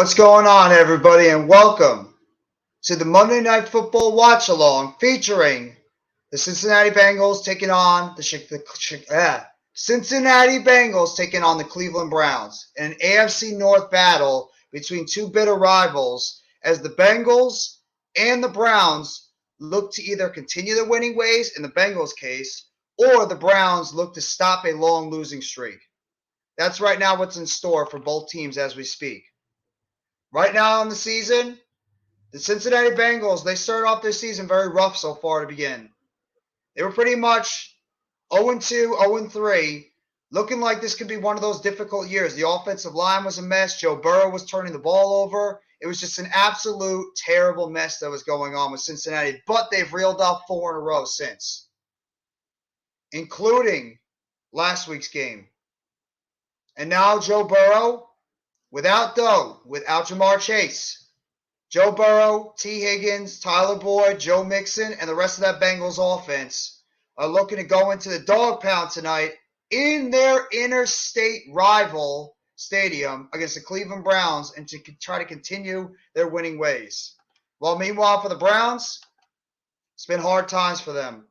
What's going on, everybody, and welcome to the Monday Night Football Watch Along featuring the Cincinnati Bengals taking on the Cincinnati Bengals taking on the Cleveland Browns in an AFC North battle between two bitter rivals as the Bengals and the Browns look to either continue their winning ways in the Bengals case or the Browns look to stop a long losing streak. That's right now what's in store for both teams as we speak. Right now in the season, the Cincinnati Bengals, they started off their season very rough so far to begin. They were pretty much 0-2, 0-3, looking like this could be one of those difficult years. The offensive line was a mess. Joe Burrow was turning the ball over. It was just an absolute terrible mess that was going on with Cincinnati, but they've reeled off 4 in a row since, including last week's game. And now Joe Burrow, without MarrChase, Joe Burrow, T. Higgins, Tyler Boyd, Joe Mixon, and the rest of that Bengals offense are looking to go into the dog pound tonight in their interstate rival stadium against the Cleveland Browns and to try to continue their winning ways. Well, meanwhile, for the Browns, it's been hard times for them.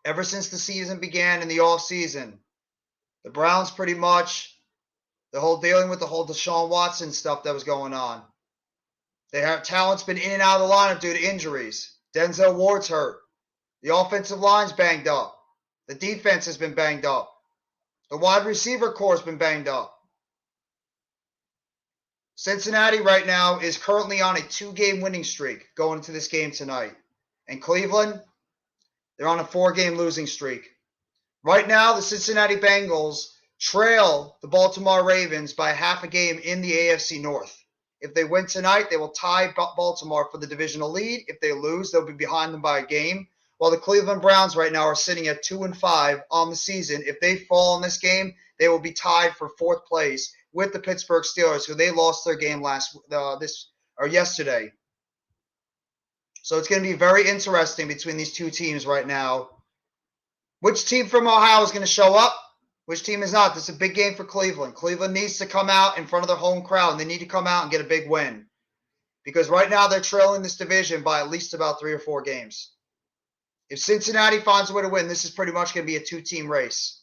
Ever since the season began in the offseason, the Browns pretty much dealing with the whole Deshaun Watson stuff that was going on. Talent's been in and out of the lineup due to injuries. Denzel Ward's hurt. The offensive line's banged up. The defense has been banged up. The wide receiver corps has been banged up. Cincinnati right now is currently on a 2-game winning streak going into this game tonight. And Cleveland, they're on a 4-game losing streak. Right now, the Cincinnati Bengals trail the Baltimore Ravens by half a game in the AFC North. If they win tonight, they will tie Baltimore for the divisional lead. If they lose, they'll be behind them by a game. While the Cleveland Browns right now are sitting at 2-5 on the season. If they fall in this game, they will be tied for 4th place with the Pittsburgh Steelers, who they lost their game yesterday. So it's going to be very interesting between these two teams right now. Which team from Ohio is going to show up? Which team is not? This is a big game for Cleveland. Cleveland needs to come out in front of their home crowd, and they need to come out and get a big win. Because right now they're trailing this division by at least about 3 or 4 games. If Cincinnati finds a way to win, this is pretty much going to be a 2-team race.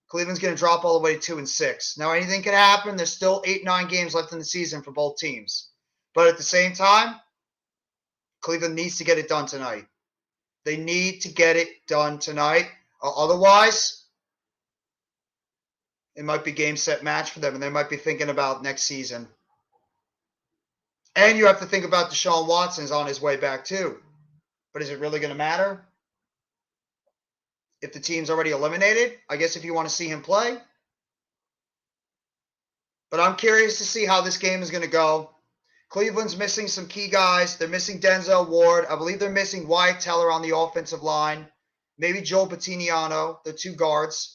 Cleveland's going to drop all the way to 2-6. Now, anything can happen. There's still 8-9 games left in the season for both teams. But at the same time, Cleveland needs to get it done tonight. They need to get it done tonight. Otherwise, it might be game, set, match for them, and they might be thinking about next season. And you have to think about Deshaun Watson's on his way back too. But is it really going to matter? If the team's already eliminated, I guess if you want to see him play. But I'm curious to see how this game is going to go. Cleveland's missing some key guys. They're missing Denzel Ward. I believe they're missing Wyatt Teller on the offensive line. Maybe Joel Patiniano, the 2 guards.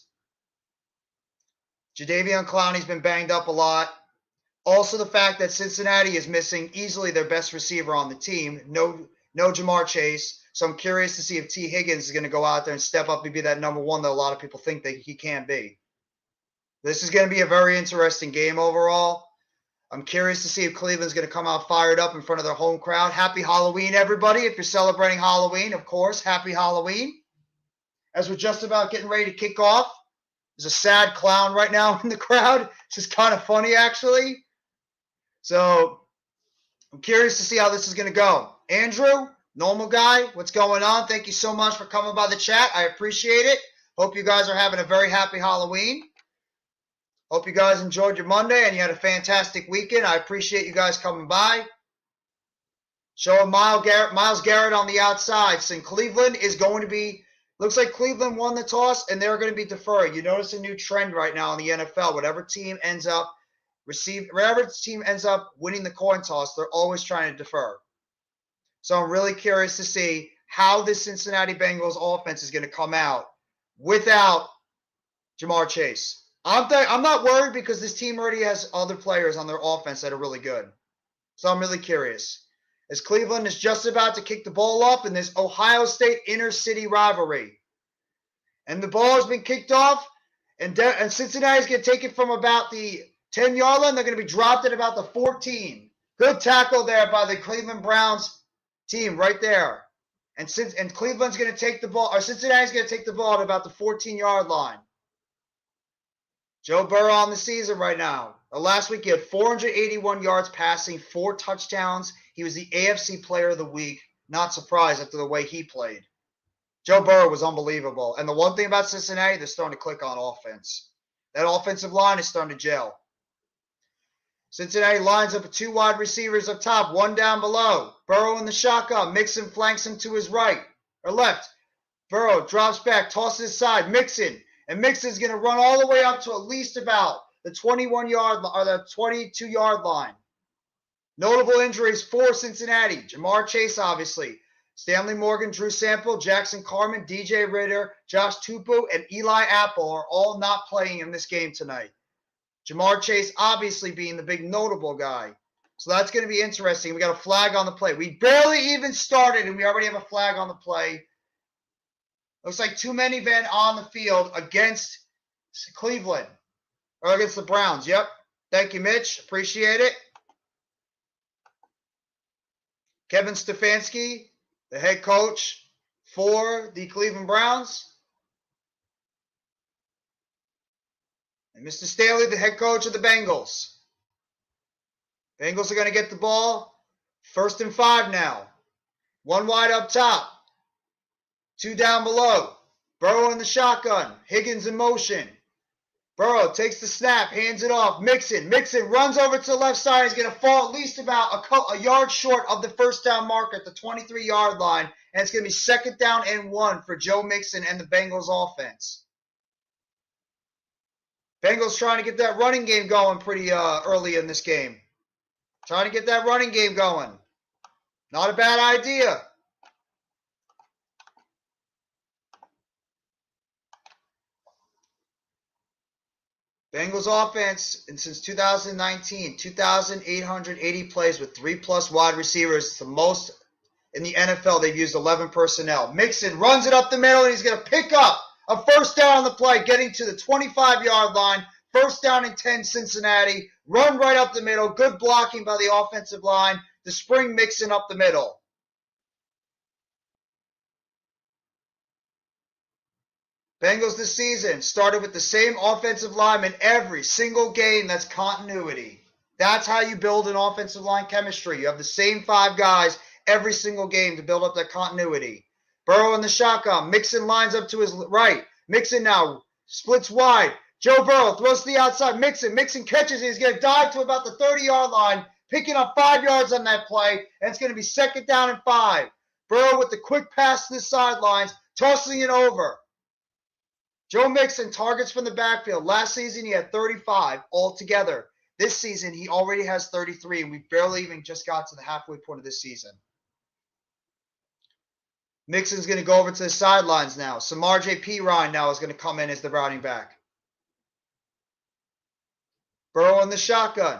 Jadeveon Clowney's been banged up a lot. Also, the fact that Cincinnati is missing easily their best receiver on the team, no MarrChase. So I'm curious to see if T. Higgins is going to go out there and step up and be that number 1 that a lot of people think that he can be. This is going to be a very interesting game overall. I'm curious to see if Cleveland's going to come out fired up in front of their home crowd. Happy Halloween, everybody. If you're celebrating Halloween, of course, happy Halloween. As we're just about getting ready to kick off, there's a sad clown right now in the crowd. This is kind of funny, actually. So I'm curious to see how this is going to go. Andrew, normal guy, what's going on? Thank you so much for coming by the chat. I appreciate it. Hope you guys are having a very happy Halloween. Hope you guys enjoyed your Monday and you had a fantastic weekend. I appreciate you guys coming by. Showing Myles Garrett on the outside. Saying Cleveland is going to be, looks like Cleveland won the toss and they're going to be deferring. You notice a new trend right now in the NFL. Whatever team ends up winning the coin toss, they're always trying to defer. So I'm really curious to see how this Cincinnati Bengals offense is going to come out without MarrChase. I'm not worried because this team already has other players on their offense that are really good. So I'm really curious. As Cleveland is just about to kick the ball off in this Ohio State inner-city rivalry. And the ball has been kicked off, and Cincinnati's going to take it from about the 10-yard line. They're going to be dropped at about the 14. Good tackle there by the Cleveland Browns team right there. And Cleveland's going to take the ball, or Cincinnati's going to take the ball at about the 14-yard line. Joe Burrow on the season right now. Last week he had 481 yards passing, 4 touchdowns. He was the AFC Player of the Week. Not surprised after the way he played. Joe Burrow was unbelievable. And the one thing about Cincinnati, they're starting to click on offense. That offensive line is starting to gel. Cincinnati lines up with 2 wide receivers up top, 1 down below. Burrow in the shotgun. Mixon flanks him to his right or left. Burrow drops back, tosses side. Mixon. And Mixon's going to run all the way up to at least about the 21-yard or the 22-yard line. Notable injuries for Cincinnati. MarrChase, obviously. Stanley Morgan, Drew Sample, Jackson Carman, DJ Ritter, Josh Tupou, and Eli Apple are all not playing in this game tonight. MarrChase obviously being the big notable guy. So that's going to be interesting. We got a flag on the play. We barely even started, and we already have a flag on the play. Looks like too many men on the field against Cleveland. Or against the Browns. Yep. Thank you, Mitch. Appreciate it. Kevin Stefanski, the head coach for the Cleveland Browns. And Mr. Staley, the head coach of the Bengals. Bengals are going to get the ball. 1st and 5 now. 1 wide up top. 2 down below. Burrow in the shotgun. Higgins in motion. Burrow takes the snap, hands it off. Mixon runs over to the left side. He's going to fall at least about a yard short of the first down marker at the 23-yard line. And it's going to be 2nd down and 1 for Joe Mixon and the Bengals offense. Bengals trying to get that running game going pretty early in this game. Trying to get that running game going. Not a bad idea. Bengals offense, and since 2019, 2,880 plays with 3+ wide receivers. It's the most in the NFL. They've used 11 personnel. Mixon runs it up the middle, and he's going to pick up a 1st down on the play, getting to the 25-yard line. 1st down and 10, Cincinnati. Run right up the middle. Good blocking by the offensive line to spring Mixon up the middle. Bengals this season started with the same offensive lineman every single game. That's continuity. That's how you build an offensive line chemistry. You have the same 5 guys every single game to build up that continuity. Burrow in the shotgun. Mixon lines up to his right. Mixon now splits wide. Joe Burrow throws to the outside. Mixon catches it. He's going to dive to about the 30-yard line, picking up 5 yards on that play, and it's going to be 2nd down and 5. Burrow with the quick pass to the sidelines, tossing it over. Joe Mixon targets from the backfield. Last season, he had 35 altogether. This season, he already has 33, and we barely even just got to the halfway point of this season. Mixon's going to go over to the sidelines now. Samar J.P. Ryan now is going to come in as the running back. Burrow in the shotgun.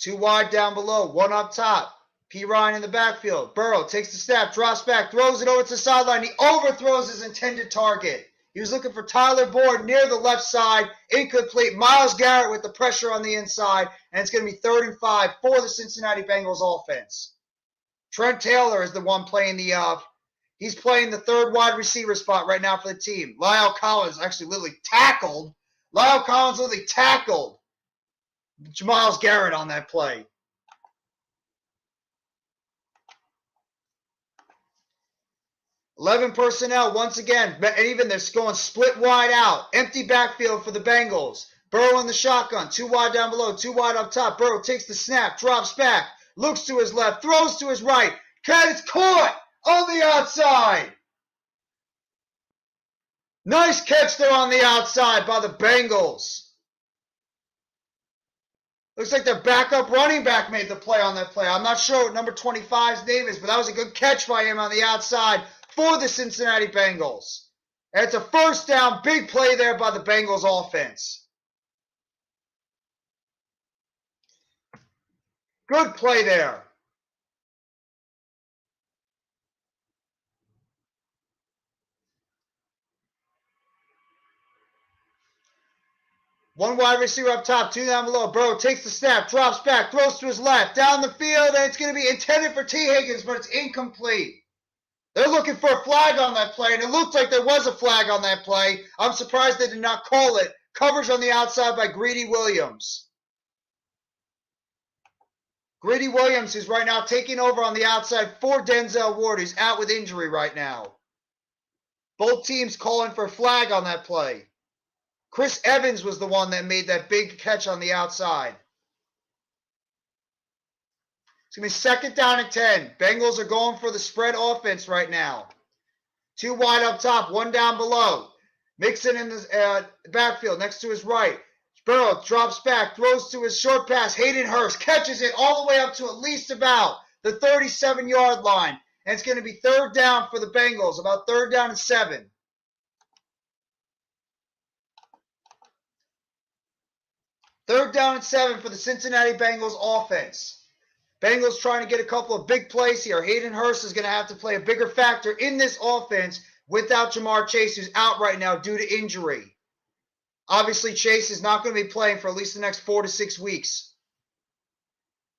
2 wide down below, 1 up top. P. Ryan in the backfield. Burrow takes the snap, drops back, throws it over to the sideline. He overthrows his intended target. He was looking for Tyler Boyd near the left side. Incomplete. Myles Garrett with the pressure on the inside. And it's going to be 3rd and 5 for the Cincinnati Bengals offense. Trent Taylor is the one playing he's playing the 3rd wide receiver spot right now for the team. Lyle Collins actually literally tackled. Myles Garrett on that play. Eleven personnel once again, and even they're going split wide out. Empty backfield for the Bengals. Burrow in the shotgun, 2 wide down below, 2 wide up top. Burrow takes the snap, drops back, looks to his left, throws to his right. It's caught on the outside. Nice catch there on the outside by the Bengals. Looks like their backup running back made the play on that play. I'm not sure what number 25's name is, but that was a good catch by him on the outside for the Cincinnati Bengals. And it's a 1st down, big play there by the Bengals offense. Good play there. One wide receiver up top, two down below. Burrow takes the snap, drops back, throws to his left, down the field, and it's going to be intended for T. Higgins, but it's incomplete. They're looking for a flag on that play, and it looked like there was a flag on that play. I'm surprised they did not call it. Coverage on the outside by Greedy Williams. Greedy Williams is right now taking over on the outside for Denzel Ward, who's out with injury right now. Both teams calling for a flag on that play. Chris Evans was the one that made that big catch on the outside. It's going to be second down and 10. Bengals are going for the spread offense right now. Two wide up top, one down below. Mixon in the backfield next to his right. Burrow drops back, throws to his short pass. Hayden Hurst catches it all the way up to at least about the 37-yard line. And it's going to be third down for the Bengals, about third down and 7. Third down and 7 for the Cincinnati Bengals offense. Bengals trying to get a couple of big plays here. Hayden Hurst is going to have to play a bigger factor in this offense without MarrChase, who's out right now due to injury. Obviously, Chase is not going to be playing for at least the next 4 to 6 weeks.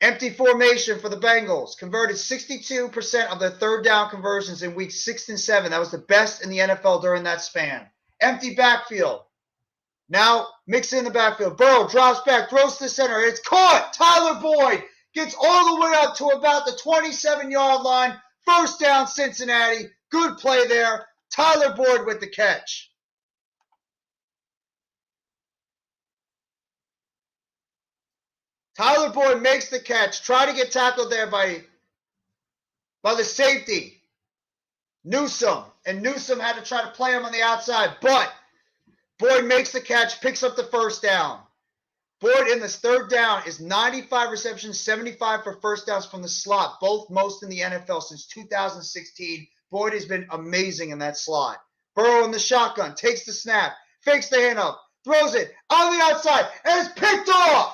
Empty formation for the Bengals. Converted 62% of their third down conversions in weeks 6 and 7. That was the best in the NFL during that span. Empty backfield. Now, Mixon in the backfield. Burrow drops back, throws to the center. It's caught. Tyler Boyd gets all the way up to about the 27-yard line. First down, Cincinnati. Good play there. Tyler Boyd with the catch. Tyler Boyd makes the catch. Try to get tackled there by the safety, Newsome. And Newsome had to try to play him on the outside. But Boyd makes the catch, picks up the first down. Boyd in this third down is 95 receptions, 75 for first downs from the slot, both most in the NFL since 2016. Boyd has been amazing in that slot. Burrow in the shotgun, takes the snap, fakes the handoff, throws it on the outside, and it's picked off.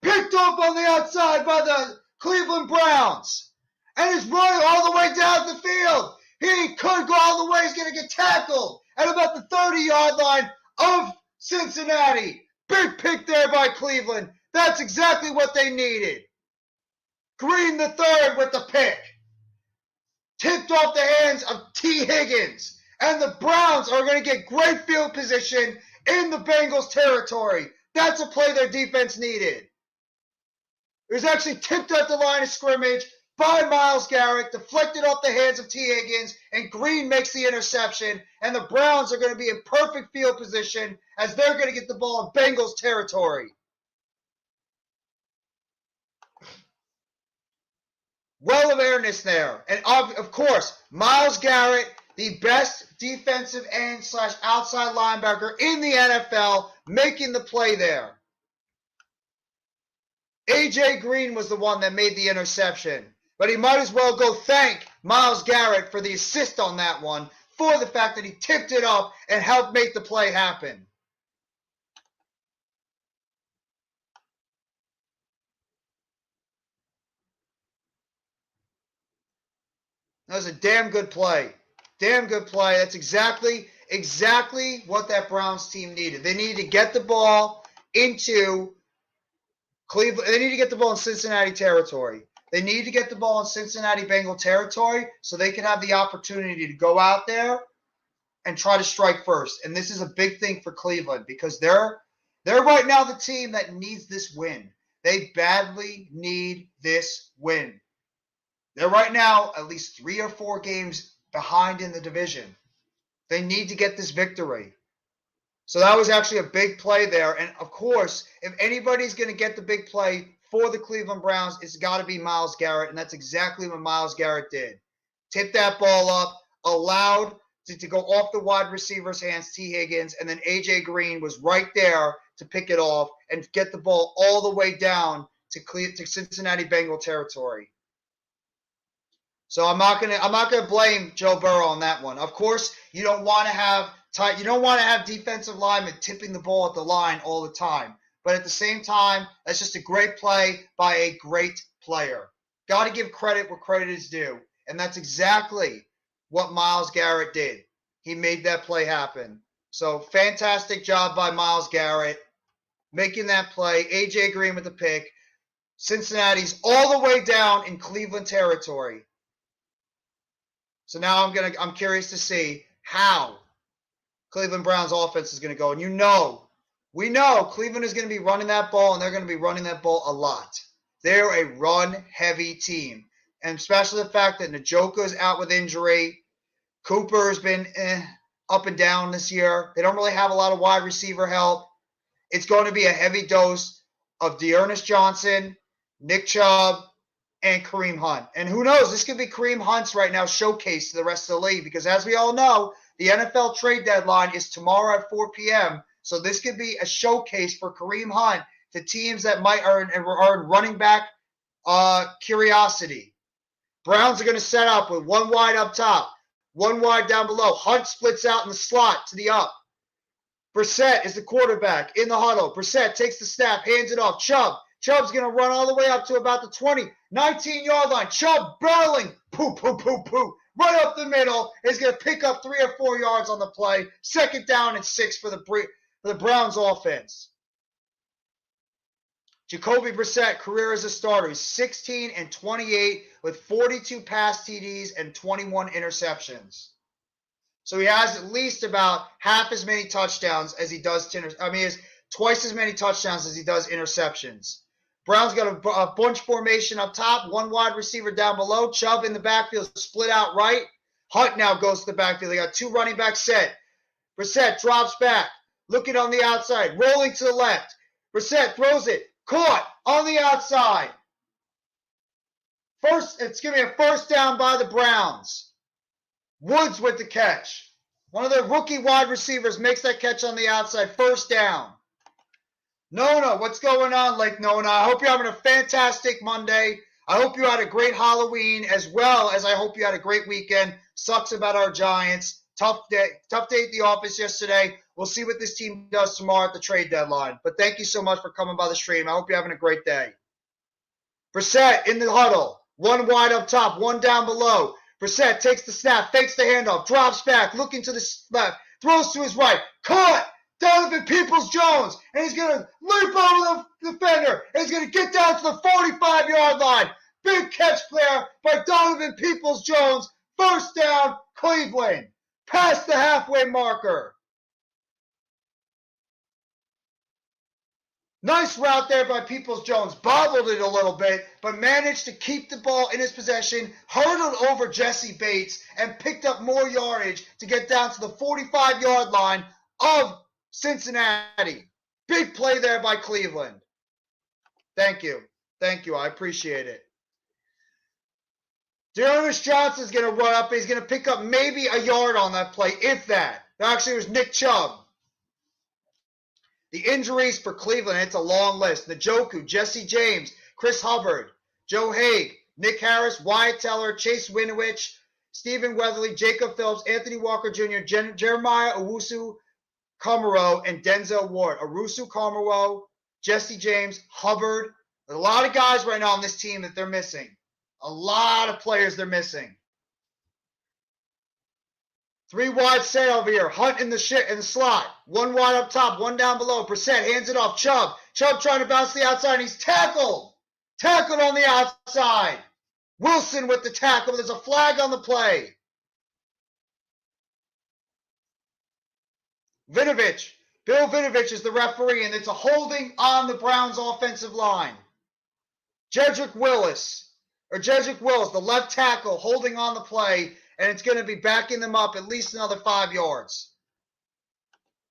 Picked off on the outside by the Cleveland Browns. And is running all the way down the field. He could go all the way. He's going to get tackled at about the 30-yard line of Cincinnati. Big pick there by Cleveland. That's exactly what they needed. Green the third with the pick. Tipped off the hands of T. Higgins. And the Browns are going to get great field position in the Bengals territory. That's a play their defense needed. It was actually tipped at the line of scrimmage by Myles Garrett, deflected off the hands of T. Higgins, and Green makes the interception, and the Browns are going to be in perfect field position as they're going to get the ball in Bengals territory. Well awareness there. And of course, Myles Garrett, the best defensive end / outside linebacker in the NFL, making the play there. A.J. Green was the one that made the interception. But he might as well go thank Myles Garrett for the assist on that one, for the fact that he tipped it up and helped make the play happen. That was a damn good play. Damn good play. That's exactly what that Browns team needed. They needed to get the ball into Cleveland. They need to get the ball in Cincinnati territory. They need to get the ball in Cincinnati Bengal territory so they can have the opportunity to go out there and try to strike first. And this is a big thing for Cleveland because they're right now the team that needs this win. They badly need this win. They're right now at least 3 or 4 games behind in the division. They need to get this victory. So that was actually a big play there. And, of course, if anybody's going to get the big play for the Cleveland Browns, it's got to be Myles Garrett, and that's exactly what Myles Garrett did. Tipped that ball up, allowed to go off the wide receiver's hands, T. Higgins, and then A.J. Green was right there to pick it off and get the ball all the way down to Cincinnati Bengal territory. So I'm not gonna blame Joe Burrow on that one. Of course, you don't want to have defensive linemen tipping the ball at the line all the time. But at the same time, that's just a great play by a great player. Got to give credit where credit is due, and that's exactly what Myles Garrett did. He made that play happen. So fantastic job by Myles Garrett. making that play. A.J. Green with the pick. Cincinnati's all the way down in Cleveland territory. So now I'm curious to see how Cleveland Browns offense is going to go. And we know Cleveland is going to be running that ball, and they're going to be running that ball a lot. They're a run-heavy team. And especially the fact that Njoku is out with injury. Cooper has been up and down this year. They don't really have a lot of wide receiver help. It's going to be a heavy dose of Dearness Johnson, Nick Chubb, and Kareem Hunt. And who knows, this could be Kareem Hunt's right now showcase to the rest of the league, because as we all know, the NFL trade deadline is tomorrow at 4 p.m., so this could be a showcase for Kareem Hunt to teams that might are in running back curiosity. Browns are going to set up with one wide up top, one wide down below. Hunt splits out in the slot to the up. Brissett is the quarterback in the huddle. Brissett takes the snap, hands it off. Chubb's going to run all the way up to about the 20, 19-yard line. Chubb barreling, right up the middle. Is going to pick up 3 or 4 yards on the play. 2nd down and 6 for the Browns offense. Jacoby Brissett, career as a starter. He's 16 and 28 with 42 pass TDs and 21 interceptions. So he has at least about half as many touchdowns as he does. He has twice as many touchdowns as he does interceptions. Browns got a bunch formation up top, one wide receiver down below. Chubb in the backfield, split out right. Hunt now goes to the backfield. They got 2 running backs set. Brissett drops back, looking on the outside, rolling to the left. Brissett throws it, caught on the outside. It's going to be a first down by the Browns. Woods with the catch. One of the rookie wide receivers makes that catch on the outside. First down. Nona, what's going on, Lake Nona? I hope you're having a fantastic Monday. I hope you had a great Halloween, as well as I hope you had a great weekend. Sucks about our Giants. Tough day at the office yesterday. We'll see what this team does tomorrow at the trade deadline. But thank you so much for coming by the stream. I hope you're having a great day. Brissett in the huddle. One wide up top, one down below. Brissett takes the snap, fakes the handoff, drops back, looking to the left, throws to his right, caught! Donovan Peoples-Jones, and he's going to leap over the defender, and he's going to get down to the 45-yard line. Big catch there by Donovan Peoples-Jones. First down, Cleveland. Past the halfway marker. Nice route there by Peoples-Jones. Bobbled it a little bit, but managed to keep the ball in his possession, hurdled over Jesse Bates, and picked up more yardage to get down to the 45-yard line of Cincinnati. Big play there by Cleveland. Thank you. I appreciate it. Dearness Johnson's going to run up. He's going to pick up maybe a yard on that play, if that. Actually, it was Nick Chubb. The injuries for Cleveland, it's a long list. Njoku, Jesse James, Chris Hubbard, Joe Haig, Nick Harris, Wyatt Teller, Chase Winovich, Stephen Weatherly, Jacob Phillips, Anthony Walker Jr., Jeremiah Owusu-Koramoah, and Denzel Ward. Owusu-Koramoah, Jesse James, Hubbard. There's a lot of guys right now on this team that they're missing. A lot of players they're missing. 3 wide set over here. Hunt in the slot. 1 wide up top, 1 down below. Brissett hands it off. Chubb trying to bounce to the outside, and he's tackled. Tackled on the outside. Wilson with the tackle. There's a flag on the play. Bill Vinovich is the referee, and it's a holding on the Browns offensive line. Jedrick Wills, the left tackle, holding on the play, and it's going to be backing them up at least another 5 yards.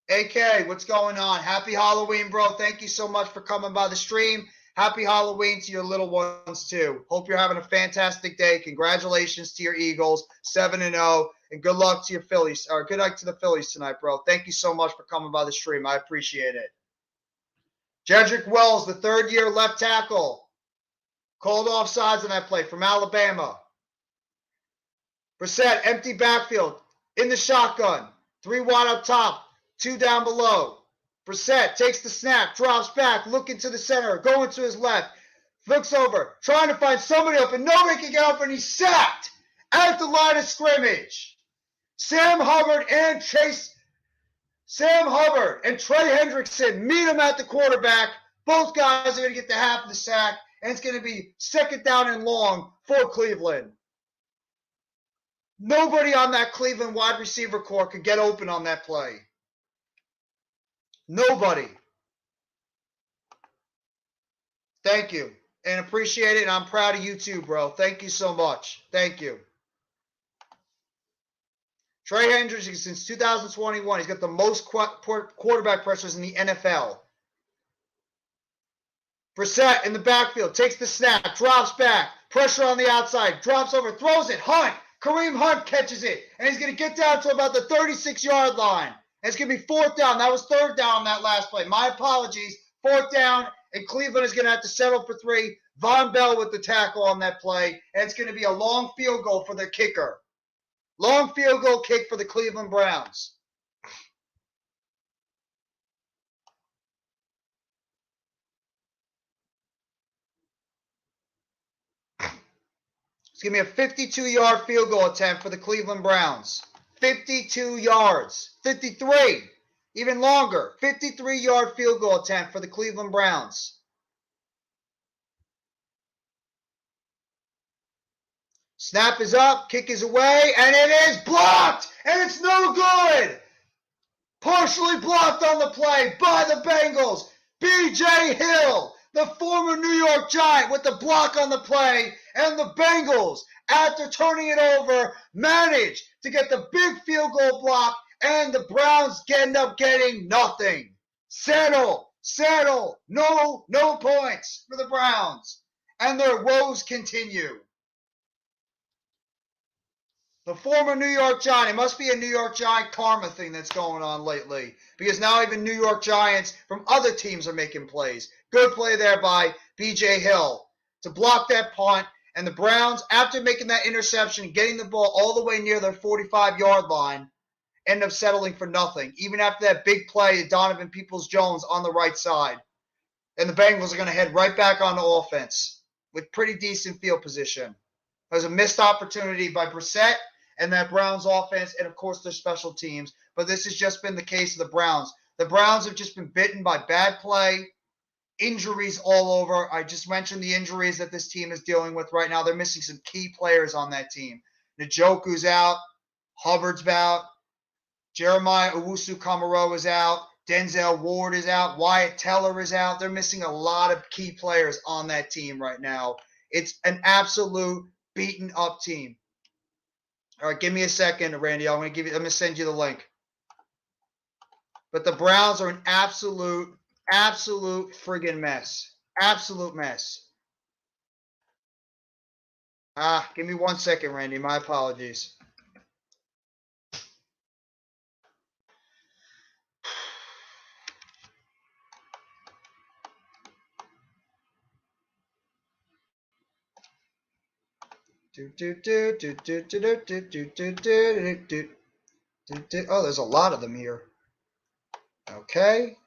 AK, what's going on? Happy Halloween, bro. Thank you so much for coming by the stream. Happy Halloween to your little ones, too. Hope you're having a fantastic day. Congratulations to your Eagles, 7-0, and good luck to your Phillies, or good luck to the Phillies tonight, bro. Thank you so much for coming by the stream. I appreciate it. Jedrick Wills, the 3rd-year left tackle. Called offsides on that play from Alabama. Brissett, empty backfield, in the shotgun. 3 wide up top, 2 down below. Brissett takes the snap, drops back, looking to the center, going to his left. Looks over, trying to find somebody open. Nobody can get open. He's sacked at the line of scrimmage. Sam Hubbard and Chase Sam Hubbard and Trey Hendrickson meet him at the quarterback. Both guys are going to get the half of the sack, and it's going to be second down and long for Cleveland. Nobody on that Cleveland wide receiver core could get open on that play. Nobody. Thank you. And appreciate it. And I'm proud of you too, bro. Thank you so much. Thank you. Trey Hendrickson, since 2021, he's got the most quarterback pressures in the NFL. Brissett in the backfield, takes the snap, drops back, pressure on the outside, drops over, throws it, Hunt. Kareem Hunt catches it, and he's going to get down to about the 36-yard line. And it's going to be fourth down. That was third down on that last play. My apologies. Fourth down, and Cleveland is going to have to settle for 3. Von Bell with the tackle on that play, and it's going to be a long field goal for their kicker. Long field goal kick for the Cleveland Browns. It's going to be a 52-yard field goal attempt for the Cleveland Browns. 52 yards. 53. Even longer. 53-yard field goal attempt for the Cleveland Browns. Snap is up. Kick is away. And it is blocked. And it's no good. Partially blocked on the play by the Bengals. B.J. Hill, the former New York Giant, with the block on the play. And the Bengals, after turning it over, managed to get the big field goal block, and the Browns end up getting nothing. Settle. No points for the Browns. And their woes continue. The former New York Giant, it must be a New York Giant karma thing that's going on lately, because now even New York Giants from other teams are making plays. Good play there by B.J. Hill to block that punt. And the Browns, after making that interception, getting the ball all the way near their 45-yard line, end up settling for nothing. Even after that big play, Donovan Peoples-Jones on the right side. And the Bengals are going to head right back onto offense with pretty decent field position. It was a missed opportunity by Brissett and that Browns offense, and of course their special teams. But this has just been the case of the Browns. The Browns have just been bitten by bad play, injuries all over. I just mentioned the injuries that this team is dealing with right now. They're missing some key players on that team. Njoku's out. Hubbard's out. Jeremiah Owusu-Koramoah is out. Denzel Ward is out. Wyatt Teller is out. They're missing a lot of key players on that team right now. It's an absolute beaten up team. All right, give me a second, Randy. I'm going to send you the link. But the Browns are an absolute friggin' mess. Absolute mess. Give me 1 second, Randy. My apologies. Oh, there's a lot of them here. Okay.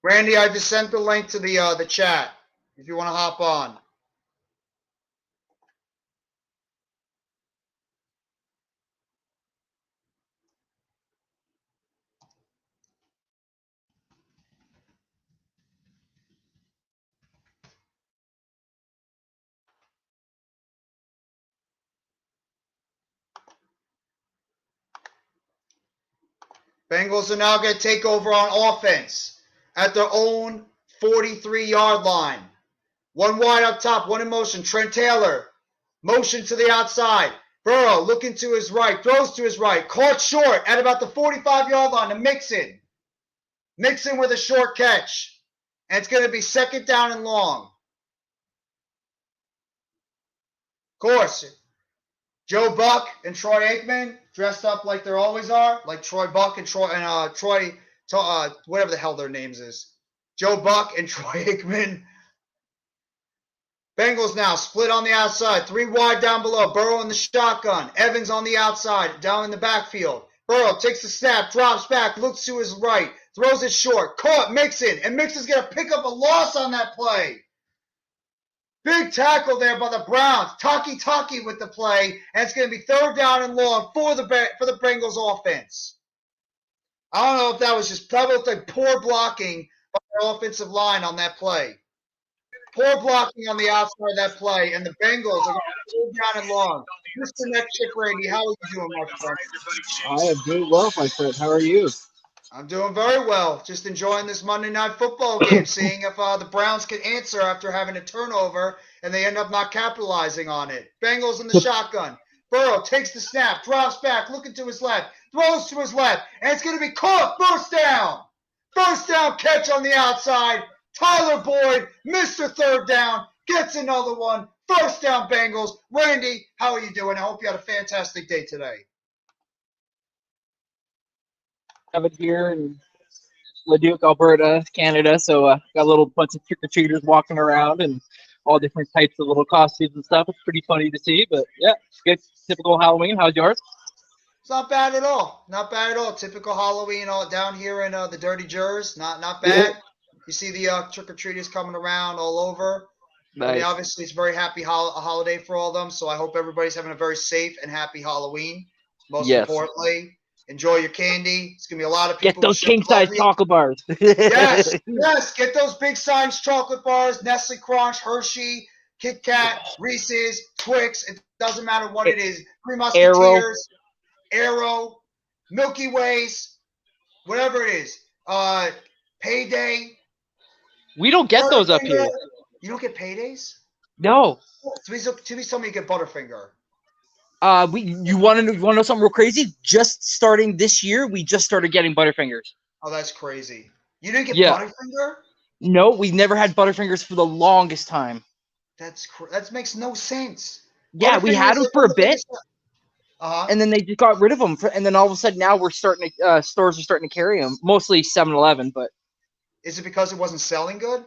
Randy, I just sent the link to the chat if you want to hop on. Bengals are now going to take over on offense at their own 43-yard line. One wide up top, one in motion. Trent Taylor, motion to the outside. Burrow looking to his right, throws to his right. Caught short at about the 45-yard line to Mixon. Mixon with a short catch. And it's going to be second down and long. Of course, Joe Buck and Troy Aikman dressed up like they always are, like Troy Buck and Troy, whatever the hell their names is. Joe Buck and Troy Aikman. Bengals now split on the outside. 3 wide down below. Burrow in the shotgun. Evans on the outside, down in the backfield. Burrow takes the snap, drops back, looks to his right, throws it short. Caught Mixon, and Mixon's going to pick up a loss on that play. Big tackle there by the Browns. Talkie with the play, and it's going to be 3rd down and long for the Bengals offense. I don't know if that was like poor blocking by the offensive line on that play. Poor blocking on the outside of that play, and the Bengals are going to 3rd down and long. Mr. Next Chick Randy, how are you doing, my friend? I am doing well, my friend. How are you? I'm doing very well. Just enjoying this Monday Night Football game, seeing if the Browns can answer after having a turnover and they end up not capitalizing on it. Bengals in the shotgun. Burrow takes the snap, drops back, looking to his left, throws to his left, and it's going to be caught. 1st down. 1st down catch on the outside. Tyler Boyd, Mr. 3rd down, gets another one. 1st down Bengals. Randy, how are you doing? I hope you had a fantastic day today. Have it here in Leduc, Alberta, Canada. So got a little bunch of trick-or-treaters walking around and all different types of little costumes and stuff. It's pretty funny to see, but yeah, good. Typical Halloween. How's yours? It's not bad at all. Not bad at all. Typical Halloween all down here in the Dirty Jers. Not bad. Yeah. You see the trick-or-treaters coming around all over. Nice. I mean, obviously, it's a very happy holiday for all of them, so I hope everybody's having a very safe and happy Halloween. Most importantly, enjoy your candy. It's going to be a lot of people. Get those king-size chocolate bars. Yes. Get those big-size chocolate bars, Nestle Crunch, Hershey, Kit Kat, Reese's, Twix. It doesn't matter what it is. Three Musketeers, Arrow, Milky Ways, whatever it is. Payday. We don't get those up here. You don't get paydays? No. Please tell me you get Butterfinger. You want to know something real crazy? Just starting this year, we just started getting Butterfingers. Oh, that's crazy. You didn't get Butterfinger? No, we never had Butterfingers for the longest time. That makes no sense. Yeah, we had them for a bit, and then they just got rid of them. And then all of a sudden, now we're starting to stores are starting to carry them. Mostly 7-Eleven, but is it because it wasn't selling good?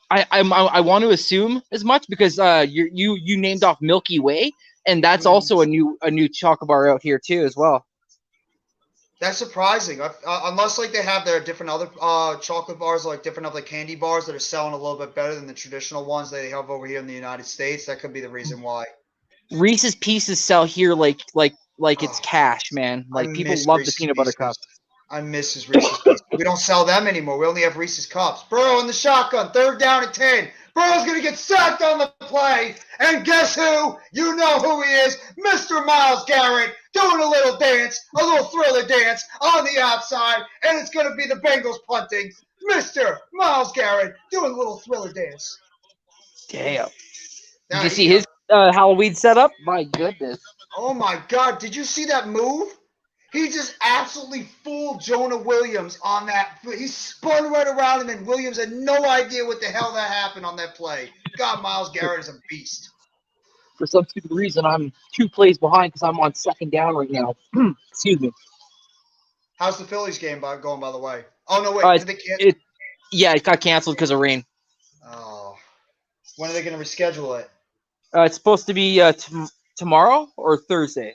I want to assume as much because you named off Milky Way, and that's also a new chocolate bar out here too as well. That's surprising. Unless like they have their different other chocolate bars, like different other candy bars that are selling a little bit better than the traditional ones that they have over here in the United States. That could be the reason why. Reese's Pieces sell here like it's cash, man. Like people love the peanut butter cups. I miss his Reese's Pieces. We don't sell them anymore. We only have Reese's Cups. Burrow in the shotgun, 3rd down and 10. Burrow's going to get sacked on the play. And guess who? You know who he is. Mr. Myles Garrett doing a little dance, a little thriller dance on the outside. And it's going to be the Bengals punting. Mr. Myles Garrett doing a little thriller dance. Damn. Did you see his Halloween setup? My goodness. Oh, my God. Did you see that move? He just absolutely fooled Jonah Williams on that. He spun right around him, and Williams had no idea what the hell that happened on that play. God, Myles Garrett is a beast. For some stupid reason, I'm 2 plays behind because I'm on 2nd down right now. Excuse me. How's the Phillies game going, by the way? Oh, no, wait. Did they cancel? It got canceled because of rain. Oh. When are they going to reschedule it? It's supposed to be tomorrow or Thursday.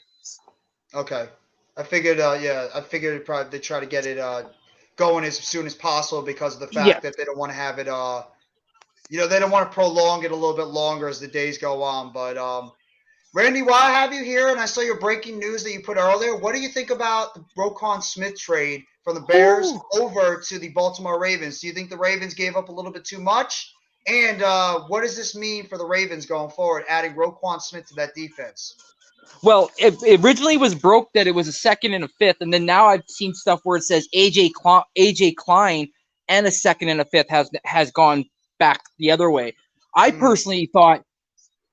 Okay. I figured probably they try to get it going as soon as possible because of the fact that they don't want to have it. They don't want to prolong it a little bit longer as the days go on. But Randy, while I have you here, and I saw your breaking news that you put earlier, what do you think about the Roquan Smith trade from the Bears over to the Baltimore Ravens? Do you think the Ravens gave up a little bit too much? And what does this mean for the Ravens going forward, adding Roquan Smith to that defense? Well, it originally was broke that it was a 2nd and a 5th, and then now I've seen stuff where it says AJ Klein and a 2nd and a 5th has gone back the other way. I personally thought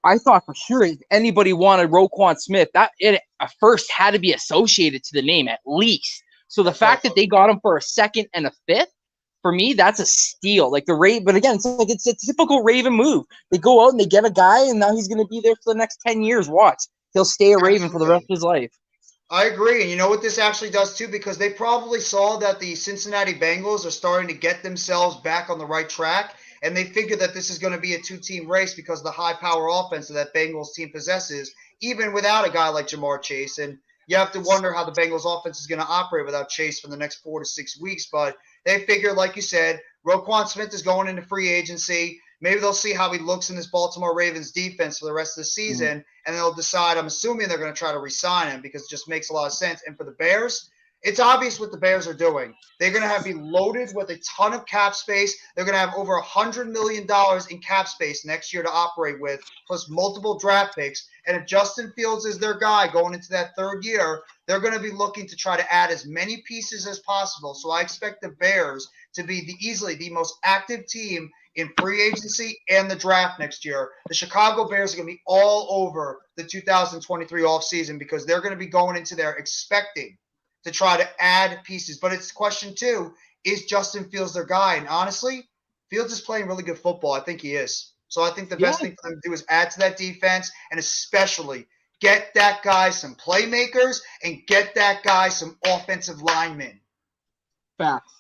for sure if anybody wanted Roquan Smith, that it first had to be associated to the name at least. So the fact that they got him for a 2nd and a 5th, for me, that's a steal. Like but again, it's a typical Raven move. They go out and they get a guy, and now he's going to be there for the next 10 years. Watch. He'll stay a Raven for the rest of his life. I agree. And you know what this actually does too? Because they probably saw that the Cincinnati Bengals are starting to get themselves back on the right track. And they figured that this is going to be a two-team race because of the high-power offense that Bengals team possesses, even without a guy like Chase. And you have to wonder how the Bengals offense is going to operate without Chase for the next 4 to 6 weeks. But they figured, like you said, Roquan Smith is going into free agency. Maybe they'll see how he looks in this Baltimore Ravens defense for the rest of the season, and they'll decide. I'm assuming they're going to try to re-sign him because it just makes a lot of sense. And for the Bears, it's obvious what the Bears are doing. They're going to be loaded with a ton of cap space. They're going to have over $100 million in cap space next year to operate with, plus multiple draft picks. And if Justin Fields is their guy going into that third year, they're going to be looking to try to add as many pieces as possible. So I expect the Bears to be easily the most active team in free agency and the draft next year. The Chicago Bears are going to be all over the 2023 offseason because they're going to be going into there expecting to try to add pieces. But it's question two, is Justin Fields their guy? And honestly, Fields is playing really good football. I think he is. So I think the best thing for them to do is add to that defense and especially get that guy some playmakers and get that guy some offensive linemen. Facts.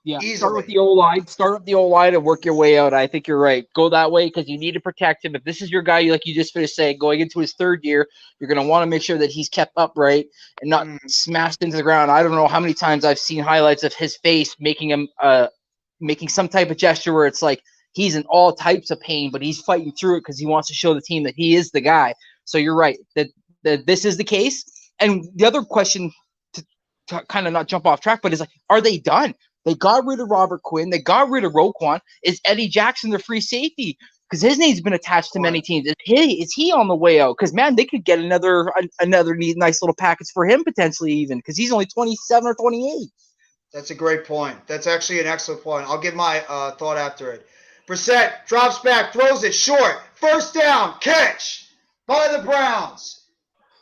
Yeah, Easily. Start with the O-line. Start with the O-line and work your way out. I think you're right. Go that way because you need to protect him. If this is your guy, like you just finished saying, going into his third year, you're going to want to make sure that he's kept upright and not smashed into the ground. I don't know how many times I've seen highlights of his face making him making some type of gesture where it's like he's in all types of pain, but he's fighting through it because he wants to show the team that he is the guy. So you're right that this is the case. And the other question to kind of not jump off track, but is like, are they done? They got rid of Robert Quinn. They got rid of Roquan. Is Eddie Jackson the free safety? Because his name's been attached to many teams. Is he on the way out? Because, man, they could get another nice little package for him potentially even because he's only 27 or 28. That's a great point. That's actually an excellent point. I'll give my thought after it. Brissett drops back, throws it short. First down, catch by the Browns.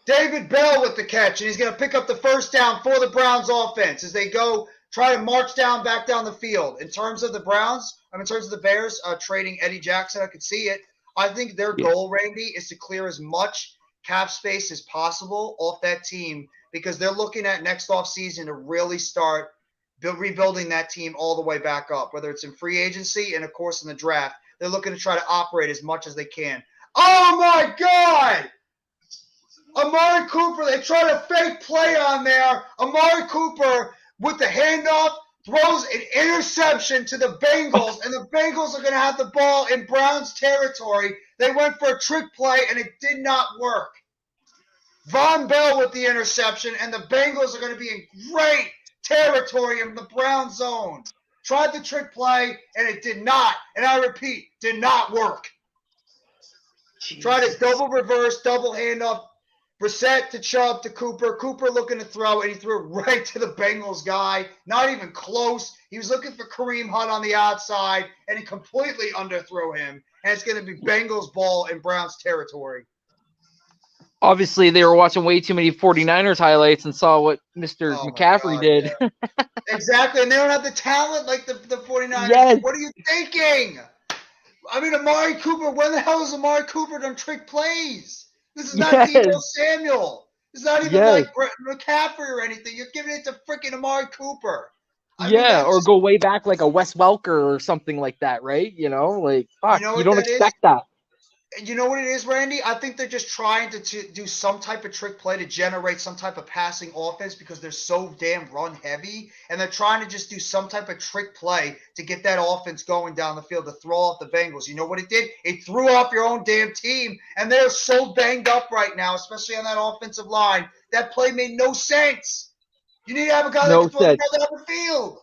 David Bell with the catch, and he's going to pick up the first down for the Browns offense as they go try to march back down the field. In terms of the Browns, in terms of the Bears trading Eddie Jackson, I could see it. I think their goal, Randy, is to clear as much cap space as possible off that team because they're looking at next offseason to really start rebuilding that team all the way back up, whether it's in free agency and, of course, in the draft. They're looking to try to operate as much as they can. Oh, my God! Amari Cooper, they tried a fake play on there. Amari Cooper with the handoff, throws an interception to the Bengals, and the Bengals are going to have the ball in Browns territory. They went for a trick play, and it did not work. Von Bell with the interception, and the Bengals are going to be in great territory in the Brown zone. Tried the trick play, and it did not, and I repeat, did not work. Jesus. Tried a double reverse, double handoff. Brissett to Chubb to Cooper. Cooper looking to throw, and he threw it right to the Bengals guy. Not even close. He was looking for Kareem Hunt on the outside, and he completely underthrew him. And it's going to be Bengals ball in Browns territory. Obviously, they were watching way too many 49ers highlights and saw what Mr. McCaffrey did. Yeah. Exactly, and they don't have the talent like the 49ers. Yes. What are you thinking? I mean, Amari Cooper, when the hell has Amari Cooper done trick plays? This is not Deebo Samuel. It's not even like McCaffrey or anything. You're giving it to freaking Amari Cooper. I mean, or go way back like a Wes Welker or something like that, right? You know, like, fuck, you don't expect that. You know what it is, Randy? I think they're just trying to do some type of trick play to generate some type of passing offense because they're so damn run heavy. And they're trying to just do some type of trick play to get that offense going down the field to throw off the Bengals. You know what it did? It threw off your own damn team. And they're so banged up right now, especially on that offensive line. That play made no sense. You need to have a guy that can throw the ball down the field.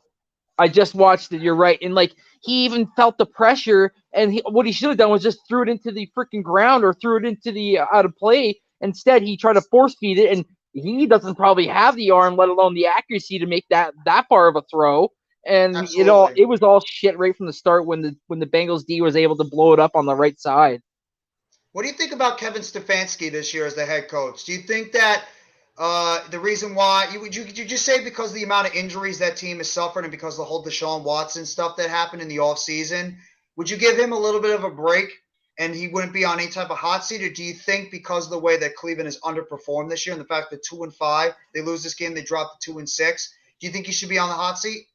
I just watched it. You're right. And, like, he even felt the pressure, and what he should have done was just threw it into the freaking ground or threw it into the out of play. Instead, he tried to force feed it, and he doesn't probably have the arm, let alone the accuracy to make that far of a throw. And it was all shit right from the start when the Bengals D was able to blow it up on the right side. What do you think about Kevin Stefanski this year as the head coach? Do you think that the reason why you just say because of the amount of injuries that team has suffered and because of the whole Deshaun Watson stuff that happened in the offseason, would you give him a little bit of a break and he wouldn't be on any type of hot seat? Or do you think because of the way that Cleveland has underperformed this year and the fact that 2-5, they lose this game, they drop to 2-6, do you think he should be on the hot seat?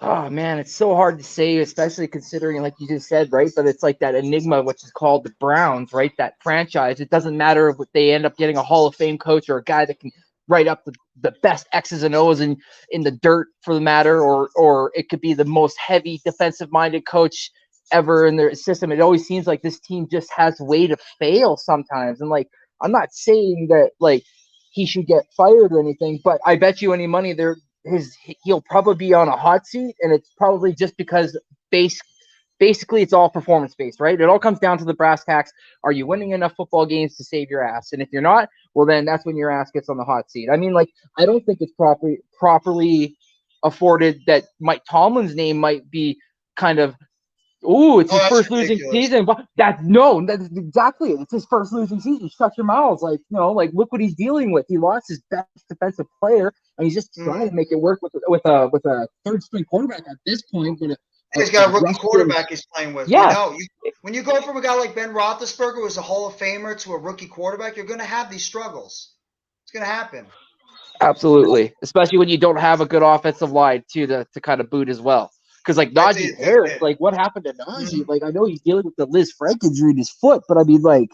Oh man, it's so hard to say, especially considering, like you just said, right? But it's like that enigma, which is called the Browns, right? That franchise. It doesn't matter if they end up getting a Hall of Fame coach or a guy that can write up the best X's and O's in the dirt, for the matter, or it could be the most heavy defensive-minded coach ever in their system. It always seems like this team just has a way to fail sometimes. And like, I'm not saying that like he should get fired or anything, but I bet you any money he'll probably be on a hot seat, and it's probably just because basically it's all performance based, right? It all comes down to the brass tacks. Are you winning enough football games to save your ass? And if you're not, well, then that's when your ass gets on the hot seat. I mean, like, I don't think it's properly afforded that Mike Tomlin's name might be kind of, it's his first losing season. But that's exactly it. It's his first losing season. Shut your mouths. Like, like, look what he's dealing with. He lost his best defensive player, and he's just trying to make it work with a third string quarterback at this point. But he's got a rookie quarterback he's playing with. Yeah. When you go from a guy like Ben Roethlisberger, who's a Hall of Famer, to a rookie quarterback, you're going to have these struggles. It's going to happen. Absolutely, especially when you don't have a good offensive line too to kind of boot as well. Because like Najee Harris, like what happened to Najee? Like I know he's dealing with the Liz Frank injury in his foot, but I mean like.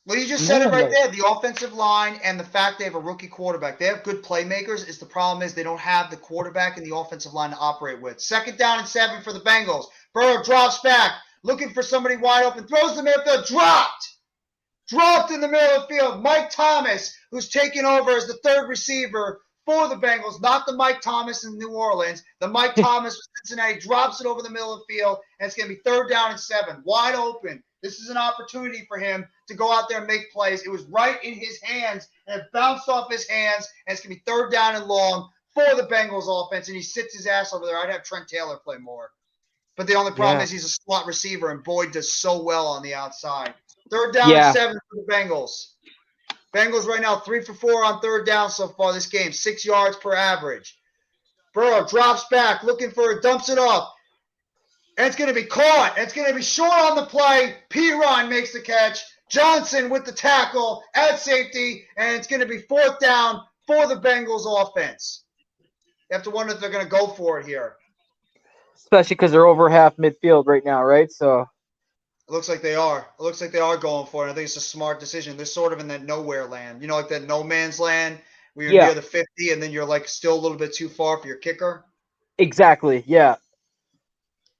Well, you just said it right there. The offensive line and the fact they have a rookie quarterback. They have good playmakers. The problem is they don't have the quarterback and the offensive line to operate with. 2nd down and 7 for the Bengals. Burrow drops back, looking for somebody wide open, throws the midfield, dropped in the middle of the field. Mike Thomas, who's taken over as the third receiver for the Bengals, not the Mike Thomas in New Orleans. The Mike Thomas with Cincinnati drops it over the middle of the field, and it's going to be 3rd down and 7, wide open. This is an opportunity for him to go out there and make plays. It was right in his hands, and it bounced off his hands, and it's going to be 3rd down and long for the Bengals offense, and he sits his ass over there. I'd have Trent Taylor play more. But the only problem is he's a slot receiver, and Boyd does so well on the outside. 3rd down and 7 for the Bengals. Bengals right now 3 for 4 on 3rd down so far this game, 6 yards per average. Burrow drops back, looking for it, dumps it off. And it's going to be caught. It's going to be short on the play. Perine makes the catch. Johnson with the tackle at safety. And it's going to be 4th down for the Bengals offense. You have to wonder if they're going to go for it here. Especially because they're over half midfield right now, right? So it looks like they are. It looks like they are going for it. I think it's a smart decision. They're sort of in that nowhere land. Like that no man's land where you're near the 50 and then you're like still a little bit too far for your kicker. Exactly, yeah.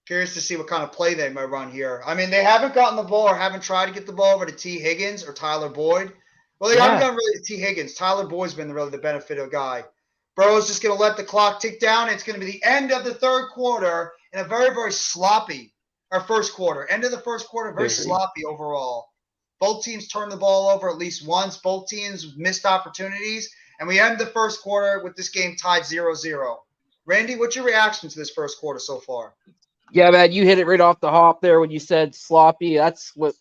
Curious to see what kind of play they might run here. I mean, they haven't gotten the ball or haven't tried to get the ball over to T. Higgins or Tyler Boyd. Well, they haven't gotten really to T. Higgins. Tyler Boyd's been really the benefit of guy. Burrow's just going to let the clock tick down. It's going to be the end of the 3rd quarter in a very, very sloppy – or first quarter. End of the first quarter, very sloppy overall. Both teams turned the ball over at least once. Both teams missed opportunities. And we end the first quarter with this game tied 0-0. Randy, what's your reaction to this first quarter so far? Yeah, man, you hit it right off the hop there when you said sloppy. That's what,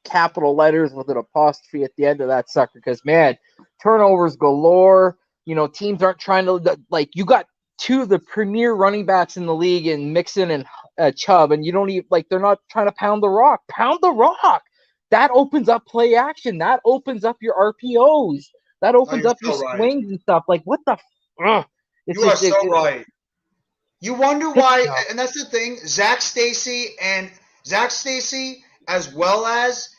capital letters with an apostrophe at the end of that sucker. Because, man, turnovers galore. Teams aren't trying to, you got 2 of the premier running backs in the league in Mixon and Chubb, and you don't even, they're not trying to pound the rock. Pound the rock. That opens up play action. That opens up your RPOs. That opens up your swings and stuff. Like, what the You are so right. You wonder why, and that's the thing, Zach Stacy as well as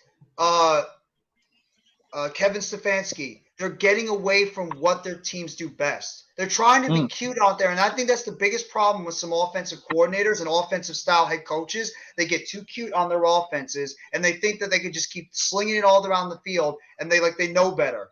Kevin Stefanski, they're getting away from what their teams do best. They're trying to be cute out there, and I think that's the biggest problem with some offensive coordinators and offensive style head coaches. They get too cute on their offenses, and they think that they can just keep slinging it all around the field, and they know better.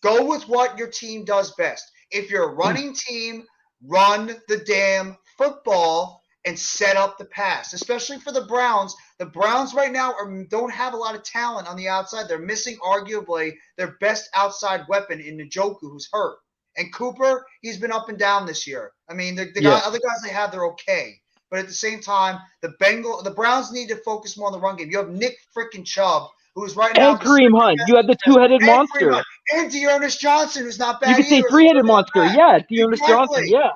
Go with what your team does best. If you're a running team, run the damn football and set up the pass, especially for the Browns. The Browns right now don't have a lot of talent on the outside. They're missing arguably their best outside weapon in Njoku, who's hurt. And Cooper, he's been up and down this year. I mean, other guys they have, they're okay. But at the same time, the Browns need to focus more on the run game. You have Nick freaking Chubb, who's right now. And Kareem Hunt. You have the 2-headed monster. And Dearness Johnson, who's not bad. You could say 3-headed monster. Yeah, Dearness Johnson. Yeah.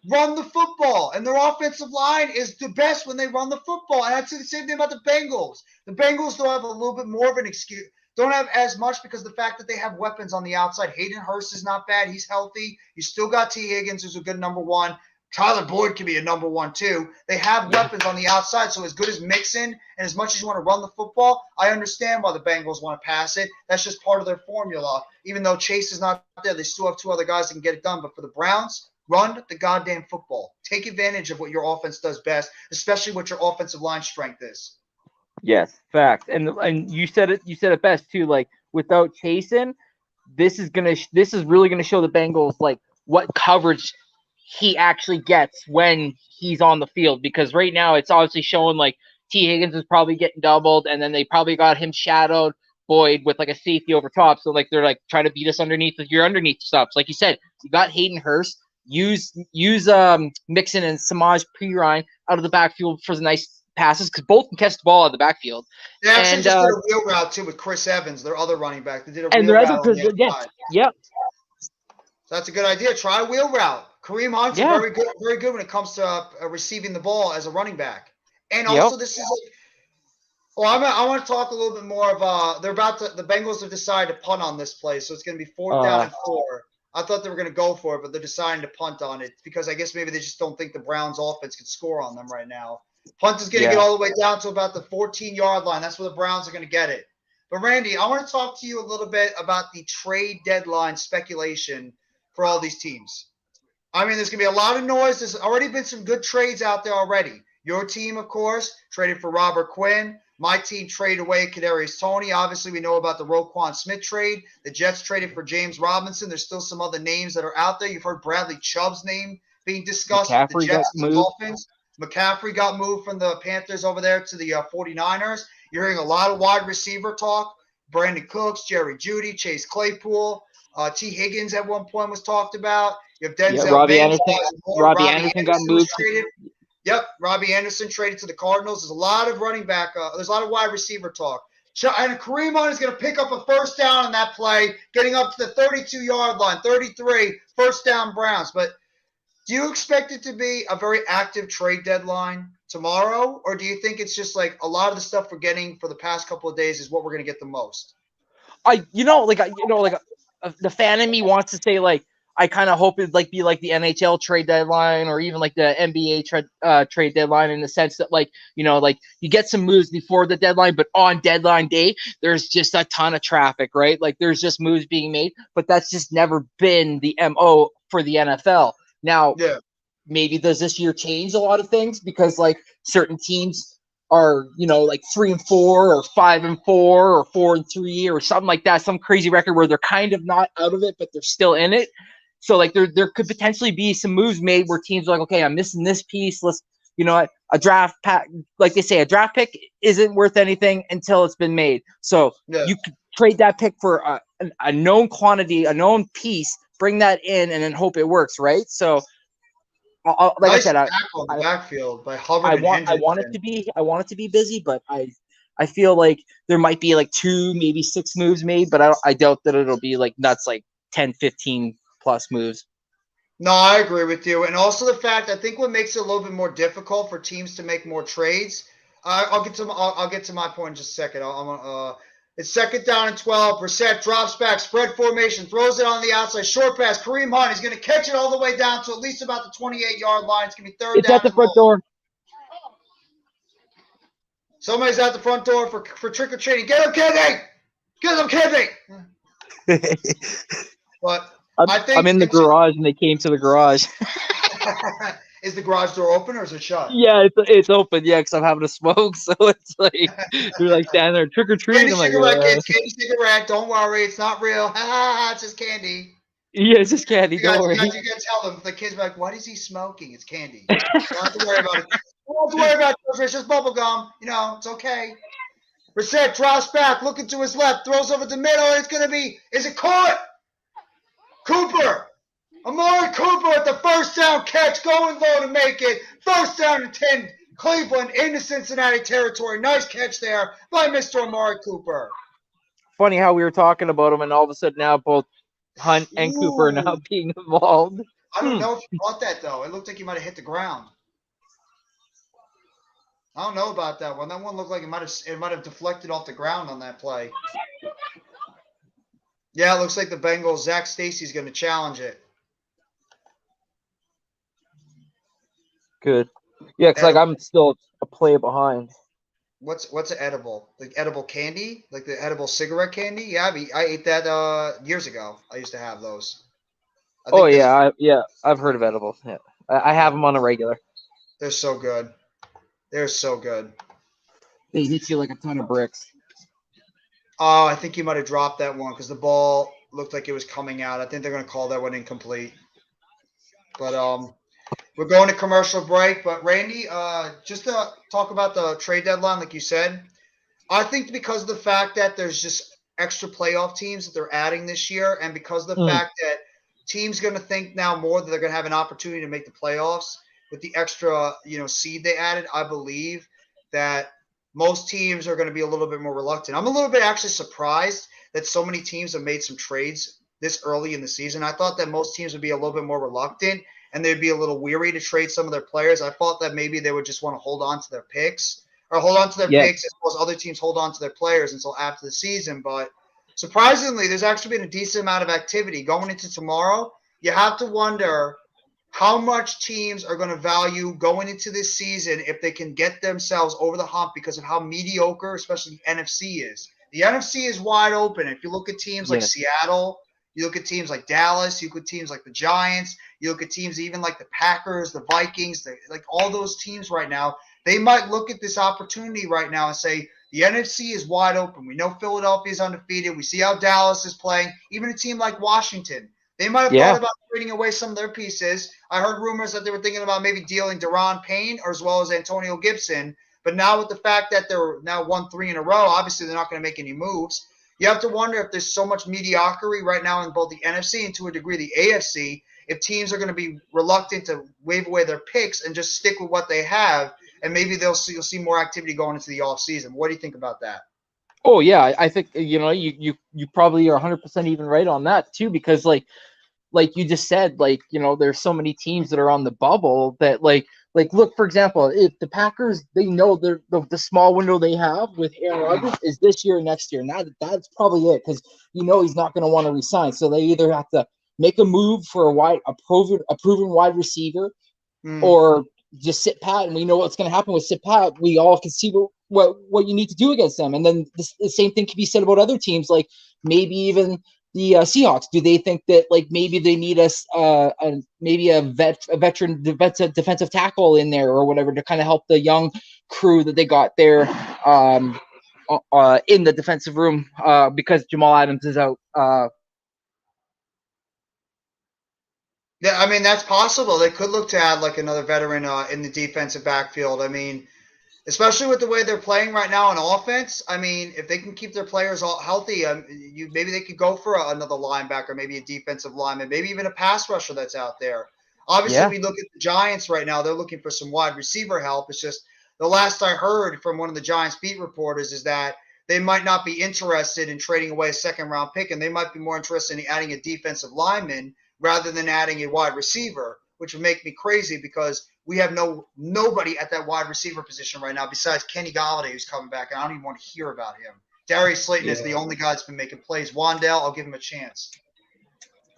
run the football. And their offensive line is the best when they run the football. And I'd say the same thing about the Bengals. The Bengals don't have a little bit more of an excuse. Don't have as much because of the fact that they have weapons on the outside. Hayden Hurst is not bad. He's healthy. You still got T. Higgins, who's a good number one. Tyler Boyd can be a number one, too. They have weapons on the outside, so as good as Mixon and as much as you want to run the football, I understand why the Bengals want to pass it. That's just part of their formula. Even though Chase is not there, they still have two other guys that can get it done. But for the Browns, run the goddamn football. Take advantage of what your offense does best, especially what your offensive line strength is. Yes, fact. And you said it best too. Like without Chasen, this is really gonna show the Bengals like what coverage he actually gets when he's on the field, because right now it's obviously showing like T. Higgins is probably getting doubled, and then they probably got him shadowed Boyd with like a safety over top. So like they're like trying to beat us underneath with your underneath stops. Like you said, you got Hayden Hurst. Use Mixon and Samaj Pirine out of the backfield for the nice passes, because both can catch the ball out of the backfield. They actually just did a wheel route too with Chris Evans, their other running back. They did a wheel route on the outside. Yep. So that's a good idea. Try a wheel route. Kareem Hunt's very good when it comes to receiving the ball as a running back. And also, this is like, I want to talk a little bit more of the Bengals have decided to punt on this play, so it's going to be 4th down and 4. I thought they were going to go for it, but they're deciding to punt on it because I guess maybe they just don't think the Browns offense can score on them right now. Punt is going to get all the way down to about the 14-yard line. That's where the Browns are going to get it. But, Randy, I want to talk to you a little bit about the trade deadline speculation for all these teams. I mean, there's going to be a lot of noise. There's already been some good trades out there already. Your team, of course, traded for Robert Quinn. My team traded away Kadarius Toney. Obviously, we know about the Roquan Smith trade. The Jets traded for James Robinson. There's still some other names that are out there. You've heard Bradley Chubb's name being discussed with the Jets and the Dolphins. McCaffrey got moved from the Panthers over there to the 49ers. You're hearing a lot of wide receiver talk. Brandon Cooks, Jerry Jeudy, Chase Claypool. T. Higgins at one point was talked about. You have Denzel Robbie Bates, Anderson. Robbie Anderson got moved. Yep, Robbie Anderson traded to the Cardinals. There's a lot of running back. There's a lot of wide receiver talk. And Kareem Hunt is going to pick up a first down on that play, getting up to the 32-yard line, 33, first down Browns. But do you expect it to be a very active trade deadline tomorrow, or do you think it's just like a lot of the stuff we're getting for the past couple of days is what we're going to get the most? The fan in me wants to say like, I kind of hope it'd like be like the NHL trade deadline or even like the NBA trade deadline, in the sense that like, like you get some moves before the deadline, but on deadline day, there's just a ton of traffic, right? Like there's just moves being made, but that's just never been the MO for the NFL. Now, maybe does this year change a lot of things because like certain teams are, like 3-4 or 5-4 or 4-3 or something like that, some crazy record where they're kind of not out of it, but they're still in it. So like there could potentially be some moves made where teams are like, okay, I'm missing this piece. Let's, a draft pack, like they say, a draft pick isn't worth anything until it's been made. So you could trade that pick for a known quantity, a known piece, bring that in, and then hope it works, right? So, I said, on the backfield by Hubbard I want it to be busy, but I feel like there might be like 2, maybe 6 moves made, but I doubt that it'll be like nuts, like 10, 15 plus moves. No, I agree with you. And also the fact, I think what makes it a little bit more difficult for teams to make more trades. I'll get to my point in just a second. It's 2nd down and 12. Brissett drops back, spread formation, throws it on the outside, short pass. Kareem Hunt, he's going to catch it all the way down to at least about the 28-yard line. It's going to be 3rd down. It's at the front door. Somebody's at the front door for trick-or-treating. Get him, Kenny! Get him, Kenny! But I think I'm in the garage, and they came to the garage. Is the garage door open or is it shut? Yeah, it's open. Yeah, because I'm having a smoke, so it's like you're like standing there trick or treating. Candy cigarette, kids. Candy cigarette. Don't worry, it's not real. It's just candy. Yeah, it's just candy. Don't worry. You gotta tell them. The kids are like, "What is he smoking? It's candy." You don't have to worry about it. You don't have to worry about it. It's just bubble gum. It's okay. Brissett drops back, looking to his left, throws over the middle. And it's gonna be. Is it caught? Cooper. Amari Cooper at the first down catch, going low to make it. 1st down and 10, Cleveland into Cincinnati territory. Nice catch there by Mr. Amari Cooper. Funny how we were talking about him, and all of a sudden now both Hunt and Cooper are now being involved. I don't know if he caught that, though. It looked like he might have hit the ground. I don't know about that one. That one looked like it might have deflected off the ground on that play. Yeah, it looks like the Bengals, Zach Stacy's going to challenge it. Good. Yeah, because like I'm still a play behind. What's an edible? Like edible candy? Like the edible cigarette candy? Yeah, I ate that years ago. I used to have those. Oh yeah, I've heard of edibles. Yeah, I have them on a regular. They're so good. They're so good. They hit you like a ton of bricks. Oh, I think you might have dropped that one because the ball looked like it was coming out. I think they're going to call that one incomplete. But we're going to commercial break. But Randy, just to talk about the trade deadline, like you said, I think because of the fact that there's just extra playoff teams that they're adding this year, and because of the fact that teams going to think now more that they're going to have an opportunity to make the playoffs with the extra, seed they added, I believe that most teams are going to be a little bit more reluctant. I'm a little bit actually surprised that so many teams have made some trades this early in the season. I thought that most teams would be a little bit more reluctant and they'd be a little weary to trade some of their players. I thought that maybe they would just want to hold on to their picks picks as well as other teams hold on to their players until after the season. But surprisingly, there's actually been a decent amount of activity going into tomorrow. You have to wonder how much teams are going to value going into this season if they can get themselves over the hump because of how mediocre, especially the NFC is. The NFC is wide open. If you look at teams like Seattle, you look at teams like Dallas, you look at teams like the Giants, you look at teams even like the Packers, the Vikings, like all those teams right now, they might look at this opportunity right now and say, the NFC is wide open. We know Philadelphia is undefeated. We see how Dallas is playing. Even a team like Washington, they might have thought about trading away some of their pieces. I heard rumors that they were thinking about maybe dealing Deron Payne or as well as Antonio Gibson. But now with the fact that they're now 1-3 in a row, obviously they're not going to make any moves. You have to wonder if there's so much mediocrity right now in both the NFC and to a degree the AFC, if teams are going to be reluctant to wave away their picks and just stick with what they have, and maybe you'll see more activity going into the offseason. What do you think about that? Oh yeah, I think you probably are 100% even right on that too, because like you just said, there's so many teams that are on the bubble that like look, for example, if the Packers, they know the small window they have with Aaron Rodgers is this year or next year. Now that's probably it, because he's not going to want to resign. So they either have to make a move for a proven wide receiver, or just sit pat, and we know what's going to happen with sit pat. We all can see what you need to do against them. And then the same thing can be said about other teams, like maybe even the Seahawks. Do they think that maybe they need maybe a veteran defensive tackle in there or whatever to kind of help the young crew that they got there in the defensive room because Jamal Adams is out? Yeah, I mean, that's possible. They could look to add another veteran in the defensive backfield. I mean, especially with the way they're playing right now on offense. I mean, if they can keep their players all healthy, maybe they could go for another linebacker, maybe a defensive lineman, maybe even a pass rusher that's out there. Obviously, we look at the Giants right now. They're looking for some wide receiver help. It's just the last I heard from one of the Giants beat reporters is that they might not be interested in trading away a second-round pick, and they might be more interested in adding a defensive lineman rather than adding a wide receiver, which would make me crazy because we have nobody at that wide receiver position right now besides Kenny Golladay, who's coming back, and I don't even want to hear about him. Darius Slayton is the only guy that's been making plays. Wandale, I'll give him a chance.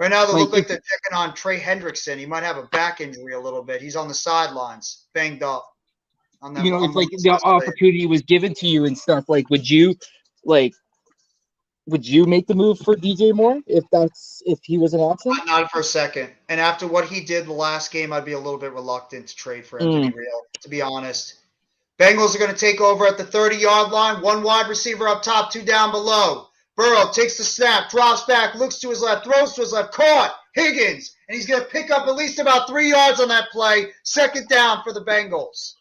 Right now, they look like they're checking on Trey Hendrickson. He might have a back injury a little bit. He's on the sidelines, banged up. If the opportunity was given to you and stuff, would you make the move for DJ Moore if he was an option? Not for a second. And after what he did the last game, I'd be a little bit reluctant to trade for him, to be honest. Bengals are going to take over at the 30-yard line. One wide receiver up top, two down below. Burrow takes the snap, drops back, looks to his left, throws to his left, caught. Higgins, and he's going to pick up at least about 3 yards on that play. Second down for the Bengals.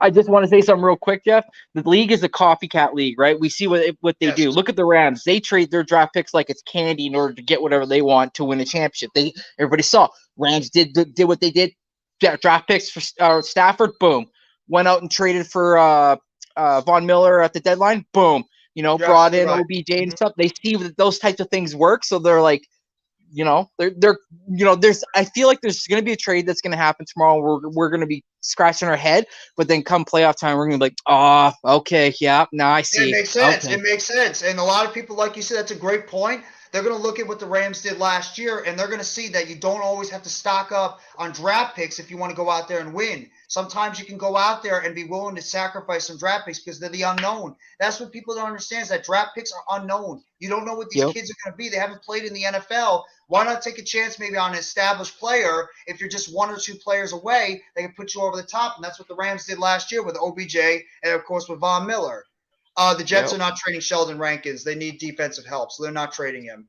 I just want to say something real quick, Jeff. The league is a copycat league, right? We see what they do. Look at the Rams. They trade their draft picks like it's candy in order to get whatever they want to win a championship. Everybody saw Rams did what they did. Draft picks for Stafford, boom. Went out and traded for Von Miller at the deadline, boom. Brought in OBJ and stuff. They see that those types of things work, so they're like, there's. I feel like there's going to be a trade that's going to happen tomorrow. We're going to be scratching our head, but then come playoff time, we're going to be like, oh, okay, yeah, now I see. It makes sense. Okay. It makes sense. And a lot of people, like you said, that's a great point. They're going to look at what the Rams did last year, and they're going to see that you don't always have to stock up on draft picks if you want to go out there and win. Sometimes you can go out there and be willing to sacrifice some draft picks because they're the unknown. That's what people don't understand is that draft picks are unknown. You don't know what these kids are going to be. They haven't played in the NFL. Why not take a chance maybe on an established player? If you're just one or two players away, they can put you over the top, and that's what the Rams did last year with OBJ and, of course, with Von Miller. The Jets are not trading Sheldon Rankins. They need defensive help, so they're not trading him.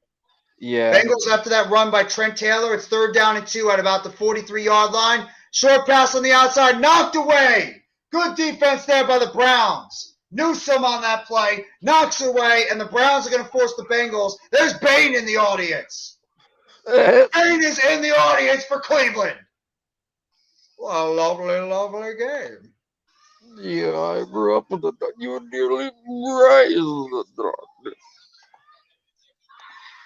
Yeah. Bengals after that run by Trent Taylor. It's 3rd down and 2 at about the 43-yard line. Short pass on the outside, knocked away. Good defense there by the Browns. Newsome on that play, knocks away, and the Browns are going to force the Bengals. There's Bain in the audience. Bain is in the audience for Cleveland. What a lovely, lovely game. Yeah, I grew up with the you nearly raised the darkness.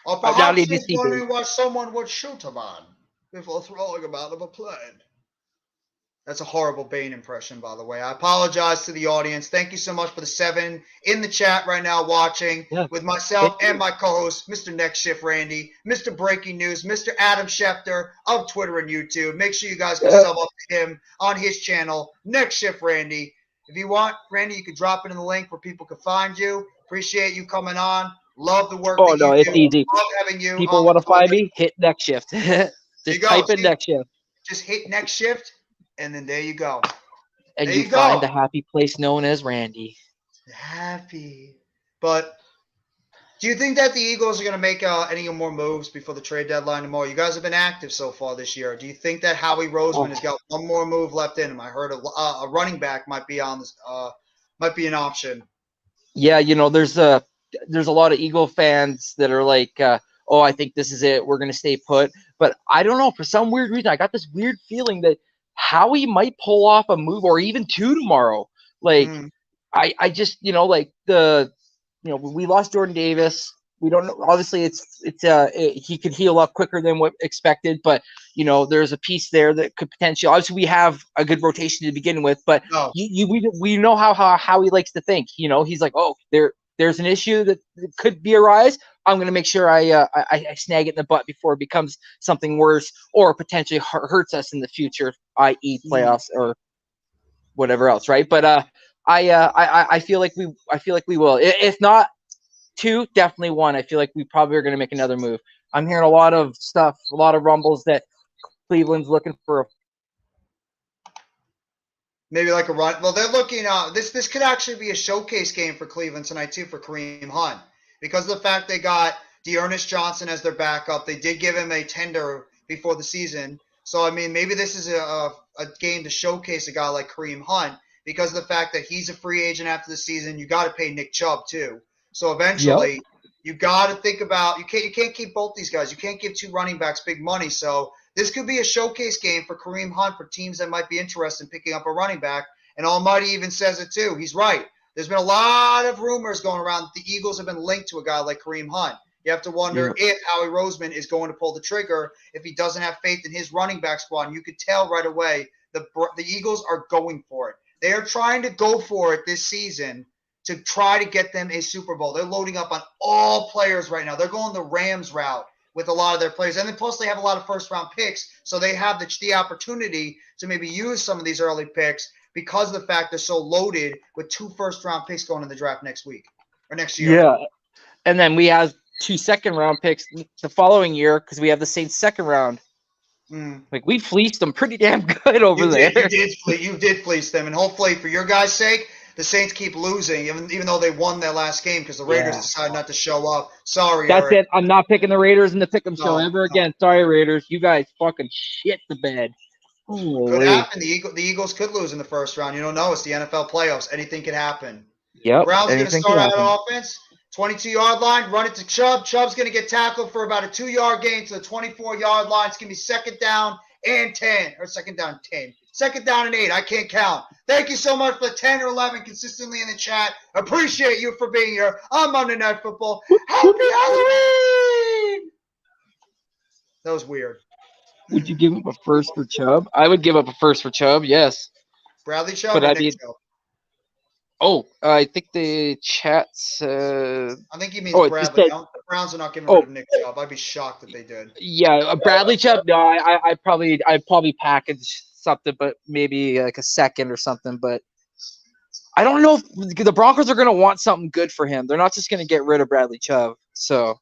Or perhaps he's wondering why someone would shoot a man before throwing him out of a plane. That's a horrible Bane impression, by the way. I apologize to the audience. Thank you so much for the 7 in the chat right now watching with myself and my co-host, Mr. Next Shift Randy, Mr. Breaking News, Mr. Adam Schefter of Twitter and YouTube. Make sure you guys go sub up to him on his channel, Next Shift Randy. If you want, Randy, you can drop it in the link where people can find you. Appreciate you coming on. Love the work that you do. It's easy. Love having you. People want to find me, hit Next Shift. Just type in Next Shift. Just hit Next Shift. And then there you go. And you find the happy place known as Randy. Happy. But do you think that the Eagles are going to make any more moves before the trade deadline tomorrow? You guys have been active so far this year. Do you think that Howie Roseman has got one more move left in him? I heard a running back might be on this, might be an option. Yeah, there's a lot of Eagle fans that are like, oh, I think this is it. We're going to stay put. But I don't know. For some weird reason, I got this weird feeling that Howie might pull off a move or even 2 tomorrow. Like, I just, we lost Jordan Davis. We don't know. Obviously, he could heal up quicker than what expected, but there's a piece there that could potentially. Obviously, we have a good rotation to begin with, but we know how he likes to think. He's like, oh, there's an issue that could be a rise. I'm going to make sure I snag it in the butt before it becomes something worse or potentially hurts us in the future, i.e. playoffs or whatever else, right? But I feel like we will. If not 2, definitely 1. I feel like we probably are going to make another move. I'm hearing a lot of stuff, a lot of rumbles that Cleveland's looking for maybe like a run. Well, they're looking. This could actually be a showcase game for Cleveland tonight too for Kareem Hunt. Because of the fact they got Dearness Johnson as their backup, they did give him a tender before the season. So, I mean, maybe this is a game to showcase a guy like Kareem Hunt because of the fact that he's a free agent after the season. You got to pay Nick Chubb too. So eventually, you got to think about you can't keep both these guys. You can't give 2 running backs big money. So this could be a showcase game for Kareem Hunt for teams that might be interested in picking up a running back. And Almighty even says it too. He's right. There's been a lot of rumors going around. The Eagles have been linked to a guy like Kareem Hunt. You have to wonder if Howie Roseman is going to pull the trigger if he doesn't have faith in his running back squad. And you could tell right away the Eagles are going for it. They are trying to go for it this season to try to get them a Super Bowl. They're loading up on all players right now. They're going the Rams route with a lot of their players. And then plus they have a lot of first-round picks, so they have the opportunity to maybe use some of these early picks because of the fact they're so loaded with 2 first-round picks going in the draft next week or next year. Yeah, and then we have 2 second-round picks the following year because we have the Saints second round. Like we fleeced them pretty damn good over there. You did fleece them, and hopefully for your guys' sake, the Saints keep losing, even though they won their last game because the Raiders decided not to show up. Sorry, that's Eric. it. I'm not picking the Raiders in the pick'em show ever again. Sorry, Raiders. You guys fucking shit the bed. Could happen. The Eagles could lose in the first round. You don't know. It's the NFL playoffs. Anything could happen. Yep. Brown's going to start out on offense. 22-yard line. Run it to Chubb. Chubb's going to get tackled for about a 2-yard gain to the 24-yard line. It's going to be second down and 10. Or second down 10. Second down and 8. I can't count. Thank you so much for 10 or 11 consistently in the chat. Appreciate you for being here on Monday Night Football. Happy Halloween! That was weird. Would you give up a first for Chubb? I would give up a first for Chubb, yes. Bradley Chubb But or I Nick mean, Chubb? I think the chat said. I think he means Oh, it just Bradley. said. The Browns are not getting rid Oh, of Nick Chubb. I'd be shocked if they did. yeah, Bradley Chubb. No, I'd probably package something, but maybe like a second or something. But I don't know if the Broncos are going to want something good for him. They're not just going to get rid of Bradley Chubb. So.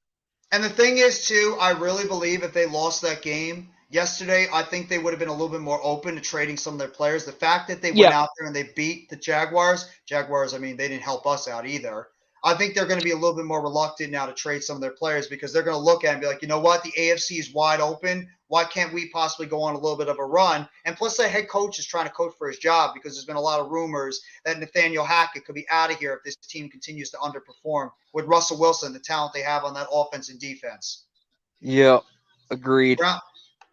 And the thing is, too, I really believe if they lost that game yesterday, I think they would have been a little bit more open to trading some of their players. The fact that they went out there and they beat the Jaguars, I mean, they didn't help us out either. I think they're going to be a little bit more reluctant now to trade some of their players because they're going to look at it and be like, you know what, the AFC is wide open. Why can't we possibly go on a little bit of a run? And plus, the head coach is trying to coach for his job because there's been a lot of rumors that Nathaniel Hackett could be out of here if this team continues to underperform with Russell Wilson, the talent they have on that offense and defense. Yeah, agreed.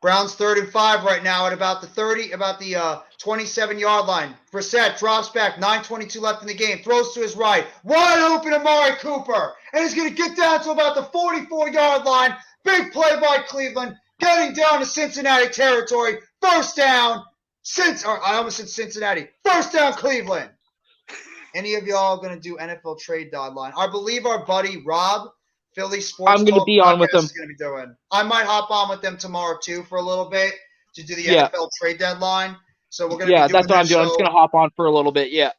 Browns 3rd and 5 right now at about the 27-yard line. Brissett drops back, 9:22 left in the game, throws to his right, wide open Amari Cooper, and he's going to get down to about the 44-yard line. Big play by Cleveland, getting down to Cincinnati territory. First down, I almost said Cincinnati. First down, Cleveland. Any of y'all going to do NFL trade deadline? I believe our buddy Rob, Philly Sports I'm going to be on with them. Is going to be doing. I might hop on with them tomorrow too for a little bit to do the NFL trade deadline. So we're going to be doing that's what I'm doing. I'm just going to hop on for a little bit. Yeah.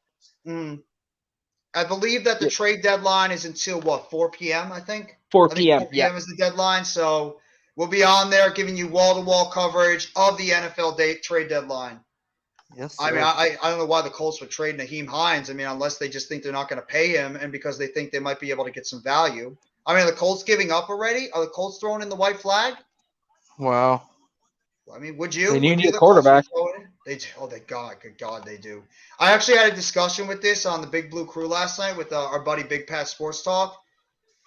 I believe that the trade deadline is until 4 p.m. I think 4 p.m. 4 p.m. is the deadline. So we'll be on there giving you wall-to-wall coverage of the NFL trade deadline. Yes. I mean, I don't know why the Colts would trade Nyheim Hines. I mean, unless they just think they're not going to pay him and because they think they might be able to get some value. I mean, are the Colts giving up already? Are the Colts throwing in the white flag? Wow. I mean, would you? They need a quarterback. They do. Oh, good God, they do. I actually had a discussion with this on the Big Blue Crew last night with our buddy Big Pat Sports Talk.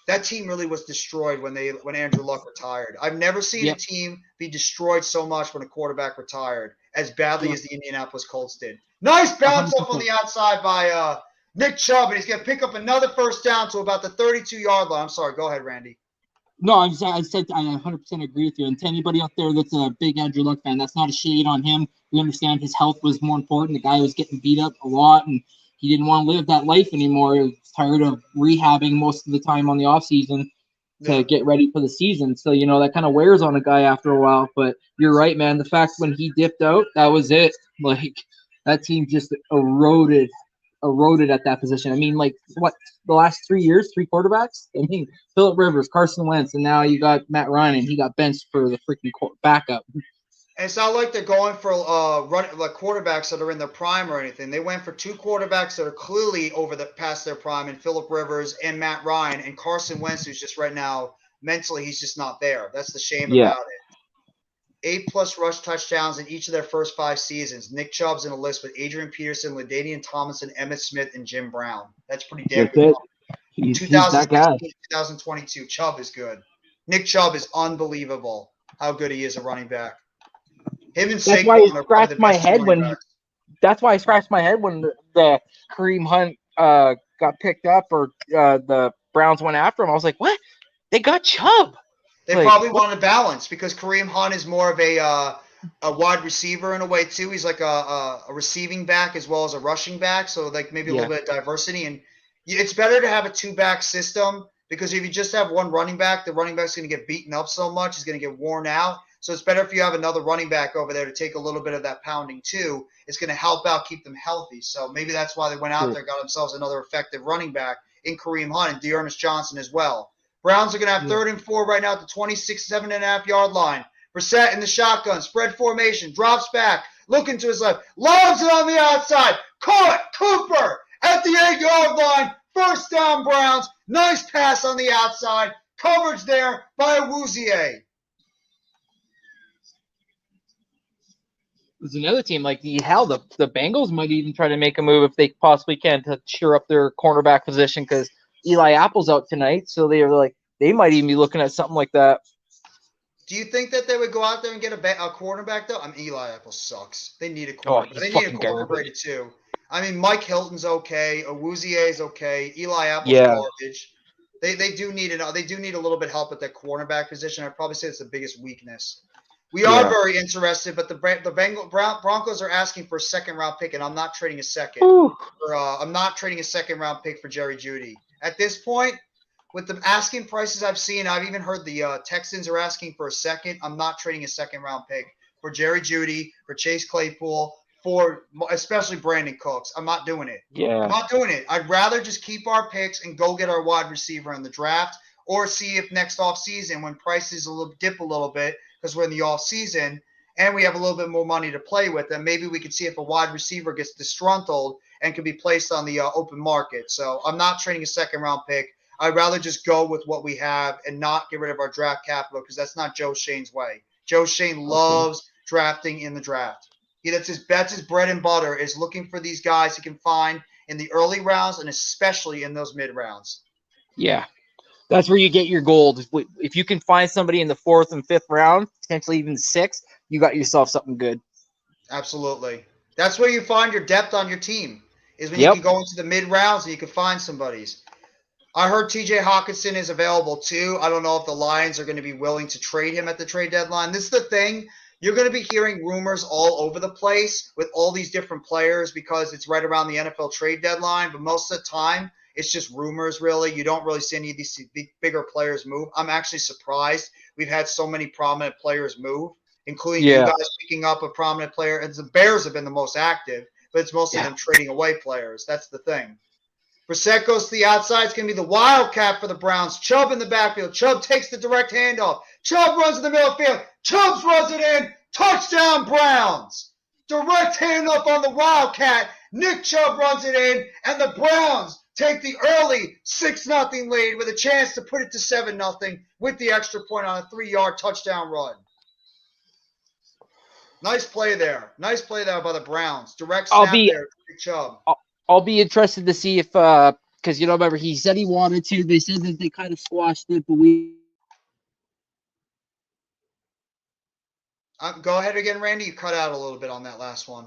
That team really was destroyed when Andrew Luck retired. I've never seen a team be destroyed so much when a quarterback retired as badly as the Indianapolis Colts did. Nice bounce 100%. up on the outside by Nick Chubb, and he's going to pick up another first down to about the 32-yard line. I'm sorry. Go ahead, Randy. No, I said I 100% agree with you. And to anybody out there that's a big Andrew Luck fan, that's not a shade on him. We understand his health was more important. The guy was getting beat up a lot, and he didn't want to live that life anymore. He was tired of rehabbing most of the time on the offseason to get ready for the season. So, that kind of wears on a guy after a while. But you're right, man. The fact when he dipped out, that was it. Like, that team just eroded at that position. I mean, the last 3 years, 3 quarterbacks? I mean, Phillip Rivers, Carson Wentz, and now you got Matt Ryan, and he got benched for the freaking backup. And it's not like they're going for quarterbacks that are in their prime or anything. They went for 2 quarterbacks that are clearly past their prime, and Phillip Rivers and Matt Ryan, and Carson Wentz, who's just right now mentally he's just not there. That's the shame about it. 8+ rush touchdowns in each of their first 5 seasons. Nick Chubb's in a list with Adrian Peterson, LaDainian Tomlinson, Emmitt Smith, and Jim Brown. That's pretty damn good. He's that guy. 2022, Chubb is good. Nick Chubb is unbelievable how good he is at running back. That's why I scratched my head when the Kareem Hunt got picked up or the Browns went after him. I was like, what? They got Chubb. They probably wanted a balance because Kareem Hunt is more of a wide receiver in a way too. He's like a receiving back as well as a rushing back, so like maybe a little bit of diversity. And it's better to have a 2-back system because if you just have one running back, the running back's going to get beaten up so much, he's going to get worn out. So it's better if you have another running back over there to take a little bit of that pounding too. It's going to help out, keep them healthy. So maybe that's why they went out there, got themselves another effective running back in Kareem Hunt and Dearness Johnson as well. Browns are going to have 3rd and 4 right now at the 27.5-yard line. Brissett in the shotgun, spread formation, drops back, looking to his left, lobs it on the outside. Caught Cooper at the 8-yard line. First down, Browns. Nice pass on the outside. Coverage there by Awuzie. There's another team the Bengals might even try to make a move if they possibly can to cheer up their cornerback position because Eli Apple's out tonight, so they might even be looking at something like that. Do you think that they would go out there and get a cornerback though? I mean, Eli Apple sucks. They need a cornerback. They need a cornerback too. I mean, Mike Hilton's okay. Awuzie is okay. Eli Apple's garbage. They do need a little bit of help at that cornerback position. I'd probably say it's the biggest weakness. We Yeah. are very interested, but the Broncos are asking for a second-round pick, and I'm not trading a second. Whew. I'm not trading a second-round pick for Jerry Jeudy. At this point, with the asking prices I've seen, I've even heard the Texans are asking for a second. I'm not trading a second-round pick for Jerry Jeudy, for Chase Claypool, for especially Brandon Cooks. I'm not doing it. Yeah. I'm not doing it. I'd rather just keep our picks and go get our wide receiver in the draft, or see if next offseason, when prices dip a little bit, because we're in the offseason and we have a little bit more money to play with, then maybe we could see if a wide receiver gets disgruntled and can be placed on the open market. So I'm not trading a second-round pick. I'd rather just go with what we have and not get rid of our draft capital, because that's not Joe Shane's way. Joe Shane loves drafting in the draft. That's his bread and butter, is looking for these guys he can find in the early rounds and especially in those mid rounds. Yeah. That's where you get your gold. If you can find somebody in the 4th and 5th round, potentially even 6th, you got yourself something good. Absolutely. That's where you find your depth on your team, is when you can go into the mid rounds and you can find somebody's. I heard TJ Hawkinson is available too. I don't know if the Lions are going to be willing to trade him at the trade deadline. This is the thing. You're going to be hearing rumors all over the place with all these different players because it's right around the NFL trade deadline. But most of the time, it's just rumors, really. You don't really see any of these bigger players move. I'm actually surprised we've had so many prominent players move, including you guys picking up a prominent player. And the Bears have been the most active, but it's mostly them trading away players. That's the thing. Brissett goes to the outside. It's going to be the wildcat for the Browns. Chubb in the backfield. Chubb takes the direct handoff. Chubb runs in the middle of the field. Chubb runs it in. Touchdown, Browns. Direct handoff on the wildcat. Nick Chubb runs it in, and the Browns take the early 6-0 lead with a chance to put it to 7-0 with the extra point on a 3-yard touchdown run. Nice play there. Nice play there by the Browns. Direct snap there to Nick Chubb. I'll be interested to see if, because, remember, he said he wanted to. They said that they kind of squashed it, but Go ahead again, Randy. You cut out a little bit on that last one.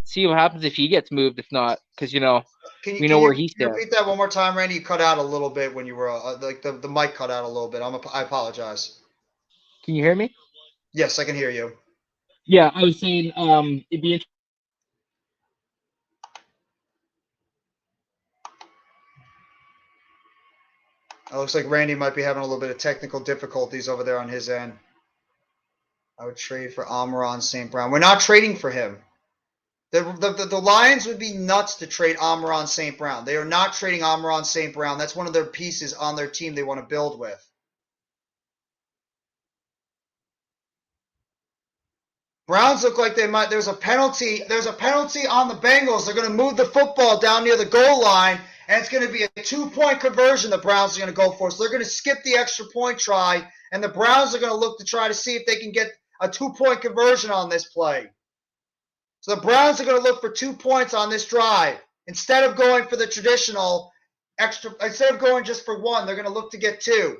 See what happens if he gets moved. If not, because, we know where he's at. Repeat that one more time, Randy. You cut out a little bit when you were, the mic cut out a little bit. I apologize. Can you hear me? Yes, I can hear you. Yeah, I was saying it'd be interesting. It looks like Randy might be having a little bit of technical difficulties over there on his end. I would trade for Amari St. Brown. We're not trading for him. The Lions would be nuts to trade Amari St. Brown. They are not trading Amari St. Brown. That's one of their pieces on their team they want to build with. Browns look like they might. There's a penalty. There's a penalty on the Bengals. They're going to move the football down near the goal line, and it's going to be a 2-point conversion the Browns are going to go for. So they're going to skip the extra point try, and the Browns are going to look to try to see if they can get a 2-point conversion on this play. So the Browns are going to look for 2 points on this drive. Instead of going for the traditional instead of going just for 1, they're going to look to get 2.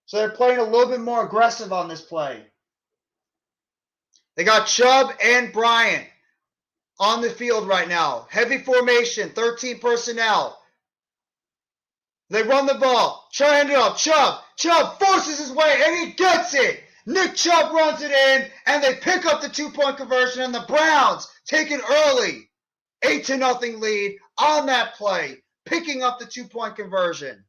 So they're playing a little bit more aggressive on this play. They got Chubb and Bryant on the field right now. Heavy formation, 13 personnel. They run the ball. Chubb handed off. Chubb forces his way, and he gets it. Nick Chubb runs it in, and they pick up the 2-point conversion, and the Browns take an early 8-0 lead on that play, picking up the 2-point conversion.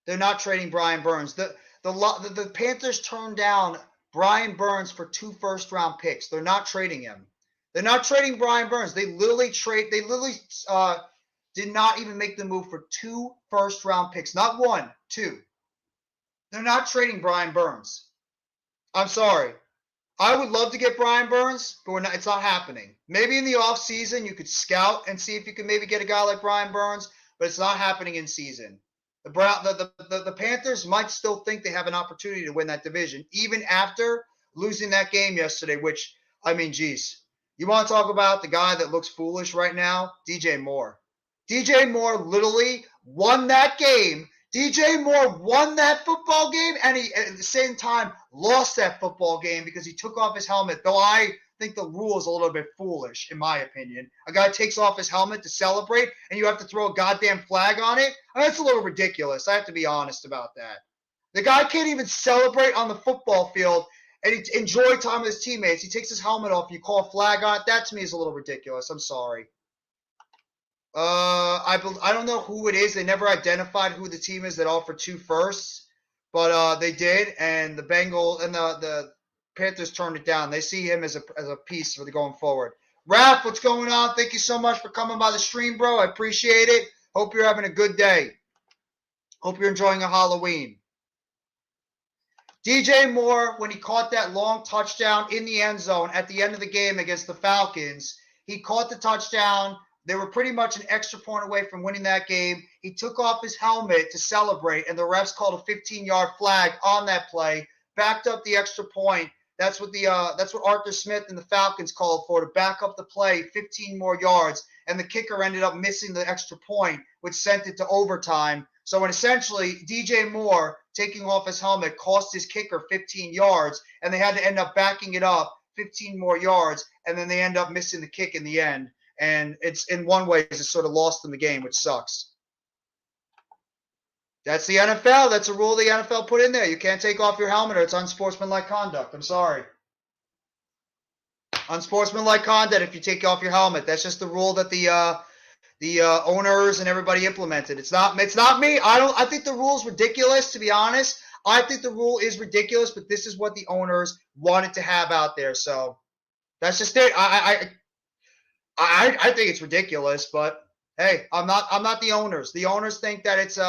They're not trading Brian Burns. The Panthers turned down Brian Burns for 2 first-round picks. They're not trading him. They're not trading Brian Burns. They literally did not even make the move for 2 first-round picks. Not 1, 2. They're not trading Brian Burns. I'm sorry. I would love to get Brian Burns, but it's not happening. Maybe in the offseason you could scout and see if you could maybe get a guy like Brian Burns, but it's not happening in season. The Panthers might still think they have an opportunity to win that division, even after losing that game yesterday, which, geez. You want to talk about the guy that looks foolish right now? DJ Moore. DJ Moore literally won that game. DJ Moore won that football game, and he, at the same time, lost that football game because he took off his helmet. Though I think the rule is a little bit foolish, in my opinion. A guy takes off his helmet to celebrate, and you have to throw a goddamn flag on it? I mean, that's a little ridiculous. I have to be honest about that. The guy can't even celebrate on the football field and enjoy time with his teammates. He takes his helmet off. You call a flag on it? That, to me, is a little ridiculous. I'm sorry. I don't know who it is. They never identified who the team is that offered 2 firsts, but they did, and the Bengals and the Panthers turned it down. They see him as a piece for the going forward. Raph, what's going on? Thank you so much for coming by the stream, bro. I appreciate it. Hope you're having a good day. Hope you're enjoying a Halloween. DJ Moore, when he caught that long touchdown in the end zone at the end of the game against the Falcons, he caught the touchdown. They were pretty much an extra point away from winning that game. He took off his helmet to celebrate, and the refs called a 15-yard flag on that play, backed up the extra point. That's what Arthur Smith and the Falcons called for, to back up the play 15 more yards, and the kicker ended up missing the extra point, which sent it to overtime. So essentially, DJ Moore taking off his helmet cost his kicker 15 yards, and they had to end up backing it up 15 more yards, and then they end up missing the kick in the end. And it's, in one way, it's sort of lost in the game, which sucks. That's the NFL. That's a rule the NFL put in there. You can't take off your helmet or it's unsportsmanlike conduct. I'm sorry. Unsportsmanlike conduct if you take off your helmet. That's just the rule that the owners and everybody implemented. It's not me. I think the rule's ridiculous, to be honest. I think the rule is ridiculous, but this is what the owners wanted to have out there. So that's just it. I think it's ridiculous, but hey, I'm not the owners. The owners think that it's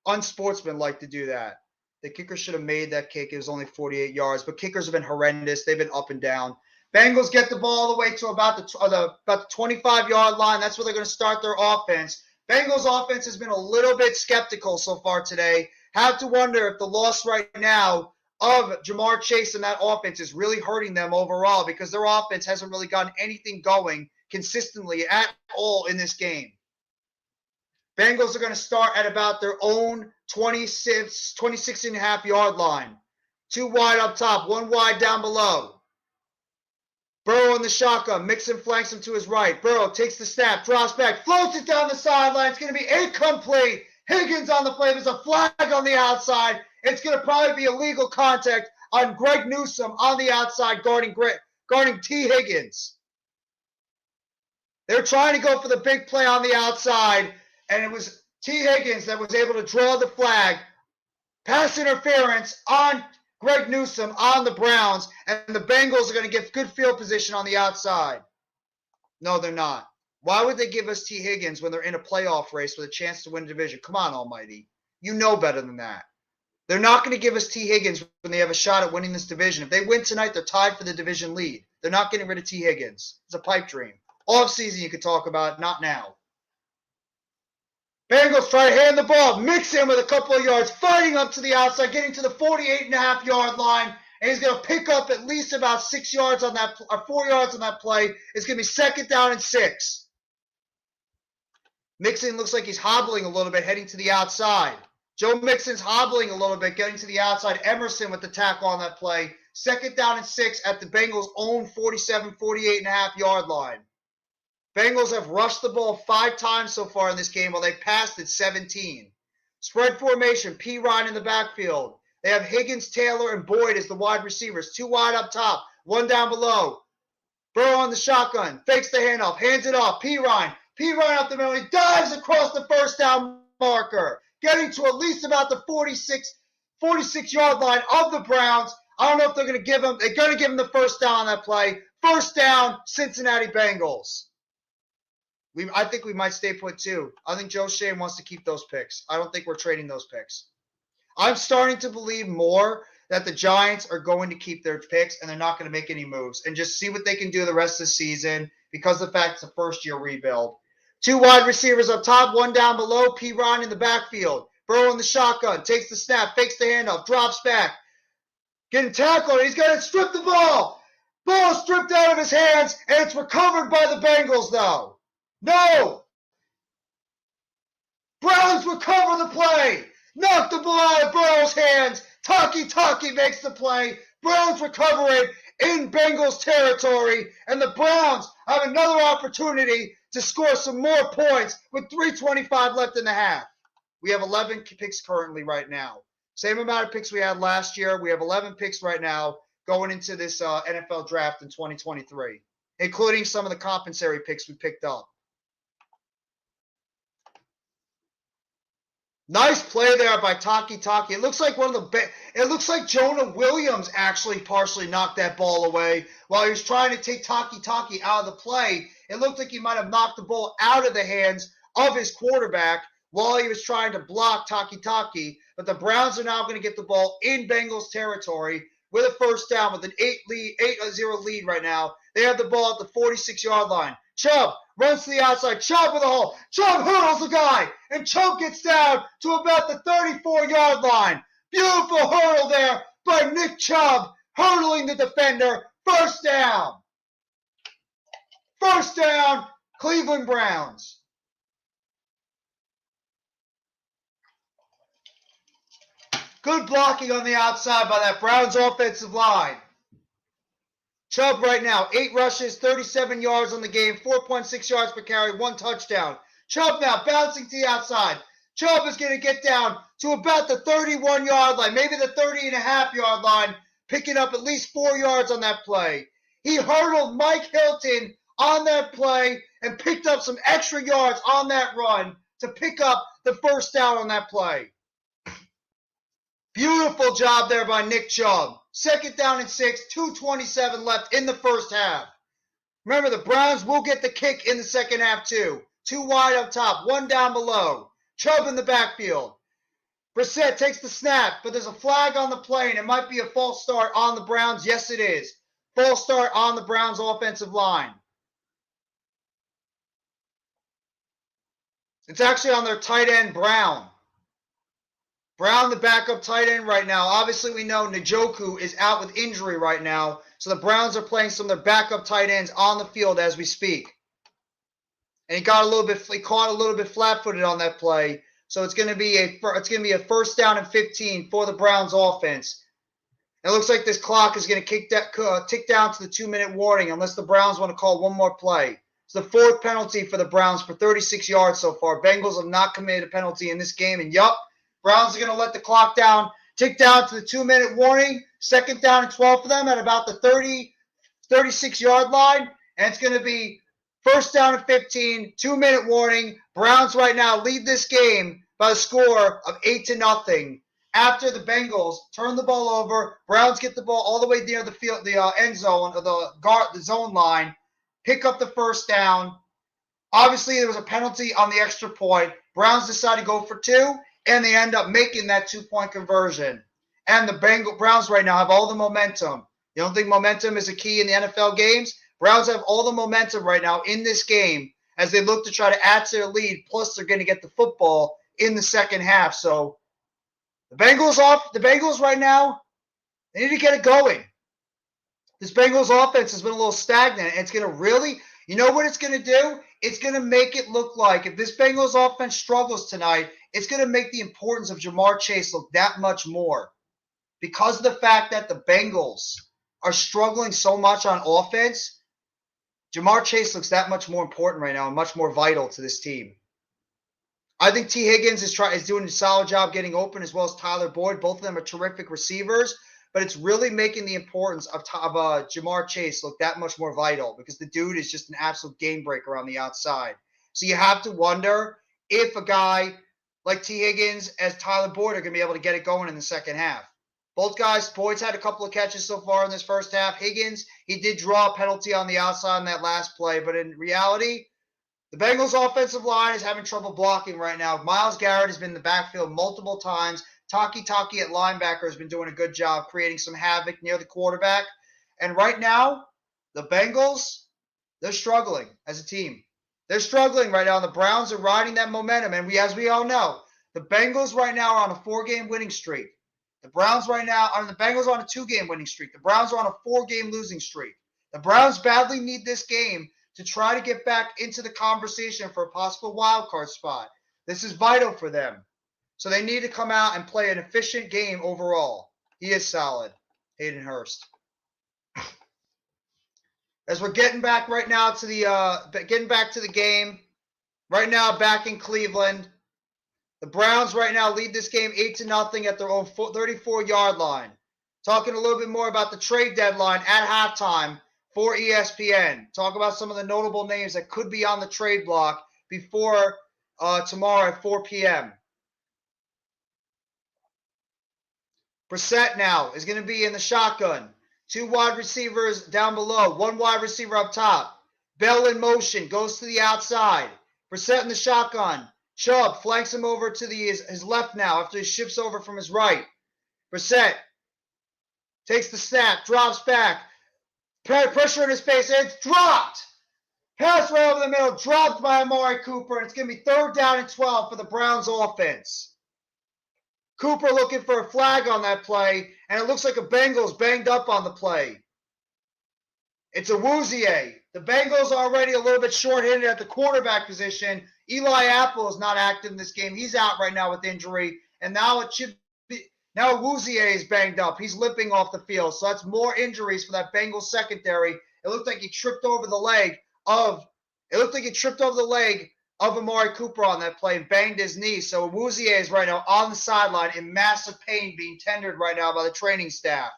unsportsmanlike to do that. The kicker should have made that kick. It was only 48 yards, but kickers have been horrendous. They've been up and down. Bengals get the ball all the way to about the 25-yard line. That's where they're going to start their offense. Bengals offense has been a little bit skeptical so far today. Have to wonder if the loss right now of MarrChase and that offense is really hurting them overall, because their offense hasn't really gotten anything going consistently at all in this game. Bengals are going to start at about their own 26.5-yard line. 2 wide up top, 1 wide down below. Burrow in the shotgun. Mixon flanks him to his right. Burrow takes the snap, drops back, floats it down the sideline. It's going to be incomplete. Higgins on the play. There's a flag on the outside. It's going to probably be illegal contact on Greg Newsome on the outside guarding T. Higgins. They're trying to go for the big play on the outside, and it was T. Higgins that was able to draw the flag. Pass interference on Greg Newsome on the Browns, and the Bengals are going to get good field position on the outside. No, they're not. Why would they give us T. Higgins when they're in a playoff race with a chance to win a division? Come on, Almighty. You know better than that. They're not going to give us T. Higgins when they have a shot at winning this division. If they win tonight, they're tied for the division lead. They're not getting rid of T. Higgins. It's a pipe dream. Off season you could talk about, not now. Bengals try to hand the ball. Mixon with a couple of yards, fighting up to the outside, getting to the 48.5-yard line, and he's going to pick up at least about 6 yards on that, or 4 yards on that play. It's going to be 2nd down and 6. Mixon looks like he's hobbling a little bit, heading to the outside. Joe Mixon's hobbling a little bit, getting to the outside. Emerson with the tackle on that play. 2nd down and 6 at the Bengals' own 48.5-yard line. Bengals have rushed the ball 5 times so far in this game, while they've passed it 17. Spread formation, P. Ryan in the backfield. They have Higgins, Taylor, and Boyd as the wide receivers. 2 wide up top, 1 down below. Burrow on the shotgun, fakes the handoff, hands it off. P. Ryan up the middle. He dives across the first down marker, getting to at least about the 46-yard line of the Browns. I don't know if they're going to give him. They're going to give him the first down on that play. First down, Cincinnati Bengals. I think we might stay put too. I think Joe Shane wants to keep those picks. I don't think we're trading those picks. I'm starting to believe more that the Giants are going to keep their picks and they're not going to make any moves and just see what they can do the rest of the season, because of the fact it's a first-year rebuild. 2 wide receivers up top, 1 down below. P. Ryan in the backfield. Burrow in the shotgun. Takes the snap, fakes the handoff, drops back. Getting tackled. He's going to strip the ball. Ball stripped out of his hands, and it's recovered by the Bengals, though. No! Browns recover the play. Knock the ball out of Burrow's hands. Taki makes the play. Browns recover it. in Bengals territory, and the Browns have another opportunity to score some more points with 3:25 left in the half. We have 11 picks currently right now. Same amount of picks we had last year. We have 11 picks right now going into this NFL draft in 2023, including some of the compensatory picks we picked up. Nice play there by Taki. It looks like it looks like Jonah Williams actually partially knocked that ball away while he was trying to take Taki out of the play. It looked like he might have knocked the ball out of the hands of his quarterback while he was trying to block Taki. But the Browns are now going to get the ball in Bengals territory with a first down with an 8-0 lead right now. They have the ball at the 46-yard line. Chubb runs to the outside. Chubb with a hole. Chubb hurdles the guy. And Chubb gets down to about the 34-yard line. Beautiful hurdle there by Nick Chubb, hurdling the defender. First down. First down, Cleveland Browns. Good blocking on the outside by that Browns offensive line. Chubb right now, 8 rushes, 37 yards on the game, 4.6 yards per carry, 1 touchdown. Chubb now bouncing to the outside. Chubb is going to get down to about the 31-yard line, maybe the 30.5-yard line, picking up at least 4 yards on that play. He hurdled Mike Hilton on that play and picked up some extra yards on that run to pick up the first down on that play. Beautiful job there by Nick Chubb. Second down and 6, 2:27 left in the first half. Remember, the Browns will get the kick in the second half too. 2 wide up top, 1 down below. Chubb in the backfield. Brissett takes the snap, but there's a flag on the play, and it might be a false start on the Browns. Yes, it is. False start on the Browns offensive line. It's actually on their tight end, Brown. Brown, the backup tight end right now. Obviously, we know Njoku is out with injury right now, so the Browns are playing some of their backup tight ends on the field as we speak. And he caught a little bit flat-footed on that play, so it's going to be a first down and 15 for the Browns offense. It looks like this clock is going to tick down to the 2-minute warning unless the Browns want to call one more play. It's the 4th penalty for the Browns for 36 yards so far. Bengals have not committed a penalty in this game, and Browns are going to let the clock tick down to the 2-minute warning. Second down and 12 for them at about the 36-yard line. And it's going to be first down and 15, 2-minute warning. Browns right now lead this game by a score of 8-0. After the Bengals turn the ball over, Browns get the ball all the way near the field, the end zone, or the zone line, pick up the first down. Obviously, there was a penalty on the extra point. Browns decide to go for 2. And they end up making that 2-point conversion. And the Browns right now have all the momentum. You don't think momentum is a key in the NFL games? Browns have all the momentum right now in this game as they look to try to add to their lead. Plus, they're going to get the football in the second half. So the Bengals right now, they need to get it going. This Bengals offense has been a little stagnant. And it's going to really, you know what it's going to do? It's going to make it look like if this Bengals offense struggles tonight, it's going to make the importance of MarrChase look that much more. Because of the fact that the Bengals are struggling so much on offense, MarrChase looks that much more important right now and much more vital to this team. I think T. Higgins is doing a solid job getting open, as well as Tyler Boyd. Both of them are terrific receivers, but it's really making the importance of MarrChase look that much more vital because the dude is just an absolute game breaker on the outside. So you have to wonder if a guy like T. Higgins as Tyler Boyd are going to be able to get it going in the second half. Both guys, Boyd's had a couple of catches so far in this first half. Higgins, he did draw a penalty on the outside in that last play, but in reality, the Bengals offensive line is having trouble blocking right now. Myles Garrett has been in the backfield multiple times. Taki at linebacker has been doing a good job creating some havoc near the quarterback. And right now, the Bengals, they're struggling as a team. They're struggling right now. The Browns are riding that momentum. And as we all know, the Bengals right now are on a 4-game winning streak. The Bengals are on a 2-game winning streak. The Browns are on a 4-game losing streak. The Browns badly need this game to try to get back into the conversation for a possible wild card spot. This is vital for them. So they need to come out and play an efficient game overall. He is solid, Hayden Hurst. As we're getting back right now to the game. Right now, back in Cleveland. The Browns right now lead this game 8-0 at their own 34-yard line. Talking a little bit more about the trade deadline at halftime for ESPN. Talk about some of the notable names that could be on the trade block before tomorrow at 4 p.m. Brissett now is going to be in the shotgun. 2 wide receivers down below. 1 wide receiver up top. Bell in motion. Goes to the outside. Brissett in the shotgun. Chubb flanks him over to his left now after he shifts over from his right. Brissett takes the snap. Drops back. Pressure in his face. And it's dropped. Pass right over the middle. Dropped by Amari Cooper. And it's going to be 3rd down and 12 for the Browns offense. Cooper looking for a flag on that play, and it looks like a Bengals banged up on the play. It's a Woozier. The Bengals are already a little bit short-handed at the quarterback position. Eli Apple is not active in this game. He's out right now with injury, and now Woozier is banged up. He's limping off the field, so that's more injuries for that Bengals secondary. It looked like he tripped over the leg of Amari Cooper on that play and banged his knee. So Woozier is right now on the sideline in massive pain, being tendered right now by the training staff.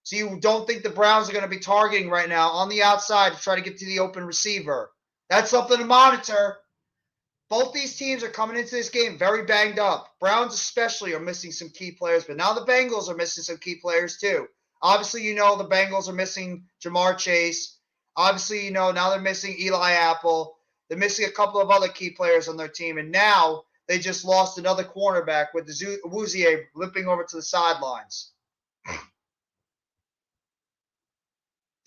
So you don't think the Browns are going to be targeting right now on the outside to try to get to the open receiver. That's something to monitor. Both these teams are coming into this game very banged up. Browns especially are missing some key players, but now the Bengals are missing some key players too. Obviously, the Bengals are missing MarrChase. Obviously, now they're missing Eli Apple. They're missing a couple of other key players on their team, and now they just lost another cornerback with the Woozier limping over to the sidelines.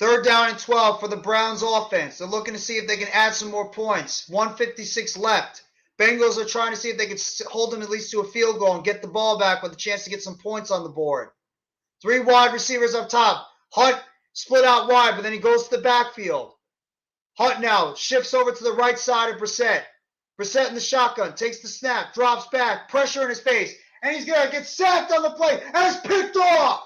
3rd down and 12 for the Browns offense. They're looking to see if they can add some more points. 1:56 left. Bengals are trying to see if they can hold them at least to a field goal and get the ball back with a chance to get some points on the board. 3 wide receivers up top. Hunt split out wide, but then he goes to the backfield. Hunt now shifts over to the right side of Brissett. Brissett in the shotgun, takes the snap, drops back, pressure in his face, and he's going to get sacked on the play, and it's picked off.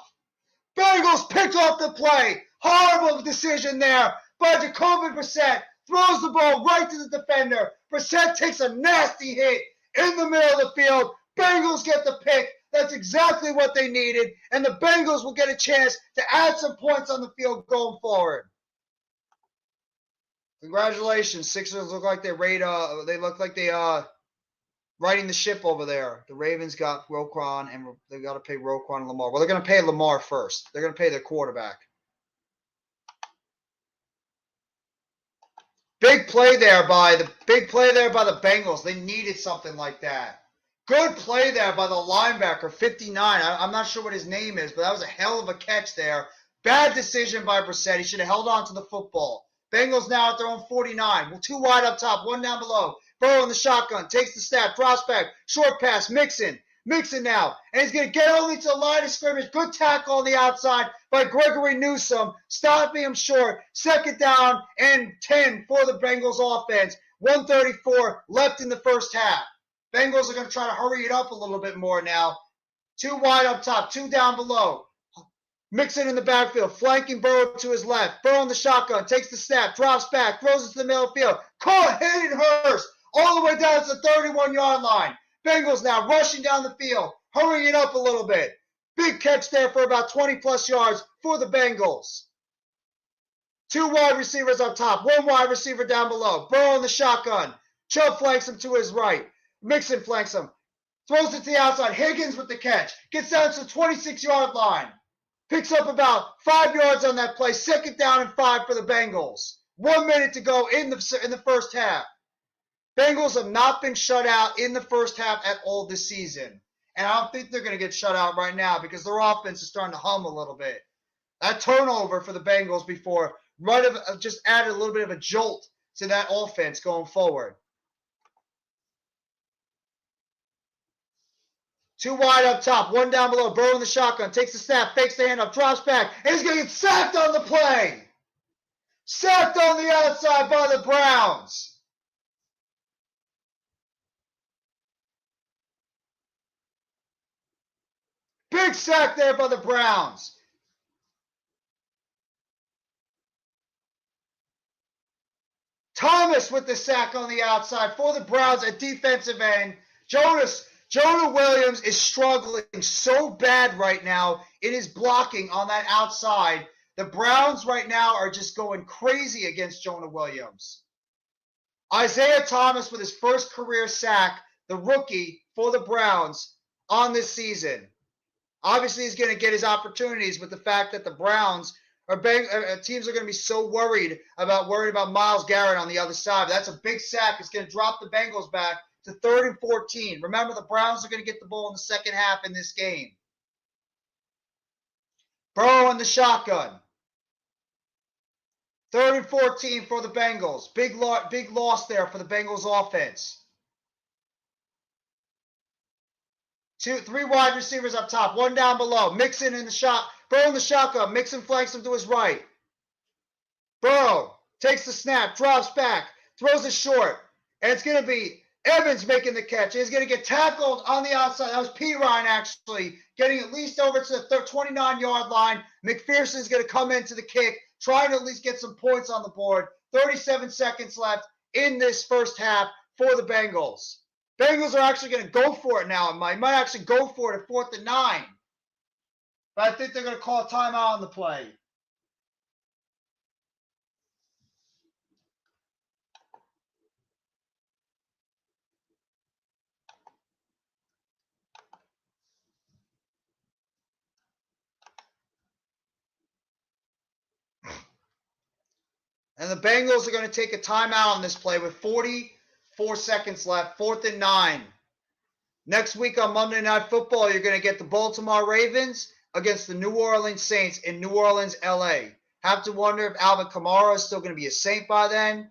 Bengals picked off the play. Horrible decision there by Jacoby Brissett. Throws the ball right to the defender. Brissett takes a nasty hit in the middle of the field. Bengals get the pick. That's exactly what they needed, and the Bengals will get a chance to add some points on the field going forward. Congratulations, Sixers look like they riding the ship over there. The Ravens got Roquan, and they got to pay Roquan and Lamar. Well, they're going to pay Lamar first. They're going to pay their quarterback. Big play there by the Bengals. They needed something like that. Good play there by the linebacker, 59. I'm not sure what his name is, but that was a hell of a catch there. Bad decision by Brissett. He should have held on to the football. Bengals now at their own 49. 2 wide up top, 1 down below. Burrow in the shotgun, takes the snap, drops back, short pass, Mixon now. And he's going to get only to the line of scrimmage. Good tackle on the outside by Gregory Newsome, stopping him short. 2nd down and 10 for the Bengals offense. 1:34 left in the first half. Bengals are going to try to hurry it up a little bit more now. 2 wide up top, 2 down below. Mixon in the backfield, flanking Burrow to his left. Burrow in the shotgun, takes the snap, drops back, throws it to the middle of the field. Caught Hayden Hurst all the way down to the 31-yard line. Bengals now rushing down the field, hurrying it up a little bit. Big catch there for about 20-plus yards for the Bengals. 2 wide receivers up top, 1 wide receiver down below. Burrow in the shotgun. Chubb flanks him to his right. Mixon flanks him. Throws it to the outside. Higgins with the catch. Gets down to the 26-yard line. Picks up about 5 yards on that play. 2nd down and 5 for the Bengals. 1 minute to go in the first half. Bengals have not been shut out in the first half at all this season. And I don't think they're going to get shut out right now because their offense is starting to hum a little bit. That turnover for the Bengals before just added a little bit of a jolt to that offense going forward. 2 wide up top, 1 down below. Burrow in the shotgun, takes the snap, fakes the handoff, drops back, and he's going to get sacked on the play. Sacked on the outside by the Browns. Big sack there by the Browns. Thomas with the sack on the outside for the Browns at defensive end. Jonah Williams is struggling so bad right now in his blocking on that outside. The Browns right now are just going crazy against Jonah Williams. Isaiah Thomas with his first career sack, the rookie for the Browns on this season. Obviously, he's going to get his opportunities with the fact that the Browns teams are going to be so worried about Myles Garrett on the other side. That's a big sack. It's going to drop the Bengals back to 3rd and 14. Remember, the Browns are going to get the ball in the second half in this game. Burrow in the shotgun. 3rd and 14 for the Bengals. Big loss there for the Bengals offense. 3 wide receivers up top, 1 down below. Mixon in the shot. Burrow in the shotgun. Mixon flanks him to his right. Burrow takes the snap, drops back, throws it short. And it's going to be Evans making the catch. He's going to get tackled on the outside. That was P. Ryan actually getting at least over to the 29-yard line. McPherson's going to come into the kick, trying to at least get some points on the board. 37 seconds left in this first half for the Bengals. Bengals are actually going to go for it now. Might actually go for it at 4th and 9. But I think they're going to call a timeout on the play. And the Bengals are going to take a timeout on this play with 44 seconds left, 4th and 9. Next week on Monday Night Football, you're going to get the Baltimore Ravens against the New Orleans Saints in New Orleans, LA. Have to wonder if Alvin Kamara is still going to be a Saint by then.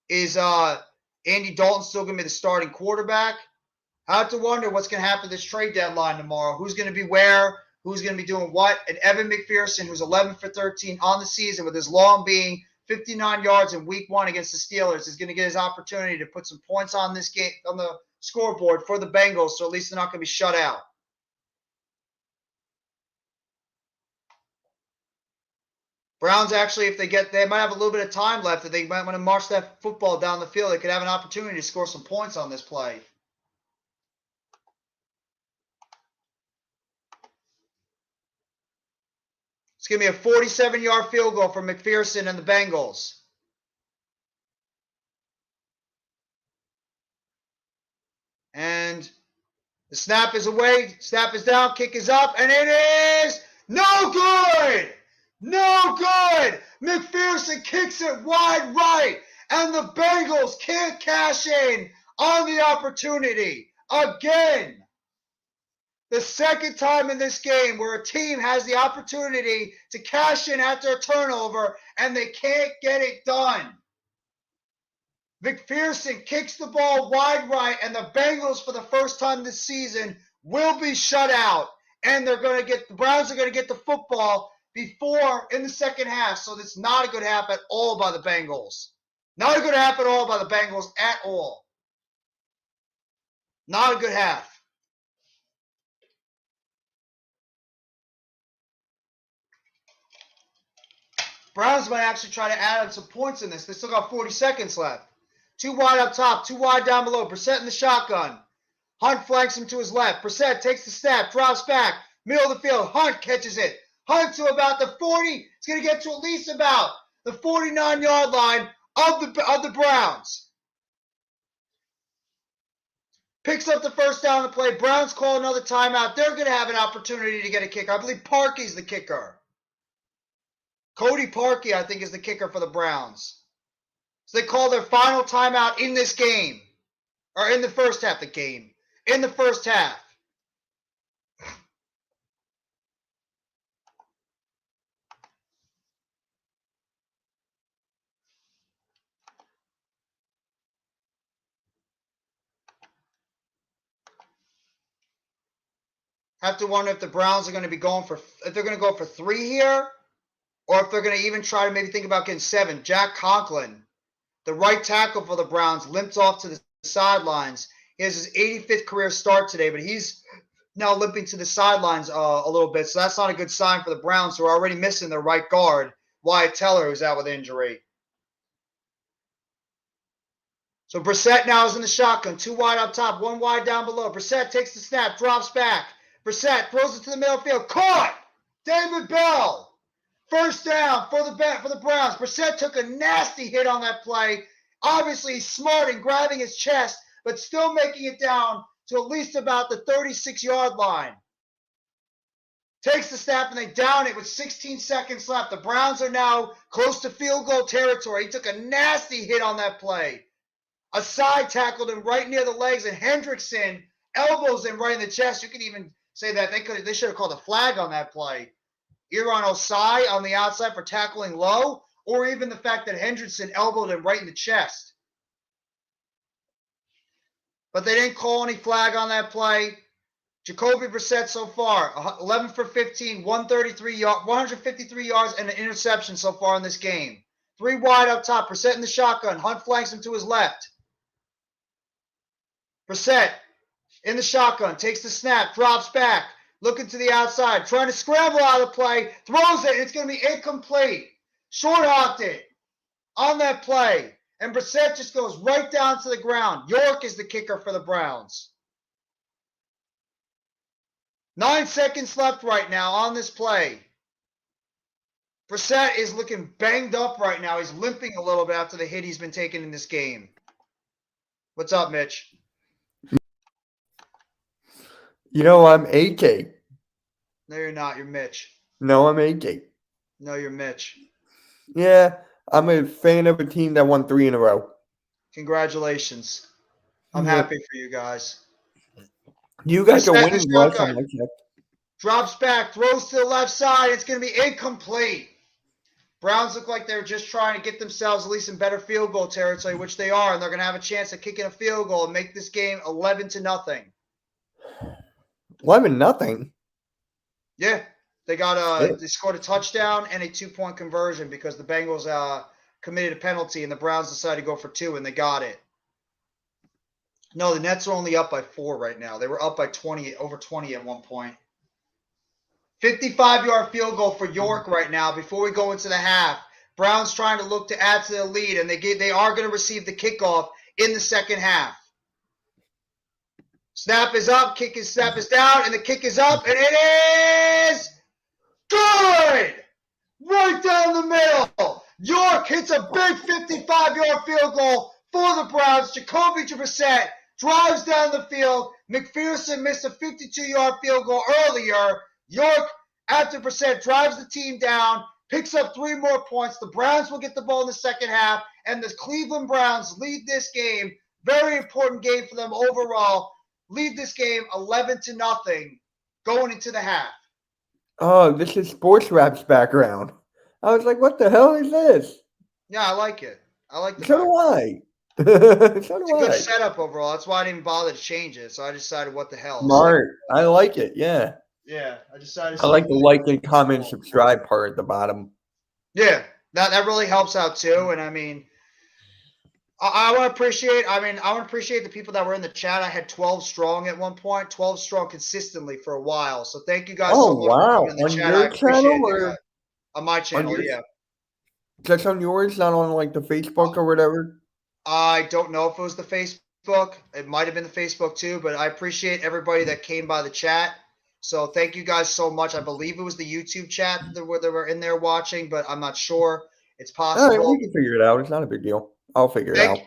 Is Andy Dalton still going to be the starting quarterback? Have to wonder what's going to happen this trade deadline tomorrow. Who's going to be where? Who's going to be doing what? And Evan McPherson, who's 11 for 13 on the season with his long being 59 yards in week 1 against the Steelers, is going to get his opportunity to put some points on this game on the scoreboard for the Bengals, so at least they're not going to be shut out. Browns actually, if they might have a little bit of time left. If they might want to march that football down the field, they could have an opportunity to score some points on this play. It's going to be a 47-yard field goal for McPherson and the Bengals. And the snap is away, snap is down, kick is up, and it is no good! No good! McPherson kicks it wide right, and the Bengals can't cash in on the opportunity. Again, the second time in this game where a team has the opportunity to cash in after a turnover, and they can't get it done. McPherson kicks the ball wide right, and the Bengals, for the first time this season, will be shut out. And the Browns are going to get the football before in the second half. So it's not a good half at all by the Bengals. Not a good half at all by the Bengals at all. Not a good half. Browns might actually try to add on some points in this. They still got 40 seconds left. 2 wide up top, 2 wide down below. Brissett in the shotgun. Hunt flanks him to his left. Brissett takes the snap, drops back, middle of the field. Hunt catches it. Hunt to about the 40. It's going to get to at least about the 49-yard line of the Browns. Picks up the first down on the play. Browns call another timeout. They're going to have an opportunity to get a kicker. I believe Parkey's the kicker. Cody Parkey, I think, is the kicker for the Browns. So they call their final timeout in this game. Or in the first half of the game. In the first half. Have to wonder if the Browns are going to be going for, if they're going to go for 3 here, or if they're going to even try to maybe think about getting 7. Jack Conklin, the right tackle for the Browns, limped off to the sidelines. He has his 85th career start today, but he's now limping to the sidelines a little bit, so that's not a good sign for the Browns, who are already missing their right guard, Wyatt Teller, who's out with injury. So Brissett now is in the shotgun. 2 wide up top, 1 wide down below. Brissett takes the snap, drops back. Brissett throws it to the middle field. Caught! David Bell. First down for the Browns. Brissett took a nasty hit on that play. Obviously, he's smart in grabbing his chest, but still making it down to at least about the 36-yard line. Takes the snap, and they down it with 16 seconds left. The Browns are now close to field goal territory. He took a nasty hit on that play. A side tackled him right near the legs, and Hendrickson elbows him right in the chest. You could even say that they should have called a flag on that play. Either on Osai on the outside for tackling low, or even the fact that Hendrickson elbowed him right in the chest. But they didn't call any flag on that play. Jacoby Brissett so far, 11 for 15, 153 yards, and an interception so far in this game. 3 wide up top. Brissett in the shotgun. Hunt flanks him to his left. Brissett in the shotgun. Takes the snap. Drops back. Looking to the outside. Trying to scramble out of the play. Throws it. And it's going to be incomplete. Short-hopped it on that play. And Brissett just goes right down to the ground. York is the kicker for the Browns. 9 seconds left right now on this play. Brissett is looking banged up right now. He's limping a little bit after the hit he's been taking in this game. What's up, Mitch? You know, I'm AK. No, you're not. You're Mitch. No, I'm AK. No, you're Mitch. Yeah, I'm a fan of a team that won 3 in a row. Congratulations. I'm Yeah. happy for you guys. You guys are Brissett winning is last shotgun. time I checked. Drops back, throws to the left side. It's going to be incomplete. Browns look like they're just trying to get themselves at least in better field goal territory, which they are, and they're going to have a chance at kicking a field goal and make this game 11-0. 11-0. Yeah, they scored a touchdown and a 2-point conversion because the Bengals committed a penalty and the Browns decided to go for 2 and they got it. No, the Nets are only up by 4 right now. They were up by 20, over 20 at one point. 55-yard field goal for York right now before we go into the half. Browns trying to look to add to the lead, and they are going to receive the kickoff in the second half. Snap is up, snap is down, and the kick is up, and it is good! Right down the middle. York hits a big 55-yard field goal for the Browns. Jacoby Brissett drives down the field. McPherson missed a 52-yard field goal earlier. York, after Brissett, drives the team down, picks up 3 more points. The Browns will get the ball in the second half, and the Cleveland Browns lead this game. Very important game for them overall. Lead this game 11-0 going into the half. Oh, this is Sports Rap's background. I was like, what the hell is this? Yeah, I like it. I like the So background. do I. It's So a do good I. setup overall. That's why I didn't bother to change it. So I decided what the hell. Smart. I like it, yeah. Yeah, I decided. I like the like and comment, subscribe part at the bottom. Yeah, that really helps out too. And I mean, I want to appreciate. I want to appreciate the people that were in the chat. I had 12 strong at one point, 12 strong consistently for a while. So thank you guys so Oh, much wow. for being in the On chat. your I appreciate channel it, or guys. On my channel, yours? yeah. That's on yours, not on like the Facebook or whatever? I don't know if it was the Facebook. It might have been the Facebook too, but I appreciate everybody that came by the chat. So thank you guys so much. I believe it was the YouTube chat where they were in there watching, but I'm not sure. It's All possible. right, we can figure it out. It's not a big deal. I'll figure it out.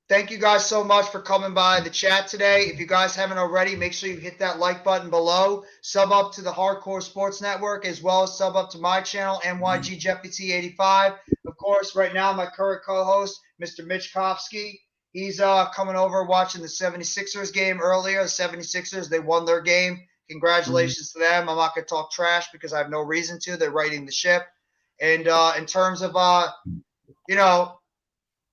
Thank you guys so much for coming by the chat today. If you guys haven't already, make sure you hit that like button below. Sub up to the Hardcore Sports Network, as well as sub up to my channel, NYGJeppyT85. Of course, right now, my current co-host, Mr. Mitch Kofsky, he's coming over watching the 76ers game earlier. The 76ers, they won their game. Congratulations to them. I'm not going to talk trash because I have no reason to. They're righting the ship. And in terms of,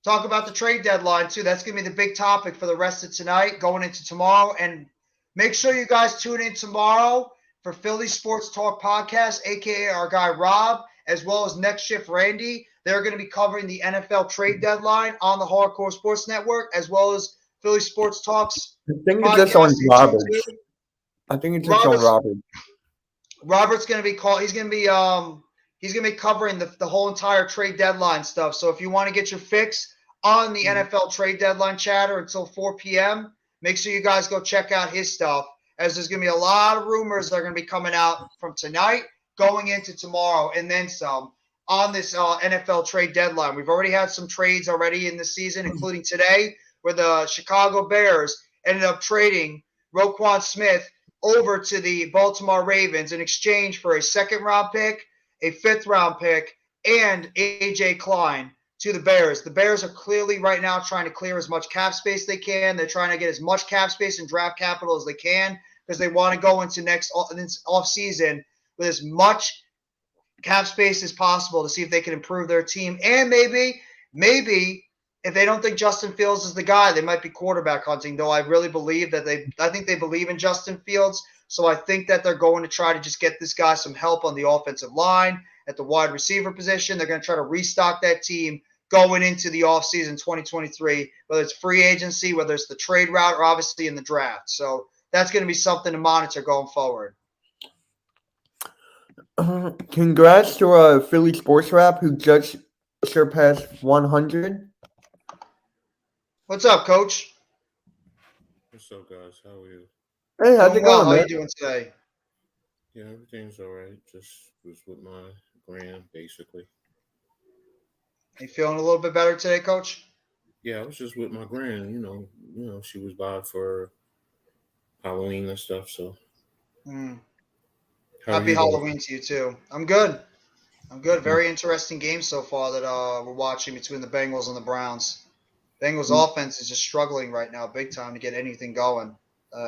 talk about the trade deadline, too. That's going to be the big topic for the rest of tonight, going into tomorrow. And make sure you guys tune in tomorrow for Philly Sports Talk Podcast, a.k.a. our guy Rob, as well as Next Shift Randy. They're going to be covering the NFL trade deadline on the Hardcore Sports Network, as well as Philly Sports Talks. I think it's just on podcast Roberts. YouTube. I think it's just on Roberts. Robert's going to be called. He's going to be covering the whole entire trade deadline stuff. So if you want to get your fix on the NFL trade deadline chatter until 4 p.m. Make sure you guys go check out his stuff, as there's going to be a lot of rumors that are going to be coming out from tonight going into tomorrow and then some on this NFL trade deadline. We've already had some trades already in the season, including today, where the Chicago Bears ended up trading Roquan Smith over to the Baltimore Ravens in exchange for a second-round pick, a fifth-round pick, and A.J. Klein to the Bears. The Bears are clearly right now trying to clear as much cap space they can. They're trying to get as much cap space and draft capital as they can because they want to go into next offseason with as much cap space as possible to see if they can improve their team. And maybe if they don't think Justin Fields is the guy, they might be quarterback hunting, though I really believe that I think they believe in Justin Fields. So I think that they're going to try to just get this guy some help on the offensive line, at the wide receiver position. They're going to try to restock that team going into the offseason 2023, whether it's free agency, whether it's the trade route, or obviously in the draft. So that's going to be something to monitor going forward. Congrats to Philly Sports Rap, who just surpassed 100. What's up, Coach? What's up, guys? How are you? Hey, how's it Well, going, how man? are you doing today? Yeah, everything's all right. Just was with my grand, basically. You feeling a little bit better today, Coach? Yeah, I was just with my grand. You know, she was by for Halloween and stuff. So, how are Happy you guys? Halloween to you, too. I'm good. Very interesting game so far that we're watching between the Bengals and the Browns. Bengals offense is just struggling right now big time to get anything going.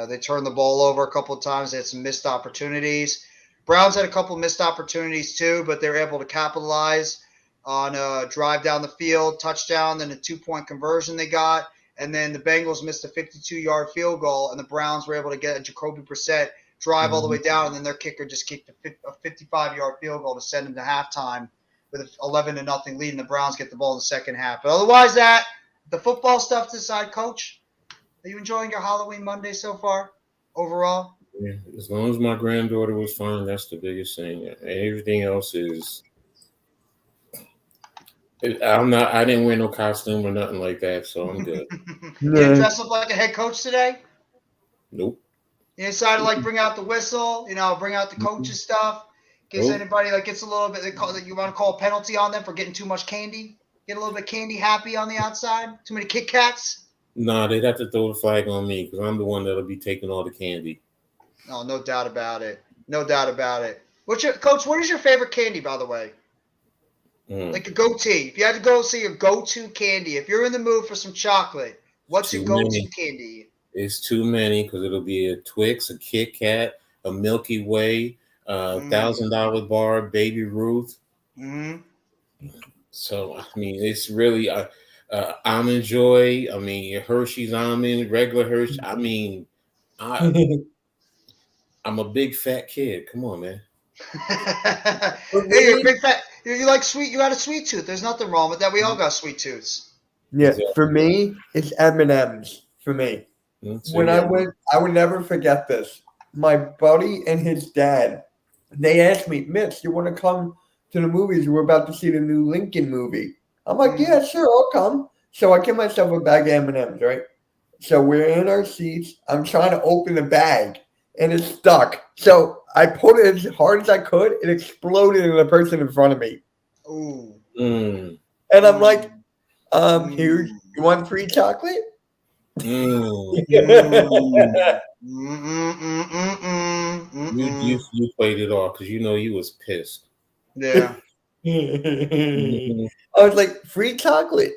They turned the ball over a couple of times. They had some missed opportunities. Browns had a couple of missed opportunities too, but they were able to capitalize on a drive down the field, touchdown, then a 2-point conversion they got. And then the Bengals missed a 52-yard field goal, and the Browns were able to get a Jacoby Brissett drive all the way down, and then their kicker just kicked a 55-yard field goal to send them to halftime with an 11-0 lead, and the Browns get the ball in the second half. But otherwise, the football stuff to the side, Coach. Are you enjoying your Halloween Monday so far, overall? Yeah, as long as my granddaughter was fine, that's the biggest thing. Everything else is. I didn't wear no costume or nothing like that, so I'm good. You didn't dress up like a head coach today? Nope. You decided to bring out the whistle, bring out the coach's stuff. In case anybody gets a little bit, you want to call a penalty on them for getting too much candy. Get a little bit candy happy on the outside. Too many Kit Kats. Nah, they'd have to throw the flag on me because I'm the one that'll be taking all the candy. Oh, no doubt about it. No doubt about it. Coach, what is your favorite candy, by the way? Like a goatee. If you had to go see your go-to candy, if you're in the mood for some chocolate, what's your go-to candy? It's too many because it'll be a Twix, a Kit Kat, a Milky Way, $1,000 bar, Baby Ruth. So, I mean, it's really Almond Joy. I mean, Hershey's Almond, regular Hershey. I mean, I'm a big fat kid. Come on, man. Hey, you're a big fat. You like sweet. You got a sweet tooth. There's nothing wrong with that. We all got sweet tooths. Yeah, for me, it's M&M's. For me, when I went, I would never forget this. My buddy and his dad, they asked me, "Mitch, you want to come to the movies? We're about to see the new Lincoln movie." I'm like, "Yeah, sure, I'll come." So I get myself a bag of M&M's, right? So we're in our seats. I'm trying to open the bag, and it's stuck. So I pulled it as hard as I could. It exploded in the person in front of me. Ooh. And I'm like, here, you want free chocolate? You played it off because you was pissed. Yeah. I was like, free chocolate.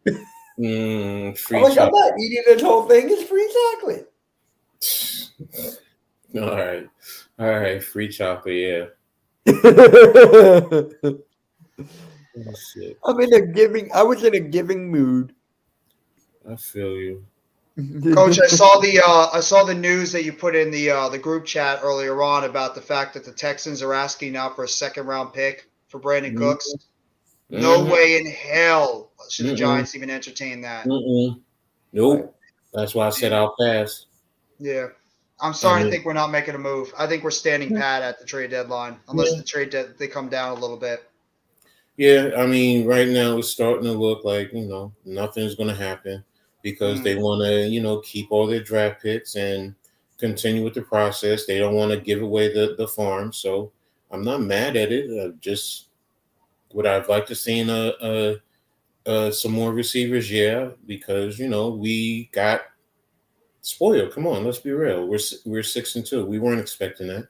Free chocolate. I'm not eating this whole thing. It's free chocolate. All right. Free chocolate, yeah. I was in a giving mood. I feel you. Coach, I saw the news that you put in the group chat earlier on about the fact that the Texans are asking now for a second-round pick for Brandon Cooks. No way in hell should the Giants even entertain that. Nope. That's why I said I'll pass. Yeah. I'm starting to think we're not making a move. I think we're standing pat at the trade deadline, unless the they come down a little bit. Yeah, I mean, right now it's starting to look like, nothing's going to happen because they want to, keep all their draft picks and continue with the process. They don't want to give away the farm. So I'm not mad at it. Just would I'd like to see some more receivers? Yeah, because, we got spoiled. Come on, let's be real. We're 6-2. We weren't expecting that.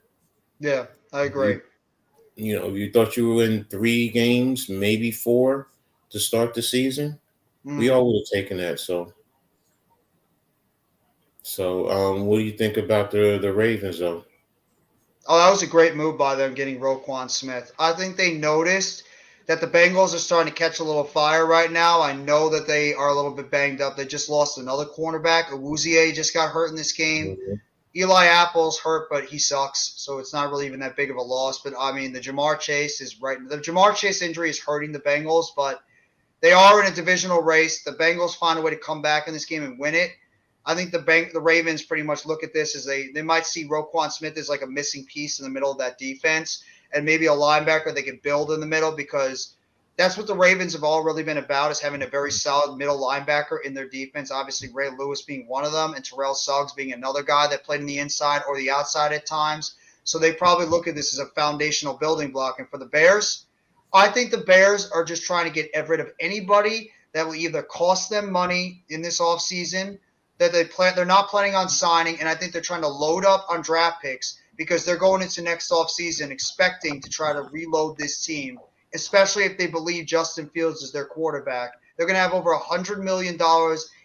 Yeah, I agree. You thought you were in 3 games, maybe 4 to start the season. We all would have taken that. So, what do you think about the Ravens, though? Oh, that was a great move by them getting Roquan Smith. I think they noticed that the Bengals are starting to catch a little fire right now. I know that they are a little bit banged up. They just lost another cornerback. Awuzie just got hurt in this game. Mhm. Eli Apple's hurt, but he sucks, so it's not really even that big of a loss. But I mean, the MarrChase is right. The MarrChase injury is hurting the Bengals, but they are in a divisional race. The Bengals find a way to come back in this game and win it. I think the Ravens pretty much look at this as they might see Roquan Smith as like a missing piece in the middle of that defense, and maybe a linebacker they can build in the middle, because that's what the Ravens have all really been about, is having a very solid middle linebacker in their defense. Obviously, Ray Lewis being one of them, and Terrell Suggs being another guy that played in the inside or the outside at times. So they probably look at this as a foundational building block. And for the Bears, I think the Bears are just trying to get rid of anybody that will either cost them money in this offseason that they're not planning on signing, and I think they're trying to load up on draft picks because they're going into next offseason expecting to try to reload this team, especially if they believe Justin Fields is their quarterback. They're going to have over $100 million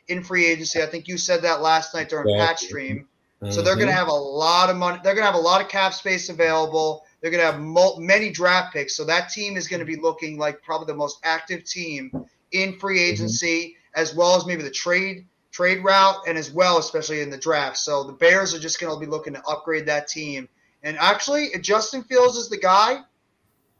in free agency. I think you said that last night during Pat's stream. So they're going to have a lot of money. They're going to have a lot of cap space available. They're going to have many draft picks. So that team is going to be looking like probably the most active team in free agency, as well as maybe the trade route, and as well, especially in the draft. So the Bears are just going to be looking to upgrade that team. And actually, if Justin Fields is the guy,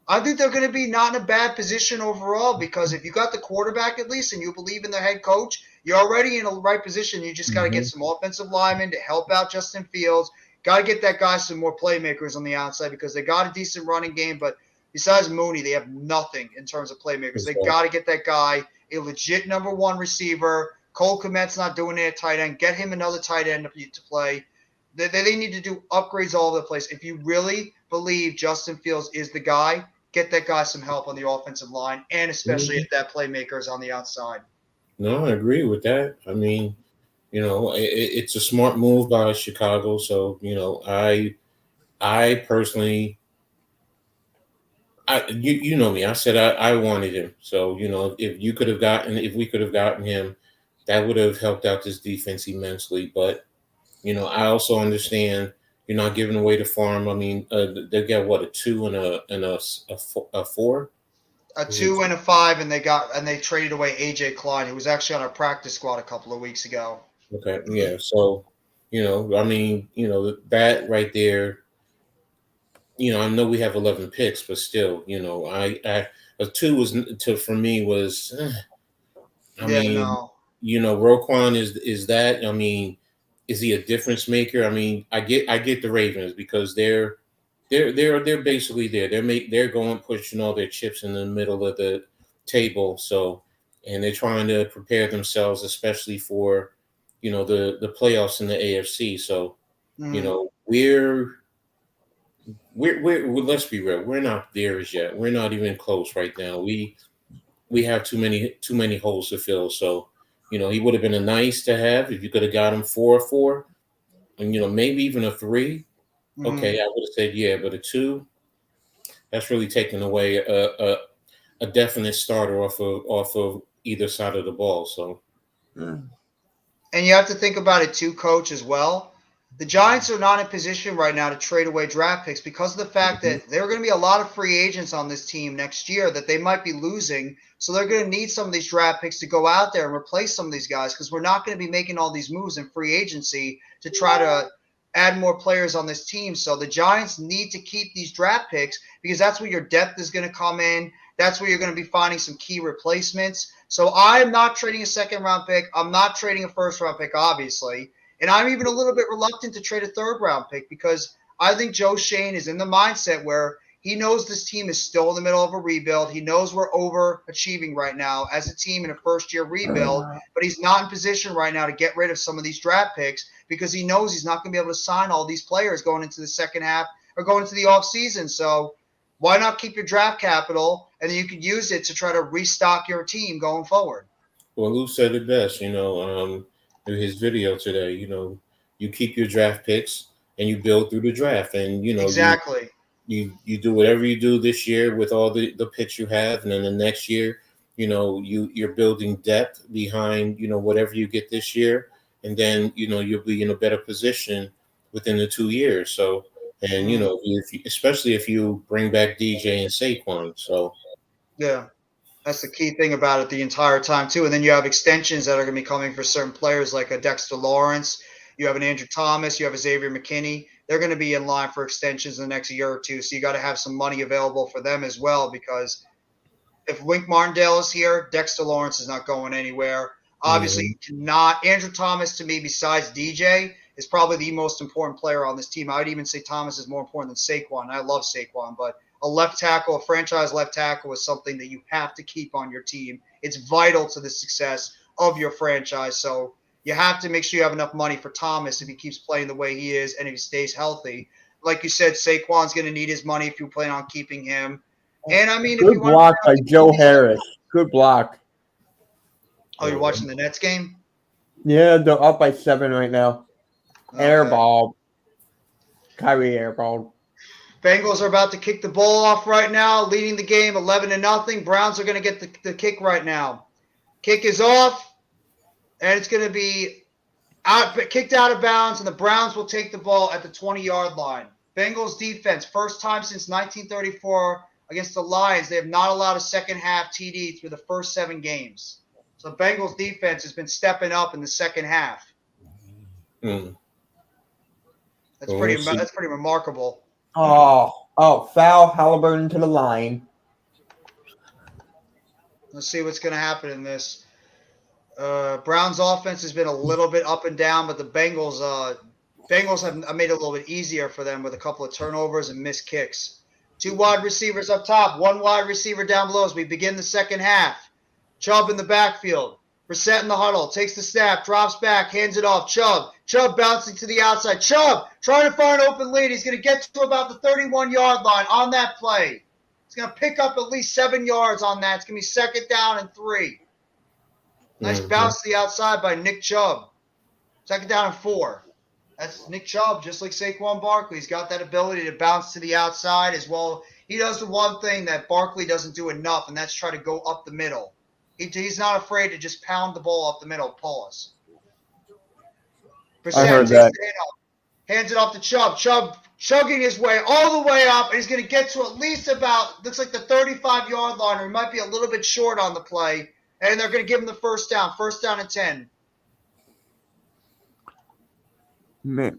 I think they're going to be not in a bad position overall, because if you got the quarterback at least and you believe in the head coach, you're already in the right position. You just got to get some offensive linemen to help out Justin Fields. Got to get that guy some more playmakers on the outside, because they got a decent running game, but besides Mooney, they have nothing in terms of playmakers. They got to get that guy a legit number one receiver. Cole Kmet's not doing it at tight end. Get him another tight end to play. They need to do upgrades all over the place. If you really believe Justin Fields is the guy, get that guy some help on the offensive line, and especially if that playmaker is on the outside. No, I agree with that. I mean, it's a smart move by Chicago. So, I personally, you know me. I said I wanted him. So, if we could have gotten him, that would have helped out this defense immensely. But, I also understand you're not giving away the farm. I mean, they got what, a 2 and a 4? A 2 and a 5, and they traded away AJ Klein, who was actually on our practice squad a couple of weeks ago. Okay, yeah. So, I mean, that right there. I know we have 11 picks, but still, a 2 for me was. I mean, no. Roquan is that. I mean, is he a difference maker? I mean, I get the Ravens because they're basically there. They're going pushing all their chips in the middle of the table. So, and they're trying to prepare themselves, especially for, the playoffs in the AFC. So, we're let's be real. We're not there as yet. We're not even close right now. We have too many holes to fill. So, he would have been a nice to have if you could have got him 4-4, and maybe even a 3. Okay, I would have said yeah, but a 2, that's really taking away a definite starter off of either side of the ball. So, and you have to think about it too, Coach, as well. The Giants are not in position right now to trade away draft picks because of the fact that there are going to be a lot of free agents on this team next year that they might be losing. So they're going to need some of these draft picks to go out there and replace some of these guys, because we're not going to be making all these moves in free agency to try to add more players on this team. So the Giants need to keep these draft picks, because that's where your depth is going to come in. That's where you're going to be finding some key replacements. So I'm not trading a second-round pick. I'm not trading a first-round pick, obviously. And I'm even a little bit reluctant to trade a third-round pick, because I think Joe Shane is in the mindset where He knows this team is still in the middle of a rebuild. He knows we're overachieving right now as a team in a first-year rebuild, but he's not in position right now to get rid of some of these draft picks because he knows he's not going to be able to sign all these players going into the second half or going into the offseason. So why not keep your draft capital and then you can use it to try to restock your team going forward? Well, Lou said it best, in his video today. You keep your draft picks and you build through the draft, and Exactly. You do whatever you do this year with all the picks you have, and then the next year, you're building depth behind whatever you get this year, and then you'll be in a better position within the 2 years. So, and especially if you bring back DJ and Saquon. So yeah, that's the key thing about it the entire time too. And then you have extensions that are going to be coming for certain players like a Dexter Lawrence. You have an Andrew Thomas. You have a Xavier McKinney. They're going to be in line for extensions in the next year or two. So you got to have some money available for them as well, because if Wink Martindale is here, Dexter Lawrence is not going anywhere. Obviously, you cannot. Andrew Thomas, to me, besides DJ, is probably the most important player on this team. I would even say Thomas is more important than Saquon. I love Saquon, but a left tackle, a franchise left tackle is something that you have to keep on your team. It's vital to the success of your franchise. So you have to make sure you have enough money for Thomas if he keeps playing the way he is and if he stays healthy. Like you said, Saquon's going to need his money if you plan on keeping him. And, I mean, if Good you block by Joe Harris. Good block. Oh, you're watching the Nets game? Yeah, they're up by 7 right now. Okay. Airball. Kyrie airball. Bengals are about to kick the ball off right now, leading the game 11-0. Browns are going to get the kick right now. Kick is off, and it's going to be kicked out of bounds, and the Browns will take the ball at the 20-yard line. Bengals defense, first time since 1934 against the Lions, they have not allowed a second-half TD through the first 7 games. So Bengals defense has been stepping up in the second half. That's pretty remarkable. Oh, foul Halliburton to the line. Let's see what's going to happen in this. Browns offense has been a little bit up and down, but the Bengals have made it a little bit easier for them with a couple of turnovers and missed kicks. 2 wide receivers up top, 1 wide receiver down below as we begin the second half. Chubb in the backfield. Brissett in the huddle. Takes the snap. Drops back. Hands it off. Chubb. Chubb bouncing to the outside. Chubb trying to find an open lead. He's going to get to about the 31-yard line on that play. He's going to pick up at least 7 yards on that. It's going to be second down and 3. Nice bounce to the outside by Nick Chubb. Second down and 4. That's Nick Chubb, just like Saquon Barkley. He's got that ability to bounce to the outside as well. He does the one thing that Barkley doesn't do enough, and that's try to go up the middle. He's not afraid to just pound the ball up the middle. Pause. I heard that. Hands it off to Chubb. Chubb chugging his way all the way up, and he's going to get to at least about, looks like the 35-yard line, or he might be a little bit short on the play, and they're going to give him the first down and 10. Man.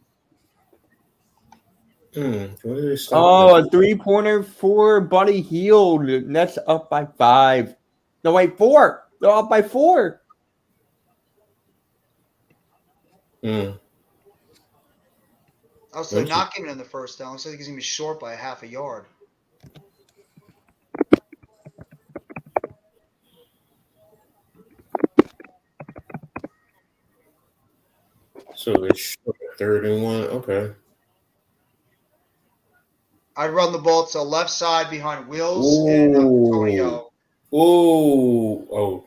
A 3-pointer for Buddy Hield. Nets up by 5. No, wait, 4. They're up by 4. Also, not giving him the first down. Looks like he's going to be short by a half a yard. So they're short, 3rd and 1. Okay. I'd run the ball to the left side behind Wills and Antonio. Oh.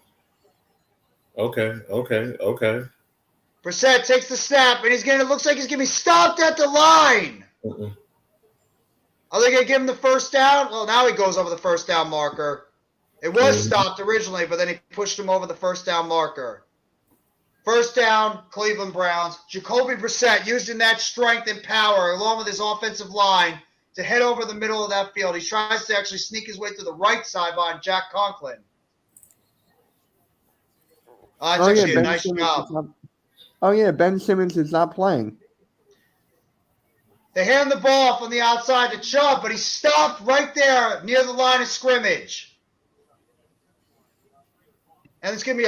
Okay. Brissett takes the snap, and looks like he's going to be stopped at the line. Are they going to give him the first down? Well, now he goes over the first down marker. It was stopped originally, but then he pushed him over the first down marker. First down, Cleveland Browns. Jacoby Brissett using that strength and power along with his offensive line to head over the middle of that field. He tries to actually sneak his way to the right side behind Jack Conklin. That's actually a nice job. Ben Simmons is not playing. They hand the ball off on the outside to Chubb, but he's stopped right there near the line of scrimmage. And it's gonna be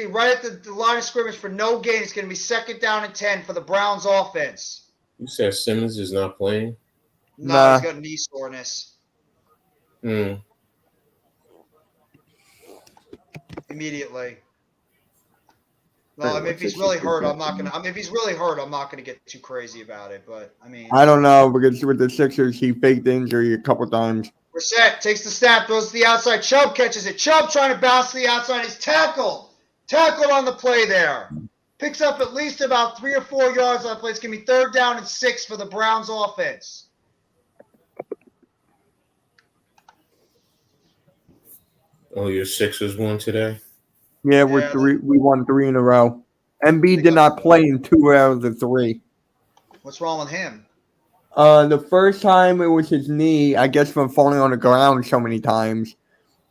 right at the line of scrimmage for no gain. It's gonna be second down and 10 for the Browns offense. You said Simmons is not playing? No, he's got knee soreness. Mm. Immediately. Wait, Well, I mean, if what's he's this really shit hurt, got? I'm not gonna. I mean, if he's really hurt, I'm not gonna get too crazy about it. But I mean, I don't know because with the Sixers, he faked injury a couple times. Brissett takes the snap, throws to the outside. Chubb catches it. Chubb trying to bounce to the outside. He's tackled. Tackled on the play there. Picks up at least about 3 or 4 yards on the play. It's gonna be 3rd down and 6 for the Browns offense. Oh, your Sixers won today? Yeah, we won 3 in a row. MB did not play in 2 out of the 3. What's wrong with him? The first time it was his knee, I guess from falling on the ground so many times.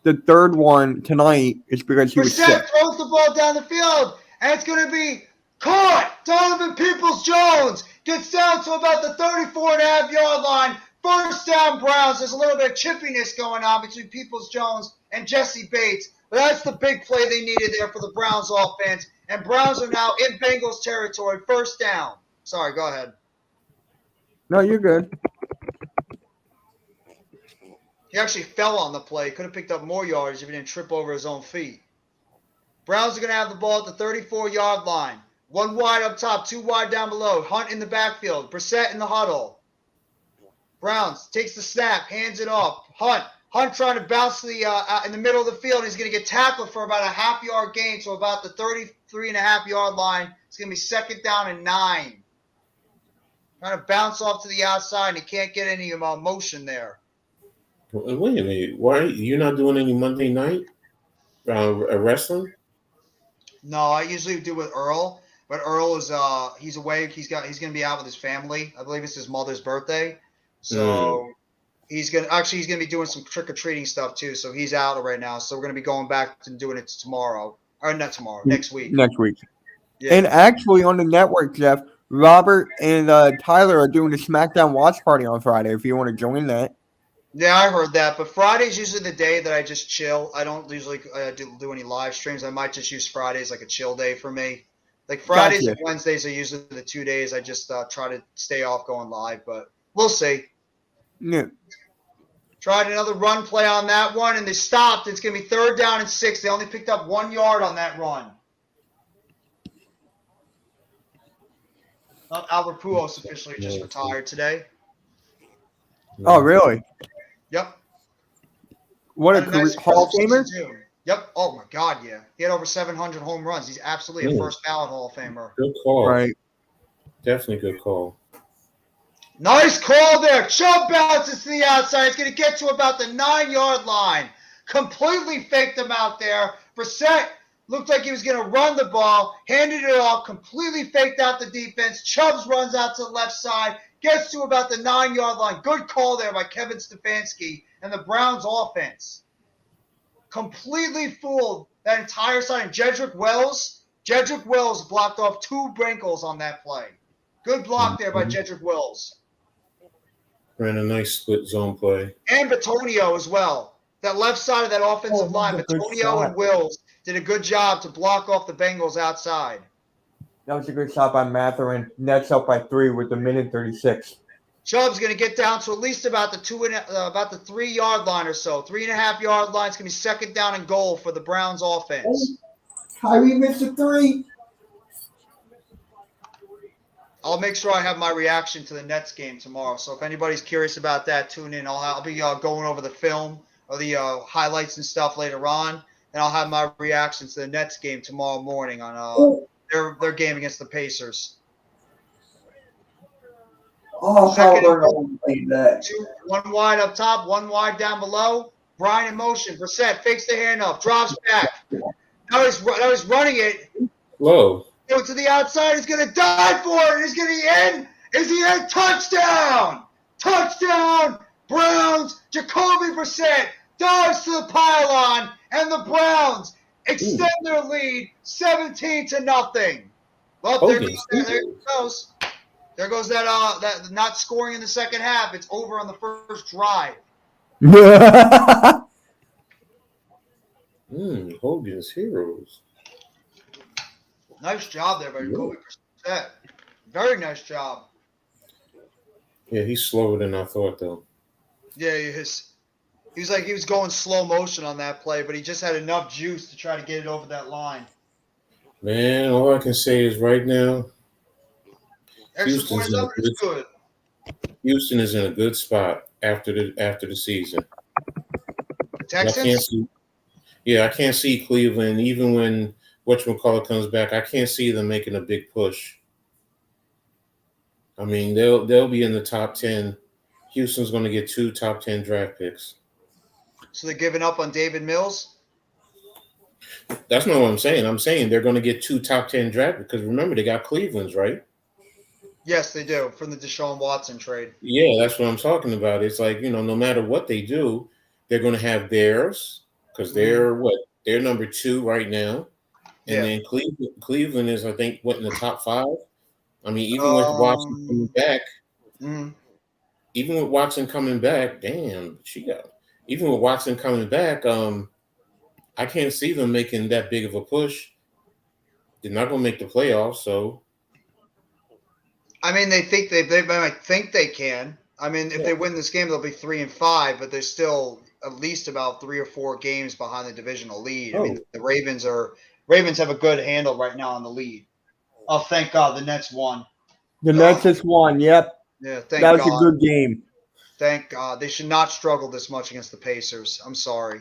The third one tonight is because he was sick. Brissett throws the ball down the field, and it's going to be caught. Donovan Peoples-Jones gets down to about the 34.5-yard line. 1st down, Browns. There's a little bit of chippiness going on between Peoples-Jones and Jesse Bates. But that's the big play they needed there for the Browns offense. And Browns are now in Bengals territory. 1st down. Sorry, go ahead. No, you're good. He actually fell on the play. Could have picked up more yards if he didn't trip over his own feet. Browns are going to have the ball at the 34-yard line. 1 wide up top, 2 wide down below. Hunt in the backfield. Brissett in the huddle. Browns takes the snap, hands it off. Hunt trying to bounce in the middle of the field. He's going to get tackled for about a half-yard gain, so about the 33.5-yard line. It's going to be 2nd down and 9. Trying to bounce off to the outside, and he can't get any motion there. Wait a minute. Why you're not doing any Monday night wrestling? No, I usually do with Earl, but Earl is he's away. He's going to be out with his family. I believe it's his mother's birthday, so he's going to be doing some trick or treating stuff too. So he's out right now. So we're going to be going back and doing it tomorrow, or not tomorrow, next week. Next week. Yeah. And actually, on the network, Jeff, Robert and Tyler are doing a SmackDown watch party on Friday. If you want to join that. Yeah, I heard that. But Friday's usually the day that I just chill. I don't usually do any live streams. I might just use Fridays like a chill day for me. Like Fridays and Wednesdays are usually the 2 days I just try to stay off going live. But we'll see. Yeah. Tried another run play on that one, and they stopped. It's going to be 3rd down and 6. They only picked up 1 yard on that run. Albert Pujols officially just retired today. Oh, really? Yep. What a career, Hall of Famer? Yep. Oh, my God, yeah. He had over 700 home runs. He's absolutely a first ballot Hall of Famer. Good call. Right. Definitely good call. Nice call there. Chubb bounces to the outside. It's going to get to about the 9-yard line. Completely faked him out there. Brissett looked like he was going to run the ball, handed it off, completely faked out the defense. Chubbs runs out to the left side, gets to about the 9-yard line. Good call there by Kevin Stefanski and the Browns offense. Completely fooled that entire side. And Jedrick Wills blocked off 2 Bengals on that play. Good block there by Jedrick Wills. Ran a nice split zone play. And Batonio as well. That left side of that offensive line, Batonio and Wills did a good job to block off the Bengals outside. That was a good shot by Matherin. Nets up by 3 with the 1:36. Chubb's going to get down to at least about the 3-yard line or so. 3.5-yard line. It's going to be 2nd down and goal for the Browns offense. Kyrie missed a 3. I'll make sure I have my reaction to the Nets game tomorrow. So if anybody's curious about that, tune in. I'll be going over the film or the highlights and stuff later on, and I'll have my reactions to the Nets game tomorrow morning on their game against the Pacers. Oh, that. 1 wide up top, 1 wide down below. Brian in motion. Brissett fakes the handoff, drops back. Now he's running it. Low. To the outside, he's going to dive for it. He's going to be in. Is he in? Touchdown! Touchdown! Browns. Jacoby Brissett dives to the pylon, and the Browns extend their lead 17-0. Well, there goes. There goes that not scoring in the second half. It's over on the first drive. Hogan's Heroes. Nice job there by Jacoby Brissett. Very nice job. Yeah, he's slower than I thought, though. Yeah, he is. He was going slow motion on that play, but he just had enough juice to try to get it over that line. Man, all I can say is right now, Extra points up is good. Houston is in a good spot after the season. The Texans? I can't see Cleveland, even when whatchamacallit comes back, I can't see them making a big push. I mean, they'll be in the top 10. Houston's going to get 2 top 10 draft picks. So they're giving up on David Mills? That's not what I'm saying. I'm saying they're going to get 2 top 10 draft picks because remember, they got Cleveland's, right? Yes, they do, from the Deshaun Watson trade. Yeah, that's what I'm talking about. It's like, no matter what they do, they're going to have theirs because they're They're number 2 right now. And then Cleveland is, I think, in the top 5? I mean, even with Watson coming back, even with Watson coming back, even with Watson coming back, I can't see them making that big of a push. They're not going to make the playoffs, so. I mean, they might think they can. I mean, if they win this game, they'll be 3-5, but they're still at least about 3 or 4 games behind the divisional lead. I mean, the Ravens have a good handle right now on the lead. Oh, thank God, the Nets won. The Nets just won. Yep. Yeah, thank God. That was a good game. Thank God. They should not struggle this much against the Pacers. I'm sorry.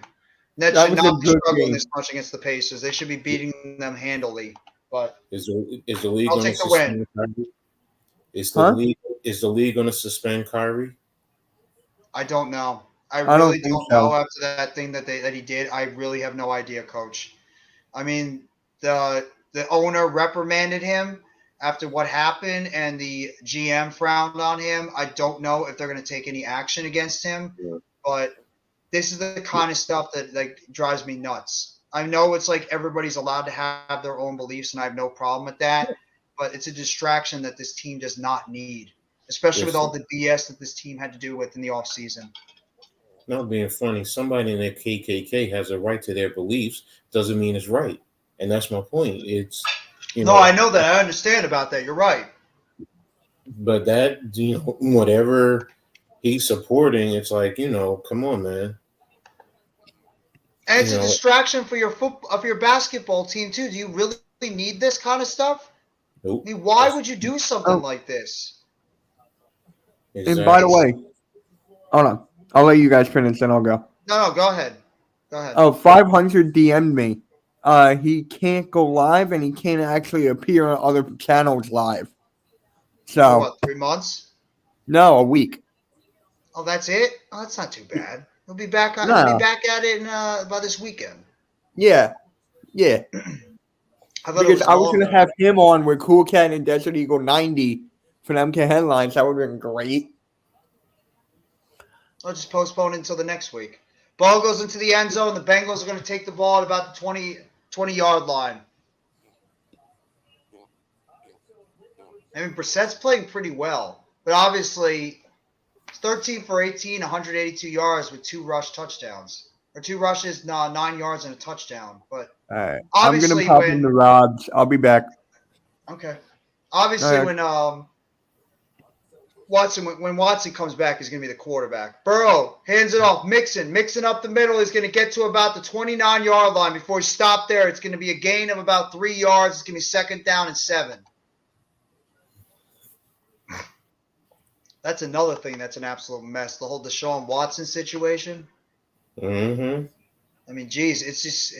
Nets should not be struggling this much against the Pacers. They should be beating them handily. But is the league I'll take the win. Is the league going to suspend Kyrie? I don't know. I really don't know after that thing that he did. I really have no idea, Coach. I mean, the owner reprimanded him after what happened, and the GM frowned on him. I don't know if they're going to take any action against him, but this is the kind of stuff that drives me nuts. I know it's like everybody's allowed to have their own beliefs, and I have no problem with that, but it's a distraction that this team does not need, especially with all the BS that this team had to do with in the offseason. Not being funny, somebody in the KKK has a right to their beliefs. Doesn't mean it's right, and that's my point. It's I know that. I understand about that. You're right. But that whatever he's supporting, it's like come on, man. And it's a distraction for your basketball team too. Do you really need this kind of stuff? Nope. I mean, why would you do something like this? Exactly. And by the way, hold on. I'll let you guys finish, then I'll go. No, go ahead. Go ahead. Oh, 500 DM'd me. He can't go live, and he can't actually appear on other channels live. So for what, 3 months? No, a week. Oh, that's it? Oh, that's not too bad. He'll be back at it by this weekend. Yeah. Because I was going to have him on with Cool Cat and Desert Eagle 90 for them to headlines. That would have been great. I'll just postpone it until the next week. Ball goes into the end zone. The Bengals are going to take the ball at about the 20-yard line. I mean, Brissett's playing pretty well. But obviously, 13 for 18, 182 yards with 2 rush touchdowns. Or 2 rushes, 9 yards and a touchdown. But all right. I'm going to pop in the rods. I'll be back. Okay. Obviously, when Watson comes back, he's going to be the quarterback. Burrow hands it off. Mixon up the middle. He's going to get to about the 29-yard line. Before he stopped there, it's going to be a gain of about 3 yards. It's going to be 2nd down and 7. That's another thing that's an absolute mess. The whole Deshaun Watson situation. Mm-hmm. I mean, geez, it's just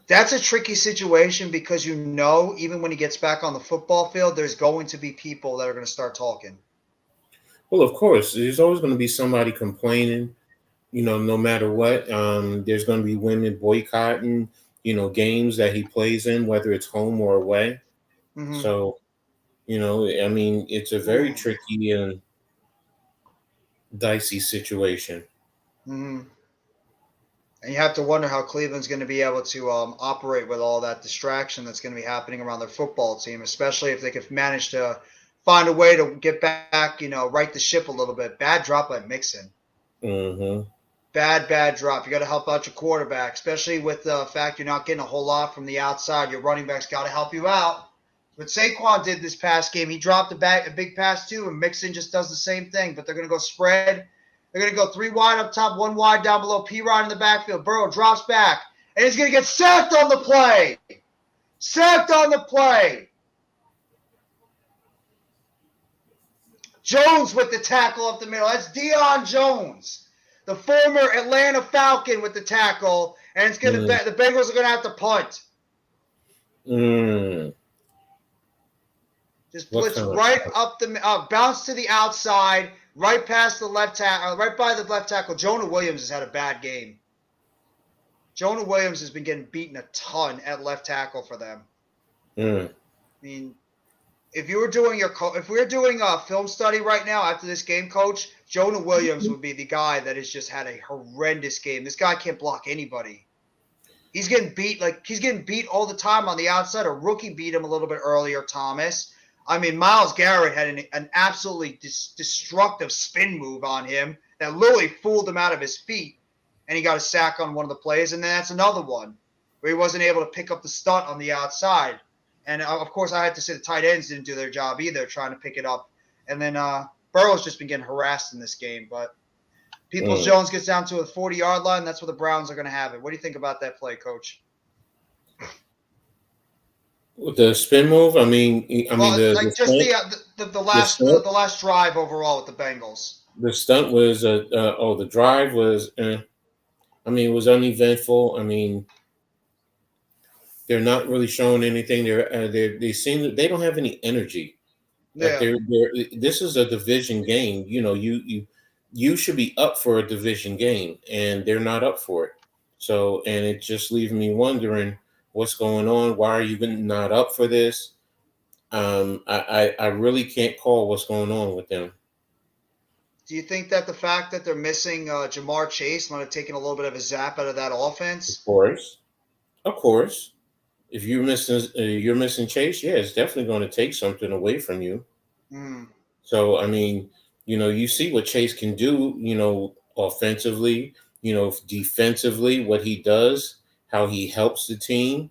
that's a tricky situation because even when he gets back on the football field, there's going to be people that are going to start talking. Well, of course, there's always going to be somebody complaining, no matter what. There's going to be women boycotting, games that he plays in, whether it's home or away. Mm-hmm. So, I mean, it's a very tricky and dicey situation. Mm-hmm. And you have to wonder how Cleveland's going to be able to operate with all that distraction that's going to be happening around their football team, especially if they could manage to find a way to get back, right the ship a little bit. Bad drop by Mixon. Mm-hmm. Bad drop. You got to help out your quarterback, especially with the fact you're not getting a whole lot from the outside. Your running back's got to help you out. What Saquon did this past game, he dropped a big pass too, and Mixon just does the same thing. But they're going to go spread. They're going to go 3 wide up top, 1 wide down below. P-Rod in the backfield. Burrow drops back, and he's going to get sacked on the play. Sacked on the play. Jones with the tackle up the middle. That's Deion Jones, the former Atlanta Falcon with the tackle, and it's going to the Bengals are going to have to punt. Just blitz right up the bounce to the outside, right past the left tackle, right by the left tackle. Jonah Williams has had a bad game. Jonah Williams has been getting beaten a ton at left tackle for them. I mean, if we were doing a film study right now after this game, Coach, Jonah Williams would be the guy that has just had a horrendous game. This guy can't block anybody. He's getting beat all the time on the outside. A rookie beat him a little bit earlier, Thomas. I mean, Myles Garrett had an absolutely destructive spin move on him that literally fooled him out of his feet, and he got a sack on one of the plays. And then that's another one where he wasn't able to pick up the stunt on the outside. And, of course, I had to say the tight ends didn't do their job either, trying to pick it up. And then Burrow's just been getting harassed in this game. But Peoples-Jones gets down to a 40-yard line. That's where the Browns are going to have it. What do you think about that play, Coach? With the spin move, the last drive overall with the Bengals. The stunt was the drive was it was uneventful. I mean, they're not really showing anything. They seem that they don't have any energy. Yeah. This is a division game. You know, you should be up for a division game, and they're not up for it. So, and it just leaves me wondering what's going on. Why are you not up for this? I really can't call what's going on with them. Do you think that the fact that they're missing MarrChase might have taken a little bit of a zap out of that offense? Of course. If you're missing Chase, yeah, it's definitely going to take something away from you. So, I mean, you know, you see what Chase can do, you know, offensively, you know, defensively, what he does, how he helps the team.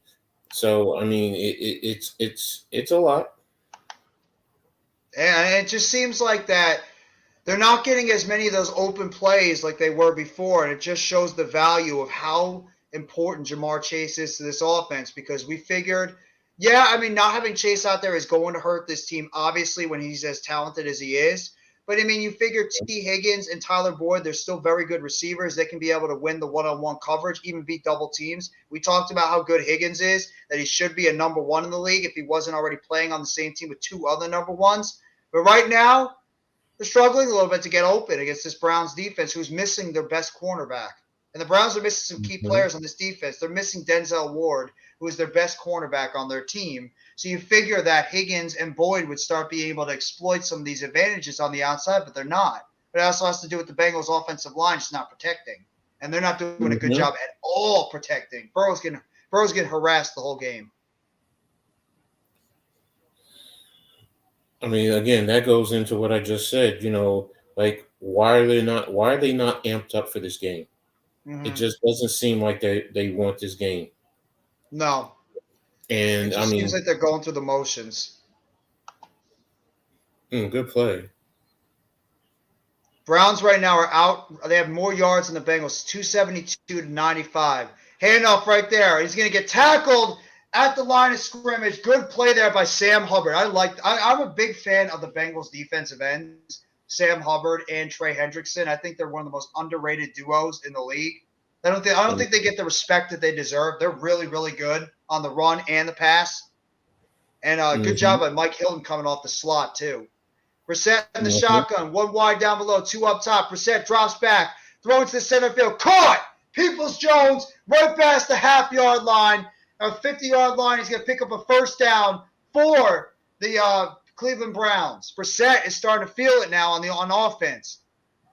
So, I mean, it's a lot. And it just seems like that they're not getting as many of those open plays like they were before, and it just shows the value of how important MarrChase is to this offense, because we figured, not having Chase out there is going to hurt this team, obviously, when he's as talented as he is. But, I mean, you figure T. Higgins and Tyler Boyd, they're still very good receivers. They can be able to win the one-on-one coverage, even beat double teams. We talked about how good Higgins is, that he should be a number one in the league if he wasn't already playing on the same team with 2 other number ones. But right now, they're struggling a little bit to get open against this Browns defense, who's missing their best cornerback. And the Browns are missing some key players on this defense. They're missing Denzel Ward, who is their best cornerback on their team. So you figure that Higgins and Boyd would start being able to exploit some of these advantages on the outside, but they're not. But it also has to do with the Bengals' offensive line just not protecting. And they're not doing a good job at all protecting. Burrow's getting harassed the whole game. I mean, again, that goes into what I just said. You know, like why are they not amped up for this game? It just doesn't seem like they want this game. No. And it seems like they're going through the motions. Good play. Browns right now are out. They have more yards than the Bengals, 272 to 95. Handoff right there. He's going to get tackled at the line of scrimmage. Good play there by Sam Hubbard. I'm a big fan of the Bengals defensive ends, Sam Hubbard and Trey Hendrickson. I think they're one of the most underrated duos in the league. I don't think they get the respect that they deserve. They're really, really good on the run and the pass. And good job by Mike Hilton coming off the slot, too. Brissett in the shotgun, 1 wide down below, 2 up top. Brissett drops back, throws to the center field. Caught! Peoples-Jones right past the half-yard line. 50-yard line. He's going to pick up a first down for the Cleveland Browns. Brissett is starting to feel it now on offense.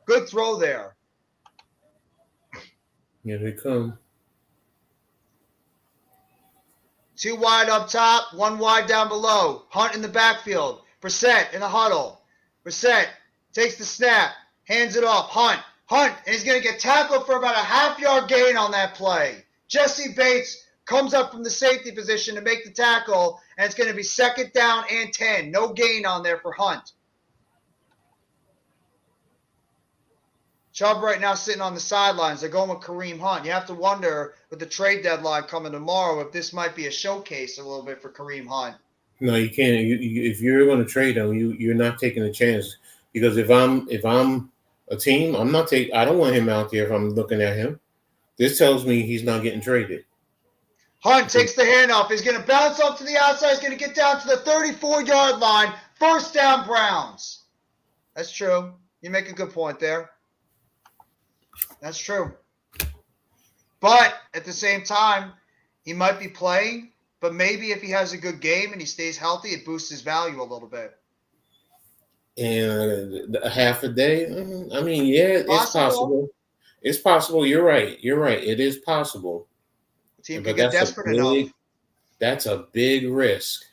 Good throw there. Here they come. 2 wide up top, 1 wide down below. Hunt in the backfield. Brissett in the huddle. Brissett takes the snap, hands it off. Hunt, and he's going to get tackled for about a half-yard gain on that play. Jesse Bates comes up from the safety position to make the tackle, and it's going to be 2nd down and 10. No gain on there for Hunt. Chubb right now sitting on the sidelines. They're going with Kareem Hunt. You have to wonder with the trade deadline coming tomorrow if this might be a showcase a little bit for Kareem Hunt. No, you can't. If you're going to trade him, you're not taking a chance, because if I'm a team, I'm not taking. I don't want him out there if I'm looking at him. This tells me he's not getting traded. Hunt takes the handoff. He's going to bounce off to the outside. He's going to get down to the 34-yard line. First down, Browns. That's true. You make a good point there. That's true. But at the same time, he might be playing, but maybe if he has a good game and he stays healthy, it boosts his value a little bit. And half a day, I mean, yeah, it's possible. It's possible. You're right. It is possible. The team can get desperate enough. That's a big risk.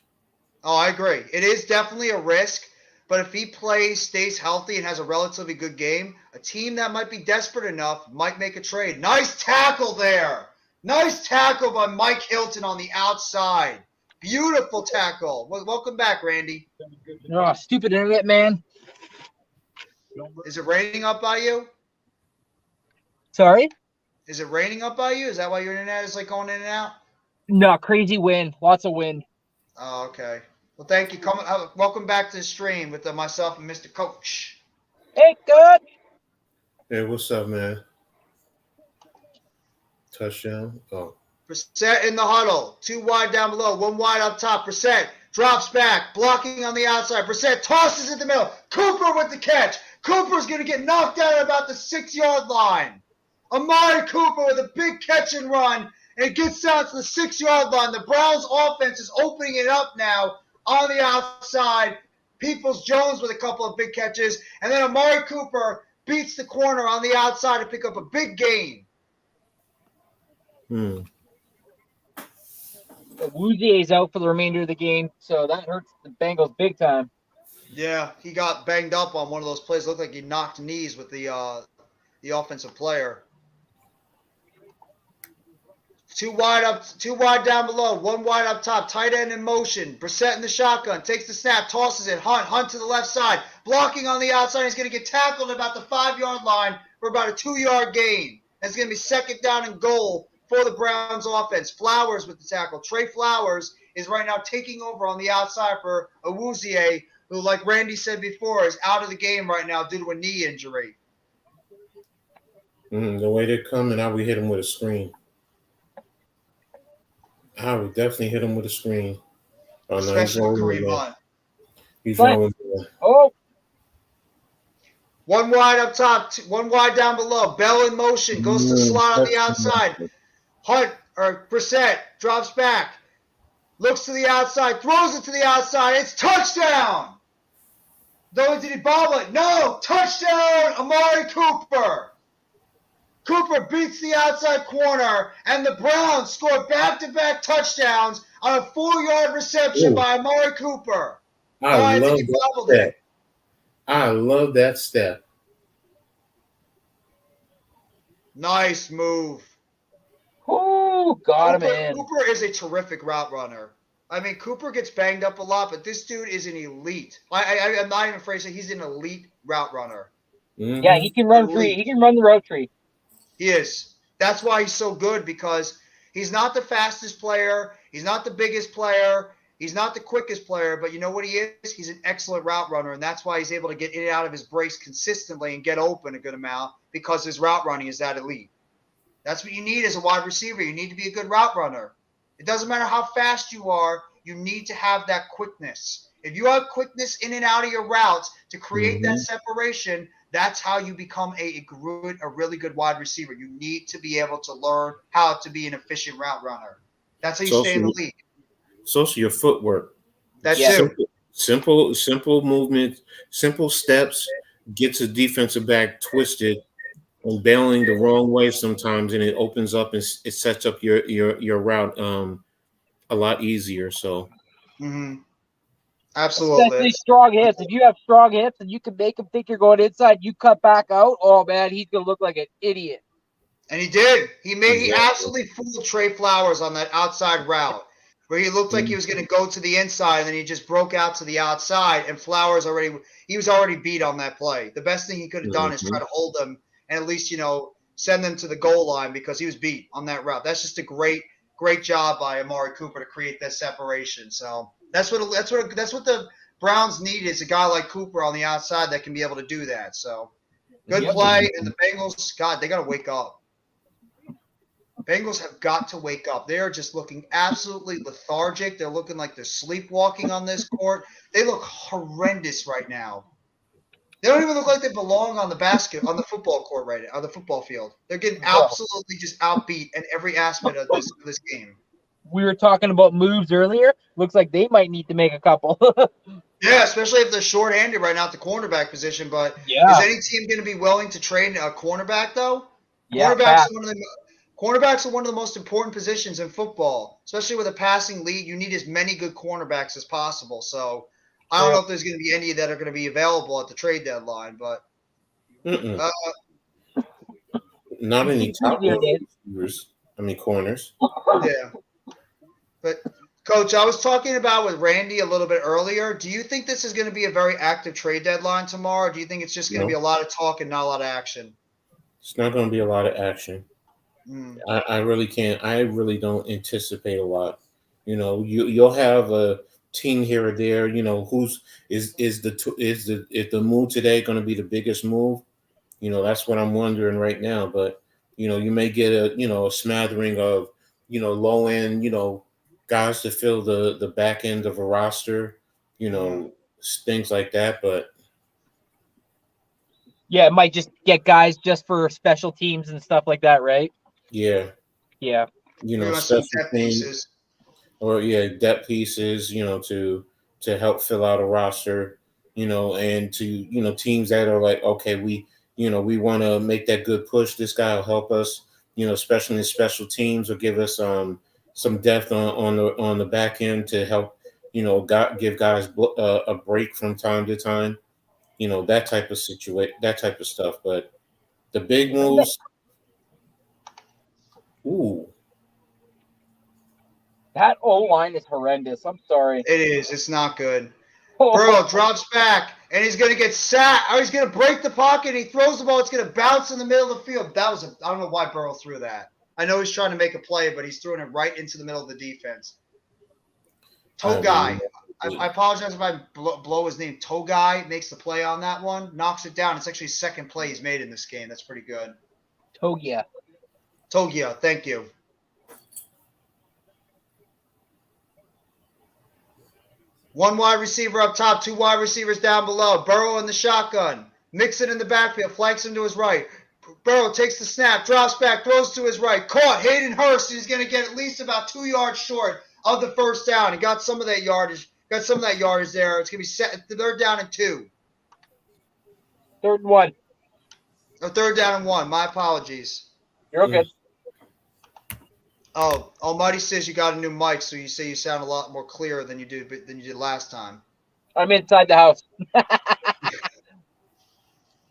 Oh, I agree. It is definitely a risk. But if he plays, stays healthy, and has a relatively good game, a team that might be desperate enough might make a trade. Nice tackle there. Nice tackle by Mike Hilton on the outside. Beautiful tackle. Welcome back, Randy. Oh, stupid internet, man. Is it raining up by you? Sorry? Is it raining up by you? Is that why your internet is like going in and out? No, crazy wind. Lots of wind. Oh, okay. Well, thank you. Welcome back to the stream with myself and Mr. Coach. Hey, good. Hey, what's up, man? Touchdown. Oh. Brissett in the huddle. 2 wide down below. 1 wide up top. Brissett drops back. Blocking on the outside. Brissett tosses in the middle. Cooper with the catch. Cooper's going to get knocked out at about the 6-yard line. Amari Cooper with a big catch and run. And it gets down to the 6-yard line. The Browns offense is opening it up now on the outside. Peoples-Jones with a couple of big catches. And then Amari Cooper beats the corner on the outside to pick up a big gain. Woozier is out for the remainder of the game, so that hurts the Bengals big time. Yeah, he got banged up on one of those plays. Looked like he knocked knees with the offensive player. 2 wide down below, 1 wide up top, tight end in motion. Brissett in the shotgun, takes the snap, tosses it. Hunt to the left side, blocking on the outside. He's going to get tackled at about the 5-yard line for about a 2-yard gain. It's going to be 2nd down and goal for the Browns offense. Flowers with the tackle. Trey Flowers is right now taking over on the outside for Awuzie, who, like Randy said before, is out of the game right now due to a knee injury. The way they're coming, I would hit him with a screen. I would definitely hit him with a screen. Oh, no, especially Kareem Hunt. He's rolling. Oh. 1 wide up top, 1 wide down below. Bell in motion, goes to the slot on the outside. Brissett drops back, looks to the outside, throws it to the outside. It's touchdown. Though did he bobble it? No, touchdown, Amari Cooper. Cooper beats the outside corner, and the Browns score back-to-back touchdowns on a 4-yard reception by Amari Cooper. I love that step. I love that step. Nice move. Oh, got him in. Cooper is a terrific route runner. I mean, Cooper gets banged up a lot, but this dude is an elite. I'm not even afraid to say he's an elite route runner. Mm-hmm. Yeah, he can run free. He can run the route tree. He is. That's why he's so good, because he's not the fastest player. He's not the biggest player. He's not the quickest player, but you know what he is? He's an excellent route runner, and that's why he's able to get in and out of his brace consistently and get open a good amount, because his route running is that elite. That's what you need as a wide receiver. You need to be a good route runner. It doesn't matter how fast you are. You need to have that quickness. If you have quickness in and out of your routes to create that separation, that's how you become a really good wide receiver. You need to be able to learn how to be an efficient route runner. That's how you stay in the league. So your footwork. That's it. Simple movement, simple steps gets a defensive back twisted and bailing the wrong way sometimes, and it opens up and it sets up your route a lot easier. So, absolutely, especially strong hits. If you have strong hits and you can make him think you're going inside, you cut back out. Oh man, he's gonna look like an idiot. And he did. He absolutely fooled Trey Flowers on that outside route, where he looked like he was going to go to the inside, and then he just broke out to the outside, and Flowers was already beat on that play. The best thing he could have done is try to hold him and at least, send them to the goal line because he was beat on that route. That's just a great job by Amari Cooper to create that separation. So that's what the Browns need is a guy like Cooper on the outside that can be able to do that. So good play. And the Bengals, God, they got to wake up. Bengals have got to wake up. They are just looking absolutely lethargic. They're looking like they're sleepwalking on this court. They look horrendous right now. They don't even look like they belong on the football court right now, on the football field. They're getting absolutely just outbeat in every aspect of this game. We were talking about moves earlier. Looks like they might need to make a couple. Yeah, especially if they're short-handed right now at the cornerback position. But Yeah. Is any team going to be willing to trade a cornerback, though? Yeah, Cornerbacks are one of the most important positions in football, especially with a passing lead. You need as many good cornerbacks as possible. So I don't know if there's going to be any that are going to be available at the trade deadline, but not any top receivers. Corners. Yeah. But Coach, I was talking about with Randy a little bit earlier. Do you think this is going to be a very active trade deadline tomorrow? Or do you think it's just going to be a lot of talk and not a lot of action? It's not going to be a lot of action. I really can't. I really don't anticipate a lot. You'll have a team here or there. Is the move today going to be the biggest move? That's what I'm wondering right now. But you may get a smattering of low end guys to fill the back end of a roster. Things like that. But yeah, it might just get guys just for special teams and stuff like that, right? Yeah. Special teams, or depth pieces, to help fill out a roster, and to teams that are like, okay, we want to make that good push. This guy will help us, especially in special teams, or give us some depth on the back end to help, give guys a break from time to time, that type of that type of stuff. But the big moves. Ooh. That O-line is horrendous. I'm sorry. It is. It's not good. Burrow drops back, and he's going to get sacked. Or he's going to break the pocket. He throws the ball. It's going to bounce in the middle of the field. I don't know why Burrow threw that. I know he's trying to make a play, but he's throwing it right into the middle of the defense. Togai. I apologize if I blow his name. Togai makes the play on that one. Knocks it down. It's actually his second play he's made in this game. That's pretty good. Togia, thank you. One wide receiver up top, two wide receivers down below. Burrow in the shotgun. Mixon in the backfield, flanks him to his right. Burrow takes the snap, drops back, throws to his right. Caught. Hayden Hurst. He's going to get at least about 2 yards short of the first down. He got some of that yardage. There. It's going to be set. Third down and 2. Third and 1. Or third down and 1. My apologies. You're okay. Oh, Almighty says you got a new mic, so you say you sound a lot more clear than you did last time. I'm inside the house.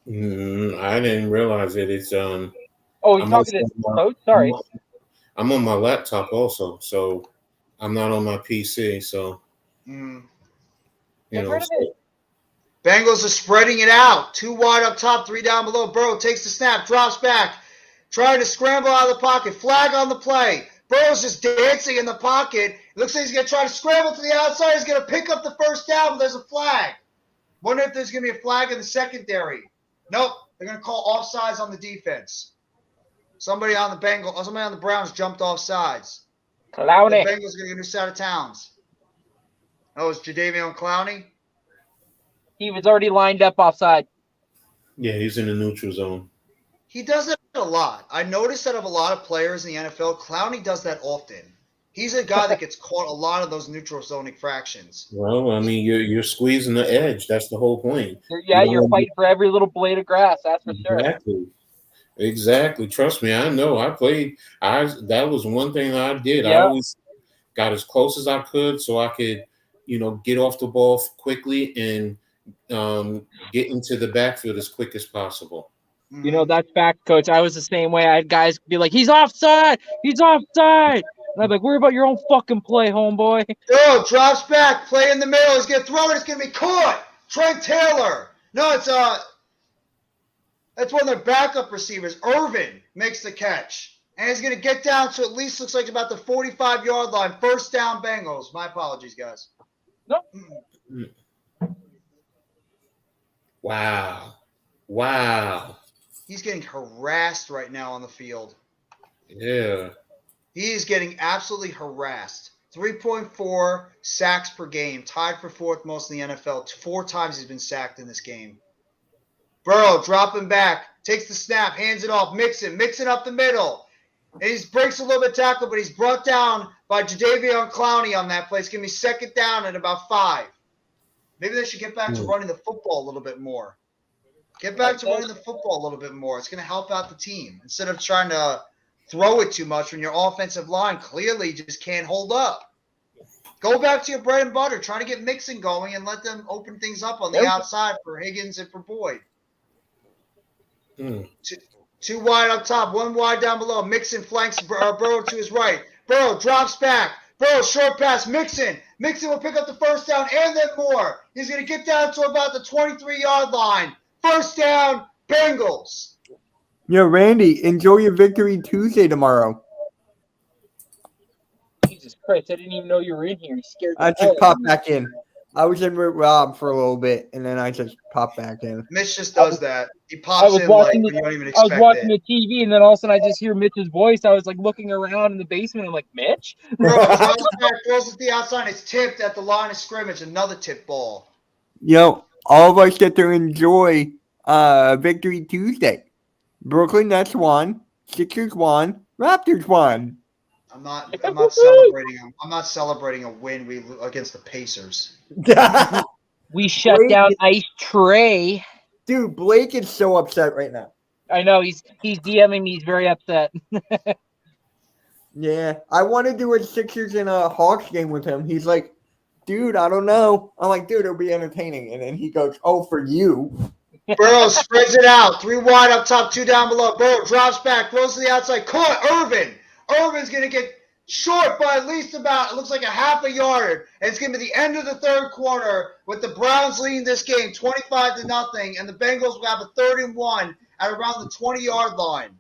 I didn't realize it. It's Oh, you're talking to Coach? Sorry. I'm on my laptop also, so I'm not on my PC. So Bengals are spreading it out. 2 wide up top, 3 down below. Burrow takes the snap, drops back, trying to scramble out of the pocket. Flag on the play. Burrow's just dancing in the pocket. It looks like he's going to try to scramble to the outside. He's going to pick up the first down, but there's a flag. Wonder if there's going to be a flag in the secondary. Nope. They're going to call offsides on the defense. Somebody on the Browns jumped off sides. Clowney. The Bengals are going to get a new set of towns. Oh, it's Jadeveon Clowney? He was already lined up offside. Yeah, he's in the neutral zone. He does it a lot. I noticed that of a lot of players in the NFL, Clowney does that often. He's a guy that gets caught a lot of those neutral zone infractions. Well, I mean, you're squeezing the edge. That's the whole point. Yeah, you're fighting for every little blade of grass. That's for sure. Exactly. Trust me, I know. That was one thing that I did. Yeah. I always got as close as I could so I could, get off the ball quickly and get into the backfield as quick as possible. That's fact, Coach. I was the same way. I had guys be like, he's offside. He's offside. And I'm like, worry about your own fucking play, homeboy. Oh, drops back. Play in the middle. He's going to throw it. It's going to be caught. Trey Taylor. No, it's That's one of their backup receivers. Irvin makes the catch. And he's going to get down to at least looks like about the 45-yard line. First down, Bengals. My apologies, guys. No. Wow. He's getting harassed right now on the field. Yeah. He is getting absolutely harassed. 3.4 sacks per game, tied for fourth most in the NFL. 4 times he's been sacked in this game. Burrow dropping back, takes the snap, hands it off, Mixon up the middle. And he breaks a little bit of tackle, but he's brought down by Jadeveon Clowney on that play. It's going to be second down at about 5. Maybe they should get back to running the football a little bit more. Get back to running the football a little bit more. It's going to help out the team instead of trying to throw it too much when your offensive line clearly just can't hold up. Go back to your bread and butter. Try to get Mixon going and let them open things up on the outside for Higgins and for Boyd. 2 wide up top, 1 wide down below. Mixon flanks Burrow to his right. Burrow drops back. Burrow short pass. Mixon will pick up the first down and then more. He's going to get down to about the 23-yard line. First down, Bengals. Yo, Randy, enjoy your Victory Tuesday tomorrow. Jesus Christ, I didn't even know you were in here. You scared me. I just popped back in. I was in with Rob for a little bit, and then I just popped back in. Mitch just does that. He pops in like when you don't even expect it. I was watching the TV, and then all of a sudden I just hear Mitch's voice. I was like looking around in the basement. I'm like, Mitch? Bro, drops back, throws it to the outside. It's tipped at the line of scrimmage. Another tip ball. Yo, all of us get to enjoy Victory Tuesday. Brooklyn Nets won. Sixers won. Raptors won. I'm not celebrating. I'm not celebrating a win against the Pacers. We shut down Ice Trey. Dude, Blake is so upset right now. I know he's DMing me. He's very upset. Yeah, I want to do a Sixers and a Hawks game with him. He's like, dude, I don't know. I'm like, dude, it'll be entertaining. And then he goes, oh, for you. Burrow spreads it out. 3 wide up top, 2 down below. Burrow drops back, throws to the outside. Caught Irvin. Irvin's going to get short by at least about, it looks like a half a yard. And it's going to be the end of the third quarter with the Browns leading this game 25-0. And the Bengals will have a 3rd and 1 at around the 20-yard line.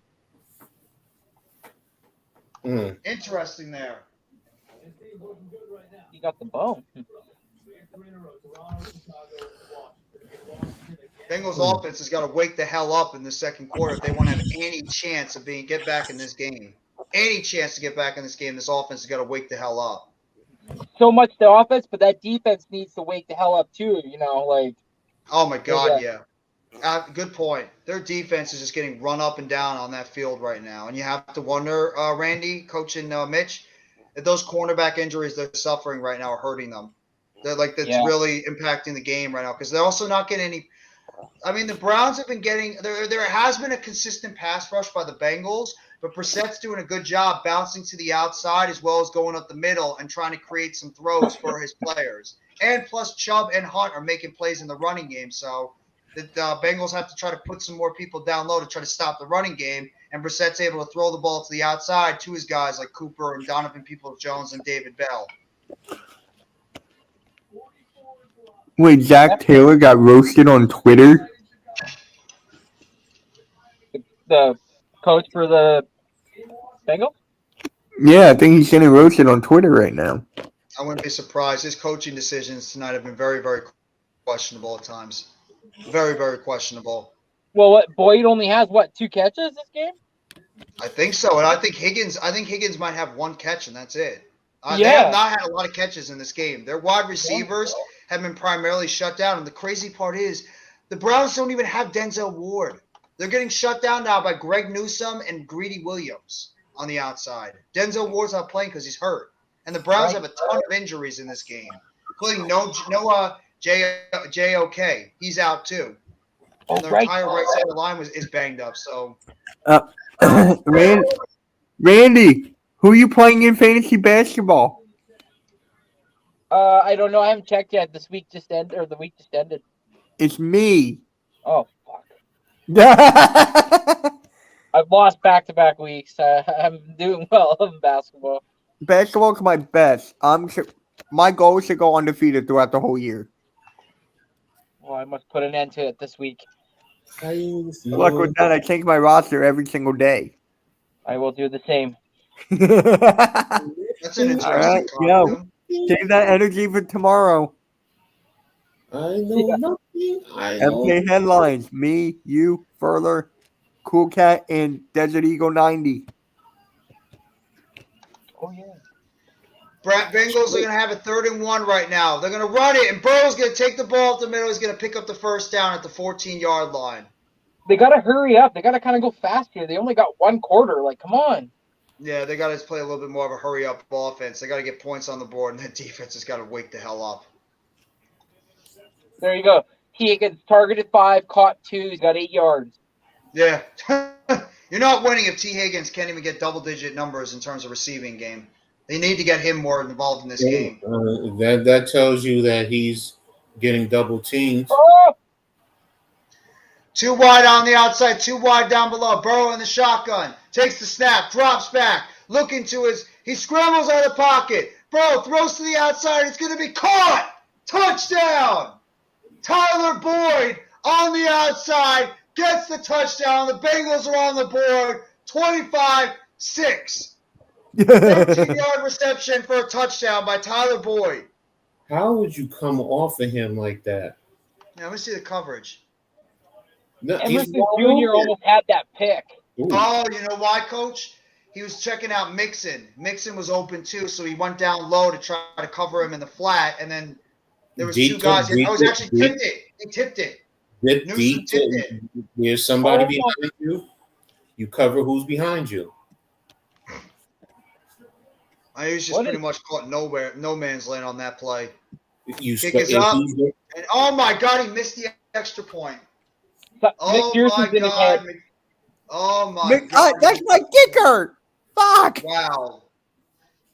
Interesting there. You got the bone. Bengals offense has got to wake the hell up in the second quarter if they want to have any chance of get back in this game. Any chance to get back in this game, this offense has got to wake the hell up. So much the offense, but that defense needs to wake the hell up too. You know, like. Oh my God, yeah. Good point. Their defense is just getting run up and down on that field right now, and you have to wonder, Randy, coaching Mitch, if those cornerback injuries they're suffering right now are hurting them. They're like that's really impacting the game right now because they're also not getting any. I mean, the Browns have been getting there has been a consistent pass rush by the Bengals, but Brissett's doing a good job bouncing to the outside as well as going up the middle and trying to create some throws for his players. And plus, Chubb and Hunt are making plays in the running game, so the Bengals have to try to put some more people down low to try to stop the running game. And Brissett's able to throw the ball to the outside to his guys like Cooper and Donovan Peoples-Jones and David Bell. Wait, Zach Taylor got roasted on Twitter? The coach for the Bengals? Yeah, I think he's getting roasted on Twitter right now. I wouldn't be surprised. His coaching decisions tonight have been very, very questionable at times. Very, very questionable. Well, what Boyd only has 2 catches this game? I think so, and I think Higgins might have 1 catch, and that's it. They have not had a lot of catches in this game. Their wide receivers have been primarily shut down, and the crazy part is the Browns don't even have Denzel Ward. They're getting shut down now by Greg Newsome and Greedy Williams on the outside. Denzel Ward's not playing because he's hurt, and the Browns have a ton of injuries in this game, including Noah JOK. He's out too. And their entire right side of the line is banged up. So, Randy, who are you playing in fantasy basketball? I don't know. I haven't checked yet. This week just ended, or the week just ended. It's me. Oh fuck! I've lost back-to-back weeks. I'm doing well in basketball. Basketball's my best. My goal is to go undefeated throughout the whole year. Well, I must put an end to it this week. Luck with that. I change my roster every single day. I will do the same. That's an interesting All right, costume. save that energy for tomorrow. I know nothing. I know. MK headlines. Me, you, Furler, Cool Cat, and Desert Eagle 90. Oh yeah. Bengals are going to have a 3rd and 1 right now. They're going to run it, and Burrow's going to take the ball up the middle. He's going to pick up the first down at the 14-yard line. They got to hurry up. They got to kind of go fast here. They only got 1 quarter. Like, come on. Yeah, they got to play a little bit more of a hurry-up offense. They got to get points on the board, and that defense has got to wake the hell up. There you go. Higgins targeted 5, caught 2. He's got 8 yards. Yeah. You're not winning if T. Higgins can't even get double-digit numbers in terms of receiving game. They need to get him more involved in this game. That tells you that he's getting double teamed. Oh! 2 wide on the outside, 2 wide down below. Burrow in the shotgun. Takes the snap, drops back, looking to he scrambles out of the pocket. Burrow throws to the outside. It's going to be caught. Touchdown. Tyler Boyd on the outside gets the touchdown. The Bengals are on the board. 25-6. 13-yard reception for a touchdown by Tyler Boyd. How would you come off of him like that? Now, let me see the coverage. No, Emerson Jr. almost had that pick. Ooh. Oh, you know why, Coach? He was checking out Mixon. Mixon was open, too, so he went down low to try to cover him in the flat, and then there was 2 guys. I was actually tipped it. He tipped it. Newsom tipped it. There's somebody behind you. You cover who's behind you. I was just pretty much caught no man's land on that play. You Kick is up, and oh my God, he missed the extra point. Oh my God. Oh my God. That's my kicker. Fuck. Wow.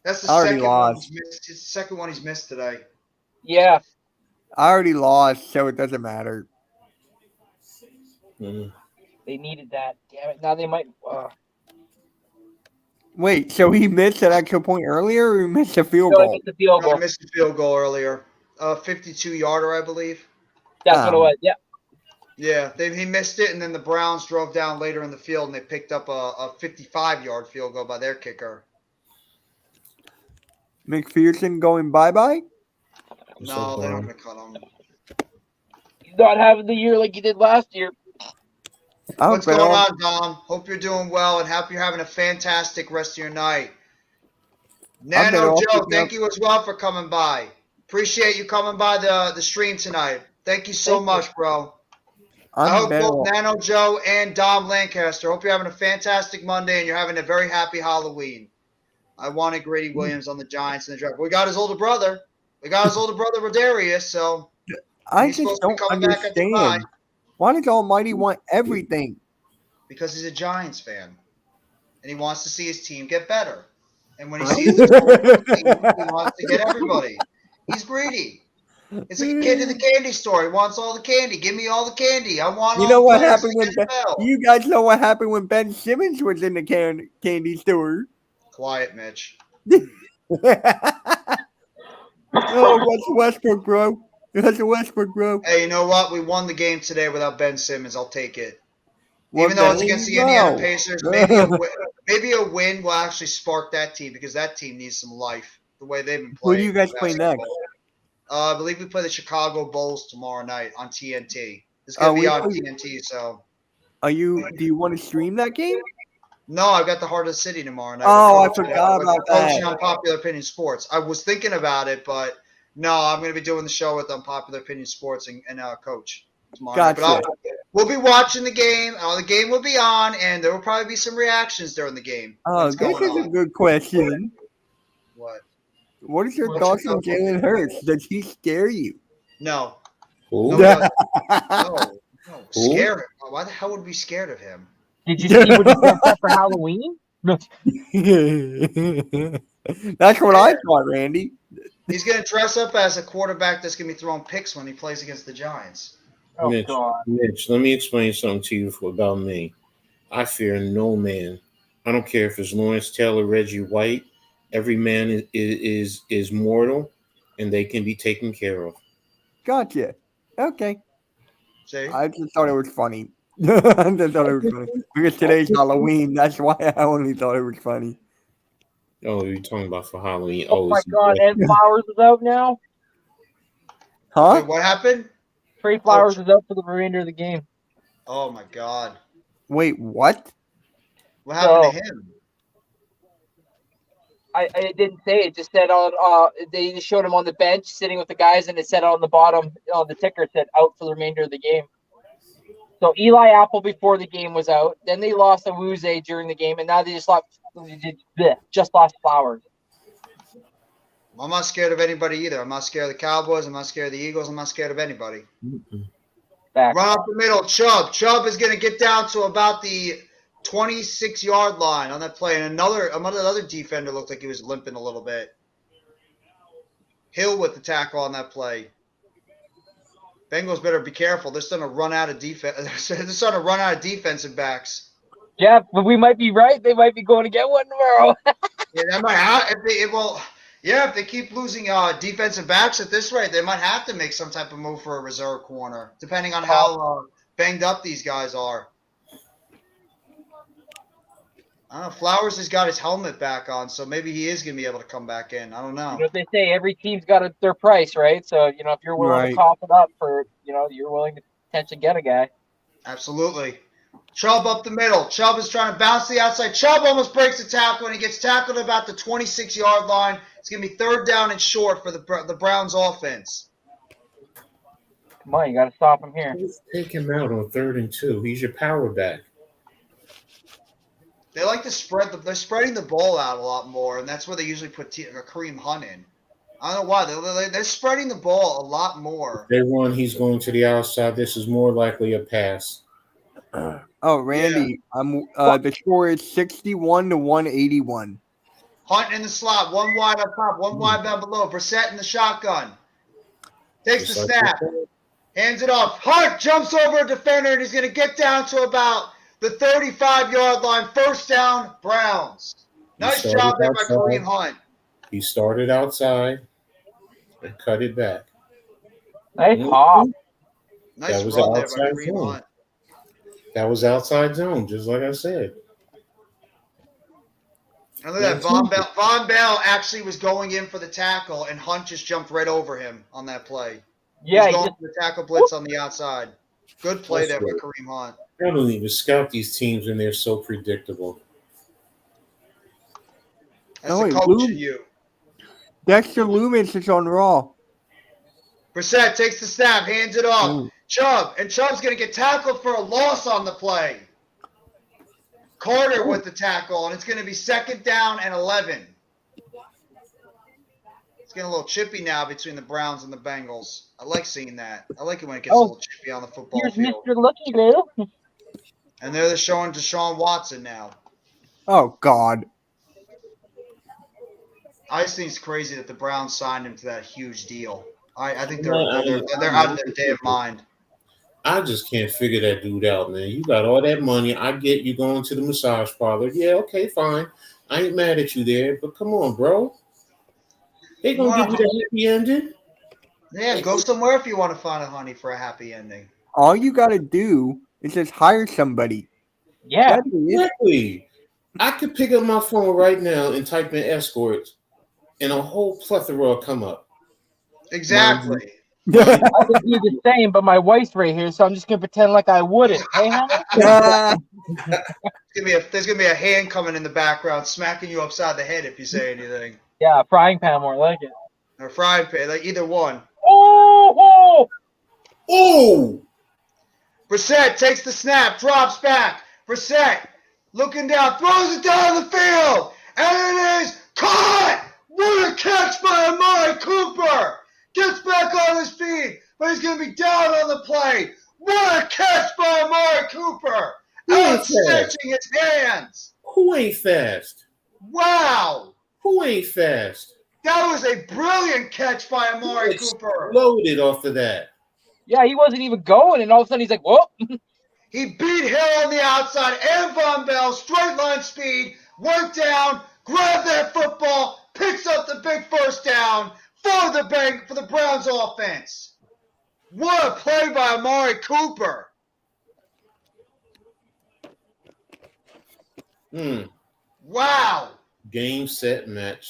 That's the second one he's missed today. Yeah. I already lost, so it doesn't matter. Mm-hmm. They needed that. Damn it. Now they might. Wait, so he missed an extra point earlier, or he missed a field No, goal? he missed the field goal. I missed the field goal earlier. 52-yarder, I believe. That's what it was. Yeah. Yeah, he missed it, and then the Browns drove down later in the field, and they picked up a 55-yard field goal by their kicker. McPherson going bye-bye? No, they're not going to cut him. He's not having the year like he did last year. What's going on, Dom? Hope you're doing well, and hope you're having a fantastic rest of your night. Nano Joe, thank you as well for coming by. Appreciate you coming by the stream tonight. Thank you so much, bro. I hope both Nano Joe and Dom Lancaster, hope you're having a fantastic Monday and you're having a very happy Halloween. I wanted Grady Williams on the Giants in the draft. We got his older brother. Rodarius, so I just don't understand. Why does Almighty want everything? Because he's a Giants fan. And he wants to see his team get better. And when he sees his team, he wants to get everybody. He's greedy. It's like a kid in the candy store. He wants all the candy. Give me all the candy. I want all the what happened when you guys know what happened when Ben Simmons was in the candy store. Quiet, Mitch. Oh, what's Westbrook, bro? That's a Westbrook, bro. Hey, you know what? We won the game today without Ben Simmons. I'll take it. Even though it's against the Indiana Pacers, maybe a win will actually spark that team because that team needs some life the way they've been playing. Who do you guys play next? I believe we play the Chicago Bulls tomorrow night on TNT. It's going to be on TNT, so. Do you want to stream that game? No, I've got the Heart of the City tomorrow night. Oh, I forgot about that. Coaching on Popular Opinion Sports. I was thinking about it, but no, I'm going to be doing the show with Popular Opinion Sports and Coach tomorrow night. But we'll be watching the game. The game will be on, and there will probably be some reactions during the game. Oh, this is a good question. What? What is your thoughts on Jalen Hurts? Does he scare you? No. Who? No. Scare him? Why the hell would we be scared of him? Did you see what he dressed up for Halloween? That's what I thought, Randy. He's going to dress up as a quarterback that's going to be throwing picks when he plays against the Giants. Oh, Mitch, God. Mitch, let me explain something to you about me. I fear no man. I don't care if it's Lawrence Taylor, Reggie White. Every man is mortal, and they can be taken care of. Gotcha. Okay. See? I just thought it was funny. I thought it was funny. Because today's Halloween. That's why I only thought it was funny. Oh, you're talking about for Halloween. Oh my it's- God! And Flowers is out now. Huh? Wait, what happened? Trey Flowers is out for the remainder of the game. Oh my God. Wait, what? What happened So- to him? I didn't say it. Just said on. They just showed him on the bench sitting with the guys, and it said on the bottom on the ticker said out for the remainder of the game. So Eli Apple before the game was out. Then they lost Awuzie during the game, and now they just lost Flowers. I'm not scared of anybody either. I'm not scared of the Cowboys. I'm not scared of the Eagles. I'm not scared of anybody. Back. Run up the middle. Chubb. Chubb is going to get down to about the 26-yard line on that play. And another defender looked like he was limping a little bit. Hill with the tackle on that play. Bengals better be careful. They're starting to run out of defense. They're starting to run out of defensive backs. Yeah, but we might be right. They might be going to get one tomorrow. Yeah, that might have, if they keep losing defensive backs at this rate, they might have to make some type of move for a reserve corner, depending on how banged up these guys are. I don't know. Flowers has got his helmet back on, so maybe he is going to be able to come back in. I don't know. You know what they say? Every team's got their price, right? So, if you're willing to cough it up for, you're willing to potentially get a guy. Absolutely. Chubb up the middle. Chubb is trying to bounce the outside. Chubb almost breaks the tackle, and he gets tackled at about the 26-yard line. It's going to be 3rd down and short for the Browns offense. Come on, you got to stop him here. Take him out on 3rd and 2. He's your power back. They like to they're spreading the ball out a lot more, and that's where they usually put Kareem Hunt in. I don't know why. They're spreading the ball a lot more. If they run, he's going to the outside. This is more likely a pass. Oh, Randy, the score is 61-181. Hunt in the slot, one wide up top, one wide down below. Brissett in the shotgun. Takes the snap. Hands it off. Hunt jumps over a defender, and he's going to get down to about the 35-yard line. 1st down, Browns. Nice job there by Kareem Hunt. He started outside and cut it back. Nice hop. Nice was run there by outside Kareem zone. Hunt. That was outside zone, just like I said. And look at that. Von Bell actually was going in for the tackle, and Hunt just jumped right over him on that play. Yeah, He's going for the tackle blitz on the outside. Good play there by Kareem Hunt. I don't even scout these teams when they're so predictable. That's the coach in you. Dexter Loomis is on Raw. Brissett takes the snap, hands it off. Chubb, and Chubb's going to get tackled for a loss on the play. Carter with the tackle, and it's going to be 2nd down and 11. It's getting a little chippy now between the Browns and the Bengals. I like seeing that. I like it when it gets a little chippy on the football Here's field. Mr. Looky Loo. And they're showing Deshaun Watson now. Oh, God. I just think it's crazy that the Browns signed him to that huge deal. I think they're out of their damn mind. I just can't figure that dude out, man. You got all that money. I get you going to the massage parlor. Yeah, okay, fine. I ain't mad at you there, but come on, bro. They gonna give you the happy ending? Yeah, go somewhere if you want to find a honey for a happy ending. All you got to do is just hire somebody. Yeah. Exactly. I could pick up my phone right now and type in escorts, and a whole plethora will come up. Exactly. I would do the same, but my wife's right here, so I'm just gonna pretend like I wouldn't. Hey, honey? There's gonna be a hand coming in the background, smacking you upside the head if you say anything. Yeah, frying pan more like it. Or frying pan, like either one. Oh! Oh! Brissett takes the snap, drops back. Brissett looking down, throws it down the field, and it is caught. What a catch by Amari Cooper! Gets back on his feet, but he's going to be down on the play. What a catch by Amari Cooper! Outstretching his hands. Who ain't fast? Wow! Who ain't fast? That was a brilliant catch by Amari Cooper. Loaded off of that. Yeah, he wasn't even going, and all of a sudden he's like, whoa. He beat Hill on the outside and Von Bell, straight line speed, went down, grabbed that football, picks up the big 1st down for the Browns offense. What a play by Amari Cooper. Wow. Game, set, match.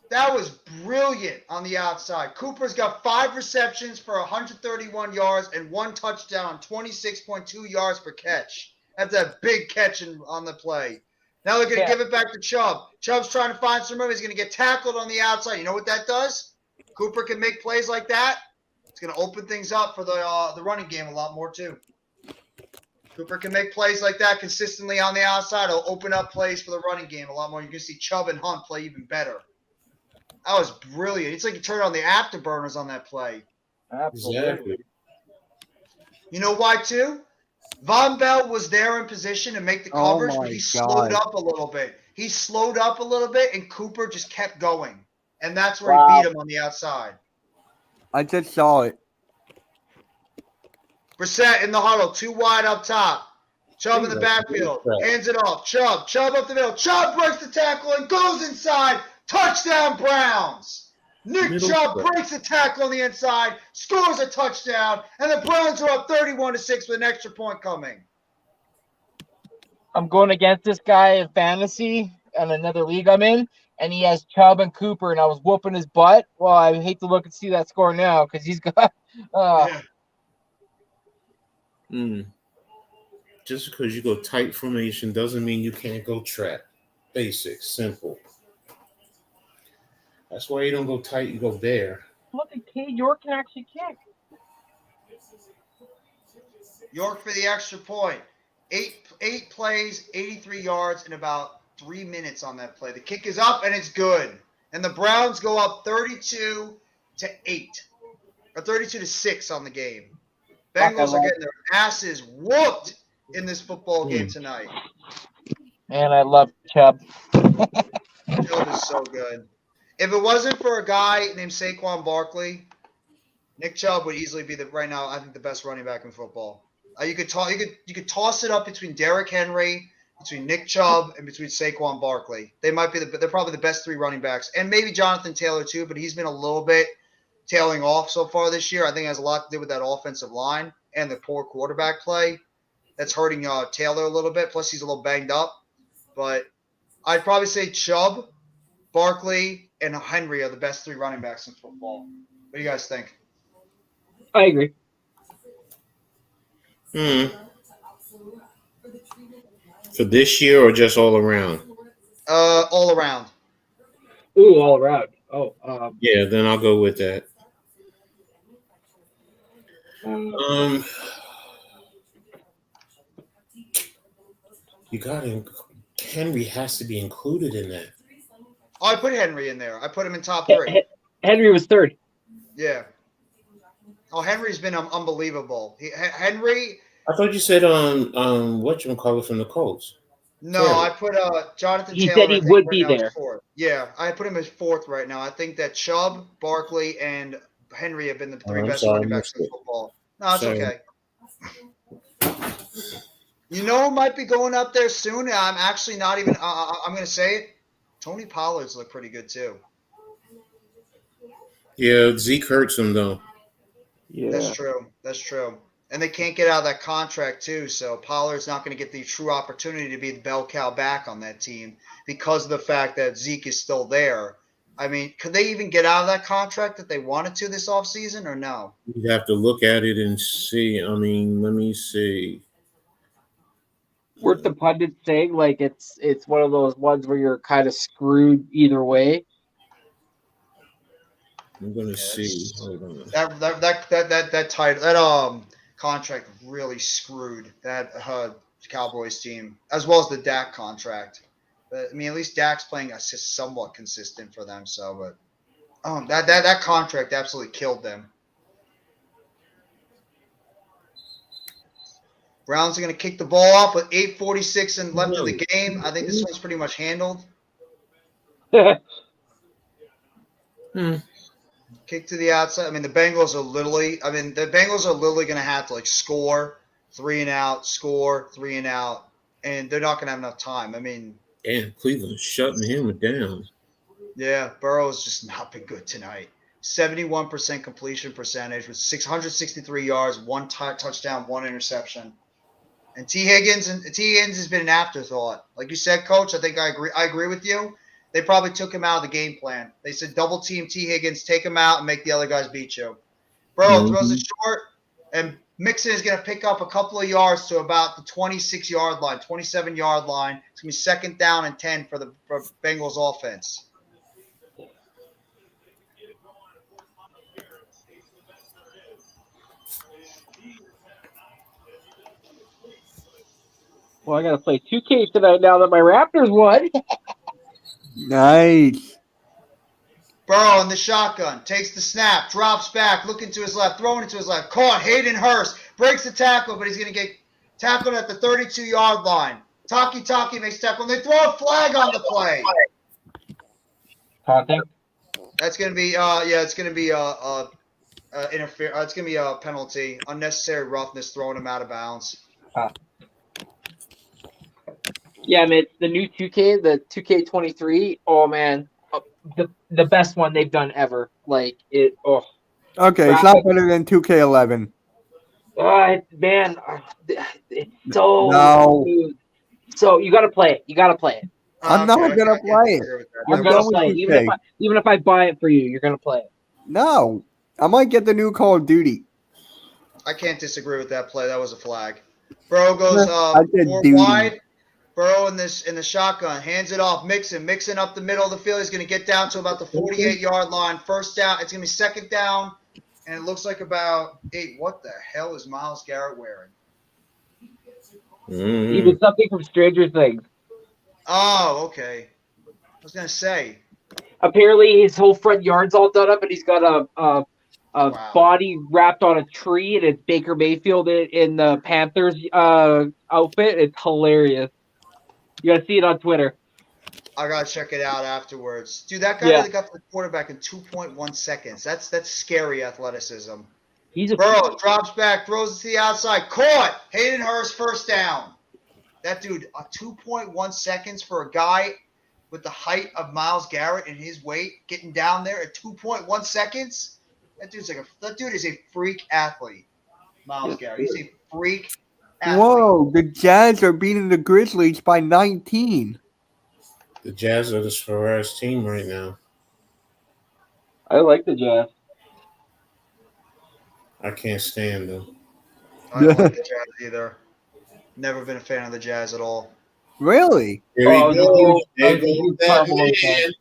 That was brilliant on the outside. Cooper's got 5 receptions for 131 yards and 1 touchdown, 26.2 yards per catch. That's a big catch on the play. Now they're going to give it back to Chubb. Chubb's trying to find some room. He's going to get tackled on the outside. You know what that does? Cooper can make plays like that. It's going to open things up for the running game a lot more too. Cooper can make plays like that consistently on the outside. It'll open up plays for the running game a lot more. You're going to see Chubb and Hunt play even better. That was brilliant. It's like you turned on the afterburners on that play. Absolutely. Exactly. You know why, too? Von Bell was there in position to make the coverage, but he slowed up a little bit. He slowed up a little bit, and Cooper just kept going. And that's where he beat him on the outside. I just saw it. Brissett in the huddle, 2 wide up top. Chubb in the backfield. Hands it off. Chubb up the middle. Chubb breaks the tackle and goes inside. Touchdown, Browns. Nick Chubb breaks a tackle on the inside, scores a touchdown, and the Browns are up 31-6 with an extra point coming. I'm going against this guy in fantasy and another league I'm in, and he has Chubb and Cooper, and I was whooping his butt. Well, I hate to look and see that score now because he's got Just because you go tight formation doesn't mean you can't go trap. Basic, simple. That's why you don't go tight, you go bare. Look at Cade York can actually kick. York for the extra point. 8 plays, 83 yards in about 3 minutes on that play. The kick is up and it's good. And the Browns go up 32-8. Or 32-6 on the game. Bengals are getting their asses whooped in this football game tonight. Man, I love Chubb. Chubb is so good. If it wasn't for a guy named Saquon Barkley, Nick Chubb would easily be right now, I think, the best running back in football. You could toss it up between Derrick Henry, between Nick Chubb, and between Saquon Barkley. They're probably the best 3 running backs, and maybe Jonathan Taylor too. But he's been a little bit tailing off so far this year. I think it has a lot to do with that offensive line and the poor quarterback play. That's hurting Taylor a little bit. Plus, he's a little banged up. But I'd probably say Chubb, Barkley, and Henry are the best 3 running backs in football. What do you guys think? I agree. For this year or just all around? All around. Ooh, all around. Yeah, then I'll go with that. You got him. Henry has to be included in that. Oh, I put Henry in there. I put him in top 3. Henry was 3rd. Yeah. Oh, Henry's been unbelievable. Henry. I thought you said whatchamacallit from the Colts. No, Taylor. I put Jonathan He Taylor. said he would be there. 4th. Yeah, I put him as 4th right now. I think that Chubb, Barkley, and Henry have been the 3 best running backs in football. No, it's okay. You know who might be going up there soon? I'm actually not even I'm going to say it. Tony Pollard's look pretty good too. Yeah, Zeke hurts him though. Yeah. That's true. And they can't get out of that contract too, so Pollard's not going to get the true opportunity to be the bell cow back on that team because of the fact that Zeke is still there. I mean, could they even get out of that contract if they wanted to this offseason or no? You'd have to look at it and see. I mean, let me see. Weren't the pundits saying like it's one of those ones where you're kind of screwed either way? I'm gonna see. Hold on. That contract really screwed that Cowboys team as well as the Dak contract. But I mean, at least Dak's playing somewhat consistent for them. So, but that contract absolutely killed them. Browns are going to kick the ball off with 8:46 and left in the game. I think this one's pretty much handled. Kick to the outside. I mean, the Bengals are literally going to have to score 3 and out, score 3 and out, and they're not going to have enough time. I mean, and Cleveland's shutting him down. Yeah, Burrow's just not been good tonight. 71% completion percentage with 663 yards, 1 touchdown, 1 interception. And T. Higgins has been an afterthought. Like you said, Coach, I think I agree with you. They probably took him out of the game plan. They said double team T. Higgins, take him out, and make the other guys beat you. Burrow throws it short, and Mixon is going to pick up a couple of yards to about the 26-yard line, 27-yard line. It's going to be second down and 10 for Bengals offense. Well, I got to play 2K tonight now that my Raptors won. Nice. Burrow in the shotgun, takes the snap, drops back, looking to his left, throwing it to his left. Caught, Hayden Hurst, breaks the tackle, but he's going to get tackled at the 32-yard line. Taki makes tackle, and they throw a flag on the play. Contact? That's going to be, it's going to be it's going to be a penalty. Unnecessary roughness, throwing him out of bounds. Yeah, I mean, it's the new 2K, the 2K23. Oh, man. The best one they've done ever. Like, it, oh. Okay, it's not better than 2K11. Man, it's so No. smooth. So, you got to play it. You got to play it. I'm not going to play it. You're going to play it. Even if I buy it for you, you're going to play it. No. I might get the new Call of Duty. I can't disagree with that play. That was a flag. Burrow goes four wide. Burrow in the shotgun, hands it off. Mixon up the middle of the field. He's going to get down to about the 48-yard line. First down. It's going to be second down, and it looks like about 8. What the hell is Myles Garrett wearing? He did something from Stranger Things. Oh, okay. I was going to say. Apparently, his whole front yard's all done up, and he's got a body wrapped on a tree, and it's Baker Mayfield in the Panthers outfit. It's hilarious. You gotta see it on Twitter. I gotta check it out afterwards. Dude, that guy really got to the quarterback in 2.1 seconds. That's scary athleticism. Burrow drops back, throws it to the outside. Caught! Hayden Hurst, first down. That dude, 2.1 seconds for a guy with the height of Myles Garrett and his weight, getting down there at 2.1 seconds. That dude is a freak athlete. Myles Garrett. He's a freak athlete. Whoa, the Jazz are beating the Grizzlies by 19. The Jazz are the Ferrari's team right now. I like the Jazz. I can't stand them. I don't like the Jazz either. Never been a fan of the Jazz at all. Really? Here we go. There goes that man.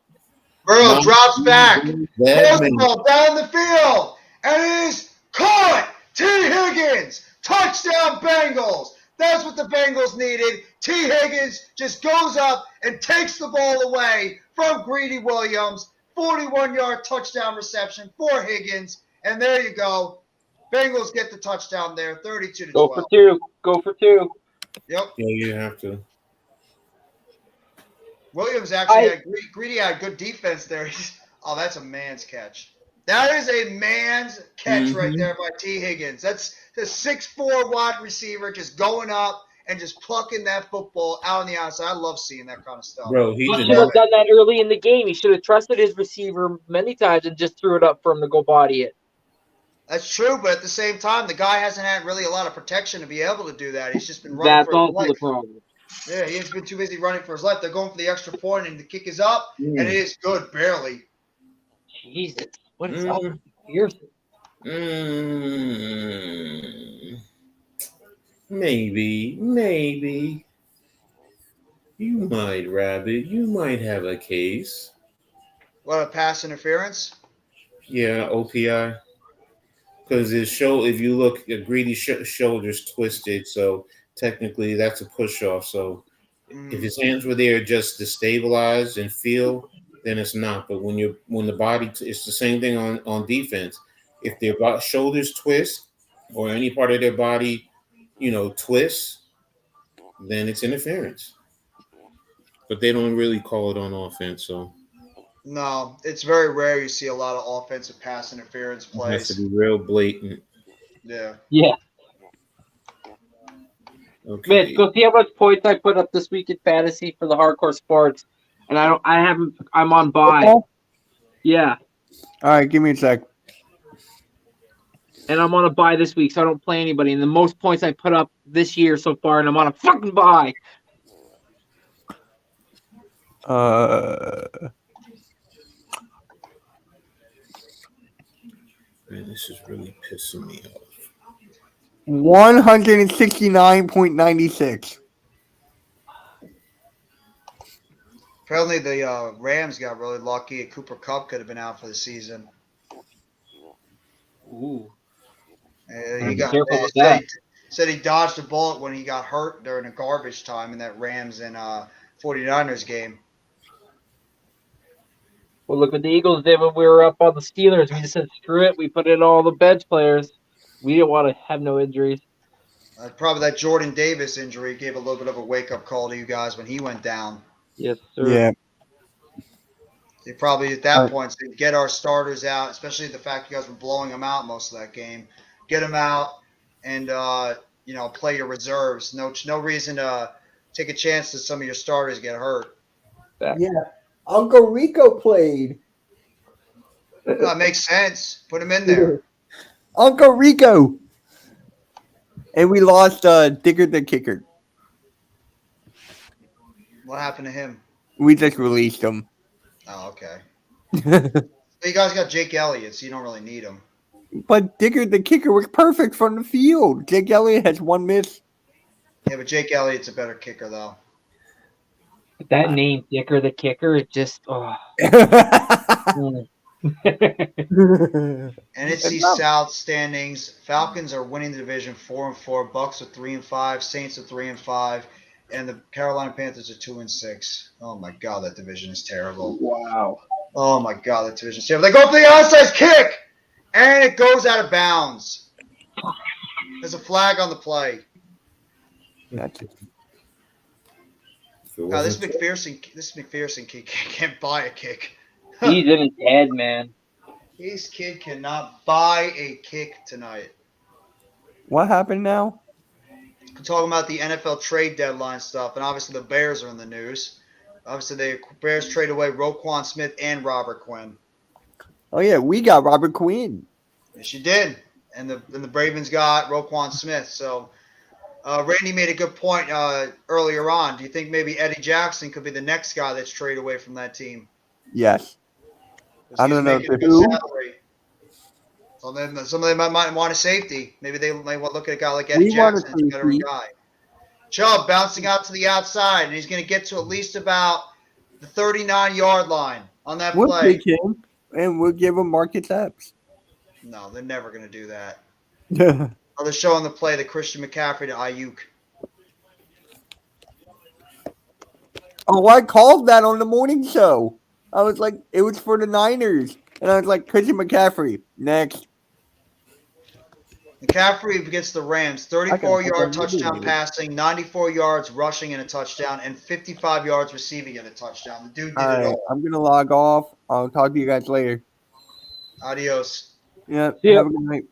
Burrow drops back. Throws the ball down the field. And it is caught. T. Higgins. Touchdown Bengals. That's what the Bengals needed. T. Higgins just goes up and takes the ball away from Greedy Williams. 41-yard touchdown reception for Higgins. And there you go. Bengals get the touchdown there, 32-12. Go for two. Yep. Yeah, you have to. Williams actually Greedy had good defense there. That's a man's catch. That is a man's catch right there by T. Higgins. That's the 6'4" wide receiver just going up and just plucking that football out on the outside. I love seeing that kind of stuff. Bro, he should have done that early in the game. He should have trusted his receiver many times and just threw it up for him to go body it. That's true, but at the same time, the guy hasn't had really a lot of protection to be able to do that. He's just been running for his life. That's also the problem. Yeah, he's been too busy running for his life. They're going for the extra point, and the kick is up, and it is good, barely. Jesus. What is up here? Maybe. You might, Rabbit. You might have a case. What, a pass interference? Yeah, OPI. Because if you look, Greedy's shoulders twisted, so technically that's a push-off. So if his hands were there just to stabilize and feel, then it's not. But when the body, it's the same thing on defense. If their shoulders twist or any part of their body, twists, then it's interference. But they don't really call it on offense, so. No, it's very rare you see a lot of offensive pass interference plays. It has to be real blatant. Yeah. Okay. Mitch, go see how much points I put up this week in fantasy for the hardcore sports, and I'm on bye. Okay. Yeah. All right, give me a sec. And I'm on a bye this week, so I don't play anybody. And the most points I put up this year so far, and I'm on a fucking bye. Man, this is really pissing me off. 169.96. Apparently, the Rams got really lucky. Cooper Kupp could have been out for the season. Ooh. He got Careful with that. said he dodged a bullet when he got hurt during a garbage time in that Rams and 49ers game. Well, look what the Eagles did when we were up on the Steelers. We just said, screw it. We put in all the bench players. We didn't want to have no injuries. Probably that Jordan Davis injury gave a little bit of a wake-up call to you guys when he went down. Yes, sir. Yeah. They probably at that point said, get our starters out, especially the fact you guys were blowing them out most of that game. Get them out and play your reserves. No reason to take a chance that some of your starters get hurt. Yeah. Uncle Rico played. That makes sense. Put him in there. Uncle Rico. And we lost Digger the kicker. What happened to him? We just released him. Oh, okay. You guys got Jake Elliott, so you don't really need him. But Digger the kicker was perfect from the field. Jake Elliott has one miss. Yeah, but Jake Elliott's a better kicker, though. That name, Dicker the Kicker, it just, NFC South standings. Falcons are winning the division 4-4. Bucks are 3-5. Saints are 3-5. And the Carolina Panthers are 2-6. Oh my God, that division is terrible. Wow. Oh my God, that division is terrible. They go for the onside kick, and it goes out of bounds. There's a flag on the play. This McPherson kid can't buy a kick. He's in his head, man. This kid cannot buy a kick tonight. What happened now? I'm talking about the NFL trade deadline stuff, and obviously the Bears are in the news. Obviously, the Bears trade away Roquan Smith and Robert Quinn. Oh, yeah, we got Robert Quinn. Yes, you did. And the Ravens got Roquan Smith. So Randy made a good point earlier on. Do you think maybe Eddie Jackson could be the next guy that's traded away from that team? Yes. I don't know who. Some of them might want a safety. Maybe they might look at a guy like Eddie Jackson as a better guy. Chubb bouncing out to the outside, and he's going to get to at least about the 39-yard line on that play. We'll take him, and we'll give him market taps. No, they're never going to do that. Yeah. They're showing the play, the Christian McCaffrey to Ayuk. Oh, I called that on the morning show. I was like, it was for the Niners. And I was like, Christian McCaffrey, next. McCaffrey against the Rams, 34-yard touchdown passing, 94 yards rushing and a touchdown, and 55 yards receiving and a touchdown. The dude did it all. I'm going to log off. I'll talk to you guys later. Adios. Yeah, have a good night.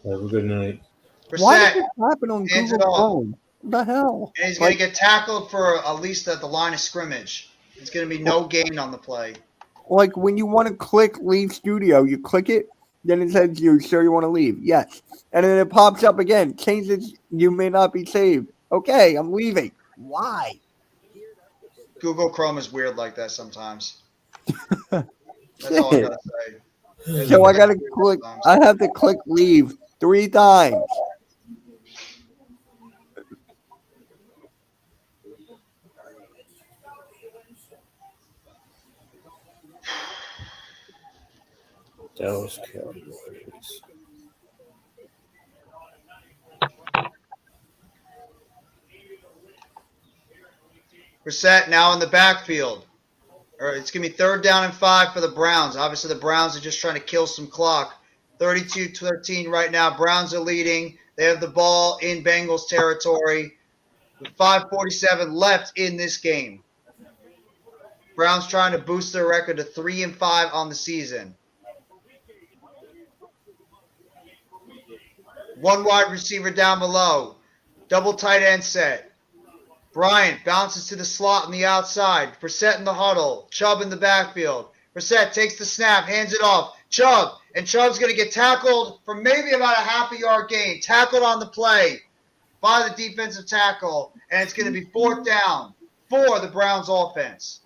Have a good night. Brissett, why did this happen on hands Google it off. Chrome? What the hell? And he's going to get tackled for at least at the line of scrimmage. It's going to be no gain on the play. Like when you want to click leave studio, you click it, then it says you sure you want to leave. Yes. And then it pops up again. Changes you may not be saved. Okay, I'm leaving. Why? Google Chrome is weird like that sometimes. That's all I got to say. So I got to click. I have to click leave 3 times. Dallas Cowboys. Brissett now in the backfield. It's going to be 3rd down and 5 for the Browns. Obviously, the Browns are just trying to kill some clock. 32-13 right now. Browns are leading. They have the ball in Bengals territory with 5:47 left in this game. Browns trying to boost their record to 3-5 on the season. One wide receiver down below. Double tight end set. Bryant bounces to the slot on the outside. Brissett in the huddle. Chubb in the backfield. Brissett takes the snap, hands it off. Chubb And Chubb's going to get tackled for maybe about a half a yard gain. Tackled on the play by the defensive tackle. And it's going to be 4th down for the Browns offense.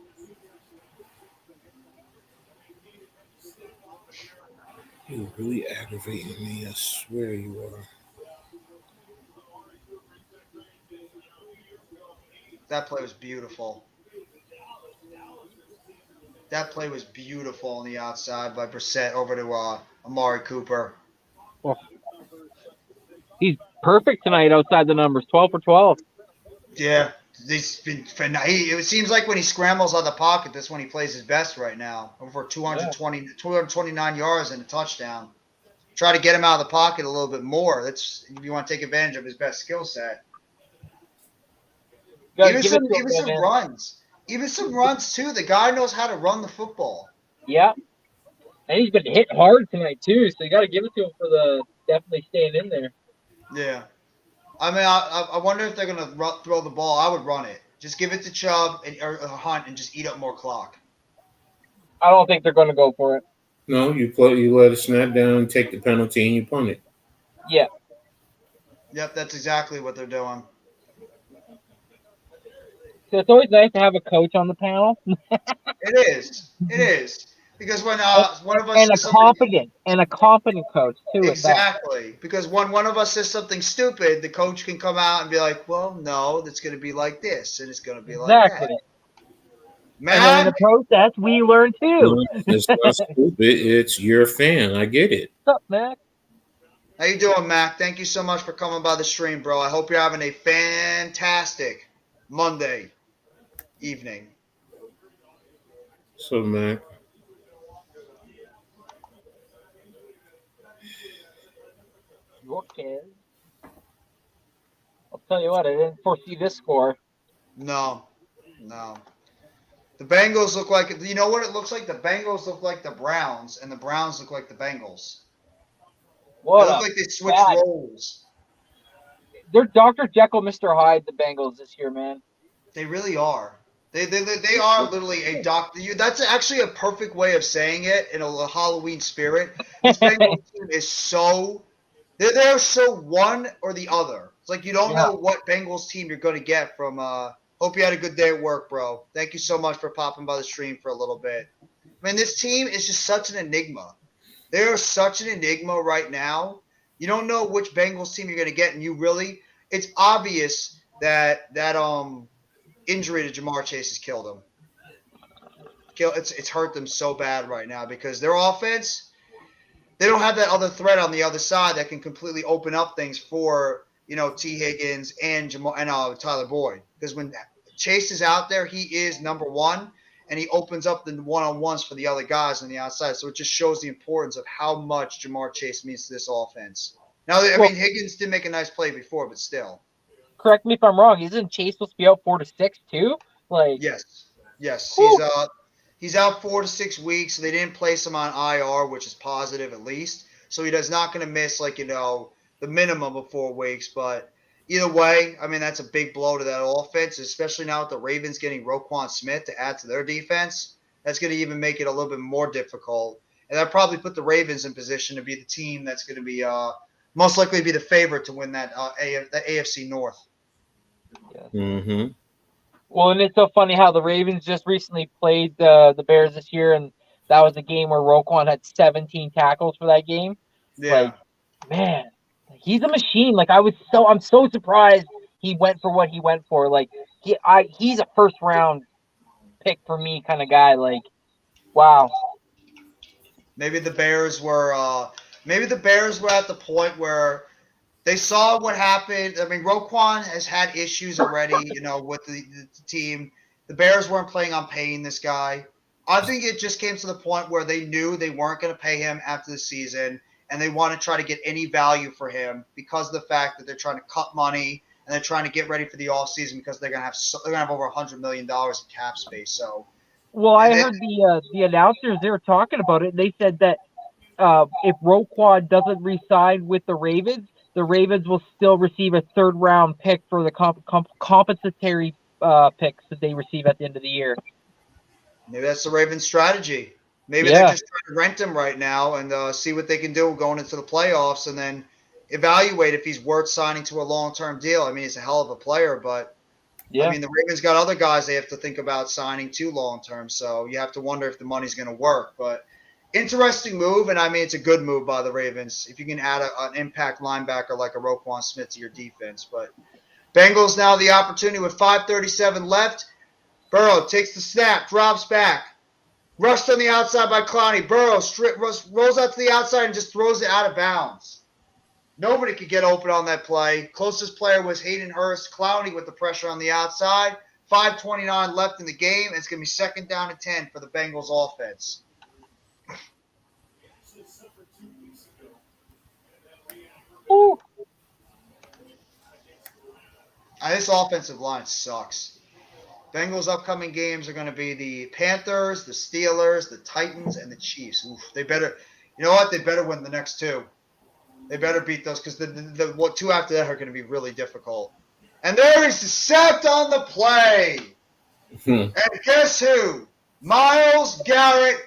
You're really aggravating me. I swear you are. That play was beautiful. That play was beautiful on the outside by Brissett over to Amari Cooper. Well, he's perfect tonight outside the numbers, 12 for 12. Yeah, it seems like when he scrambles on the pocket, that's when he plays his best right now. Over 229 yards and a touchdown. Try to get him out of the pocket a little bit more. That's if you want to take advantage of his best skill set. Even some runs too. The guy knows how to run the football. Yeah, and he's been hit hard tonight too. So you got to give it to him for the definitely staying in there. Yeah. I mean, I wonder if they're going to throw the ball. I would run it. Just give it to Chubb or Hunt and just eat up more clock. I don't think they're going to go for it. No, you let it snap down, take the penalty, and you punt it. Yeah. Yep, that's exactly what they're doing. So it's always nice to have a coach on the panel. It is. Because when one of us and a confident coach too. Exactly. Because when one of us says something stupid, the coach can come out and be like, "Well, no, that's going to be like this, and it's going to be like that." Man, and in the process, we learn too. It's not stupid. It's your fan. I get it. What's up, Mac? How you doing, Mac? Thank you so much for coming by the stream, bro. I hope you're having a fantastic Monday evening. So, Mac. Okay. I'll tell you what, I didn't foresee this score. No. The Bengals look like, you know what it looks like? The Bengals look like the Browns, and the Browns look like the Bengals. They look like they switched roles. They're Dr. Jekyll, Mr. Hyde, the Bengals this year, man. They really are. They are literally a doctor. That's actually a perfect way of saying it in a Halloween spirit. This Bengals team is so... They're so one or the other. It's like you don't know what Bengals team you're going to get from hope you had a good day at work, bro. Thank you so much for popping by the stream for a little bit. I mean, this team is just such an enigma. They are such an enigma right now. You don't know which Bengals team you're going to get, and it's obvious that injury to MarrChase has killed them. It's hurt them so bad right now because their offense – they don't have that other threat on the other side that can completely open up things for, T. Higgins and Tyler Boyd. Because when Chase is out there, he is number one, and he opens up the one-on-ones for the other guys on the outside. So it just shows the importance of how much MarrChase means to this offense. Now, Higgins did make a nice play before, but still. Correct me if I'm wrong. Isn't Chase supposed to be out 4 to 6 too? Yes. He's out 4 to 6 weeks. So they didn't place him on IR, which is positive at least. So he's not going to miss the minimum of 4 weeks. But either way, I mean, that's a big blow to that offense, especially now with the Ravens getting Roquan Smith to add to their defense. That's going to even make it a little bit more difficult. And that probably put the Ravens in position to be the team that's going to be most likely be the favorite to win that AFC North. Yeah. Mm-hmm. Well, and it's so funny how the Ravens just recently played the Bears this year, and that was a game where Roquan had 17 tackles for that game. Yeah. Man, he's a machine. I'm so surprised he went for what he went for. He's a first round pick for me kind of guy. Wow. Maybe the Bears were at the point where they saw what happened. I mean, Roquan has had issues already, with the team. The Bears weren't planning on paying this guy. I think it just came to the point where they knew they weren't going to pay him after the season, and they want to try to get any value for him because of the fact that they're trying to cut money and they're trying to get ready for the offseason because they're going to have over $100 million in cap space. So, I heard the announcers, they were talking about it. They said that if Roquan doesn't re-sign with the Ravens will still receive a third-round pick for the compensatory picks that they receive at the end of the year. Maybe that's the Ravens' strategy. Maybe they're just trying to rent him right now and see what they can do going into the playoffs and then evaluate if he's worth signing to a long-term deal. I mean, he's a hell of a player, but I mean, the Ravens got other guys they have to think about signing too long-term, so you have to wonder if the money's going to work. But interesting move, and I mean, it's a good move by the Ravens if you can add an impact linebacker like a Roquan Smith to your defense. But Bengals now the opportunity with 5:37 left. Burrow takes the snap, drops back. Rushed on the outside by Clowney. Burrow rolls out to the outside and just throws it out of bounds. Nobody could get open on that play. Closest player was Hayden Hurst. Clowney with the pressure on the outside. 5:29 left in the game. It's going to be 2nd down and 10 for the Bengals offense. Ooh. This offensive line sucks. Bengals' upcoming games are going to be the Panthers, the Steelers, the Titans, and the Chiefs. Oof, they better, you know what? They better win the next 2. They better beat those because the 2 after that are going to be really difficult. And there is the sack on the play. And guess who? Myles Garrett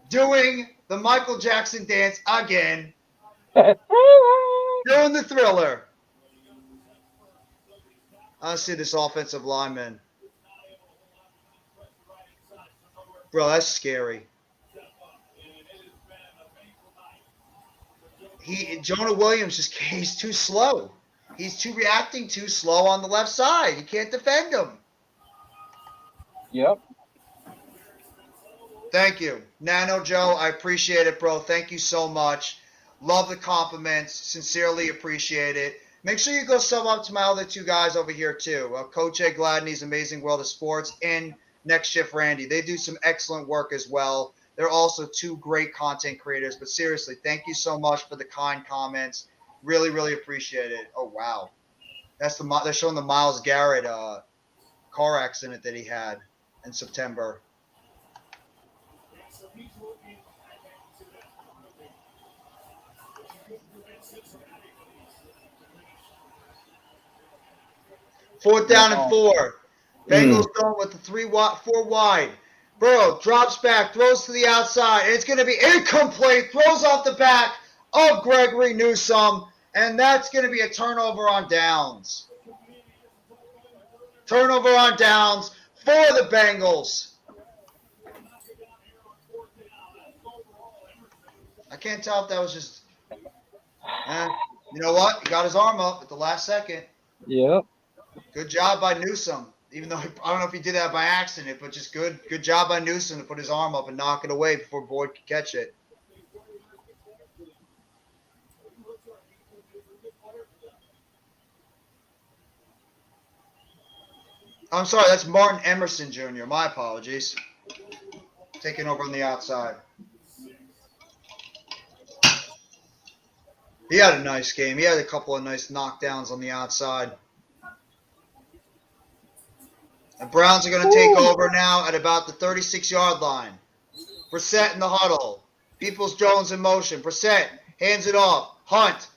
doing the Michael Jackson dance again. Doing the Thriller. I see this offensive lineman. Bro, that's scary. Jonah Williams he's too slow. He's reacting too slow on the left side. You can't defend him. Yep. Thank you. Nano Joe, I appreciate it, bro. Thank you so much. Love the compliments. Sincerely appreciate it. Make sure you go sub up to my other 2 guys over here, too. Coach Ed Gladney's Amazing World of Sports and Next Shift Randy. They do some excellent work as well. They're also 2 great content creators. But seriously, thank you so much for the kind comments. Really, really appreciate it. Oh, wow. They're showing the Myles Garrett car accident that he had in September. Fourth down and 4. Bengals going with the 4 wide. Burrow drops back, throws to the outside. It's going to be incomplete. Throws off the back of Gregory Newsome, and that's going to be a turnover on downs. Turnover on downs for the Bengals. I can't tell if that was just. You know what? He got his arm up at the last second. Yep. Good job by Newsome. Even though I don't know if he did that by accident, but just good job by Newsome to put his arm up and knock it away before Boyd could catch it. I'm sorry, that's Martin Emerson Jr. My apologies. Taking over on the outside. He had a nice game. He had a couple of nice knockdowns on the outside. The Browns are going to take over now at about the 36-yard line. Brissett in the huddle. Peoples-Jones in motion. Brissett hands it off. Hunt.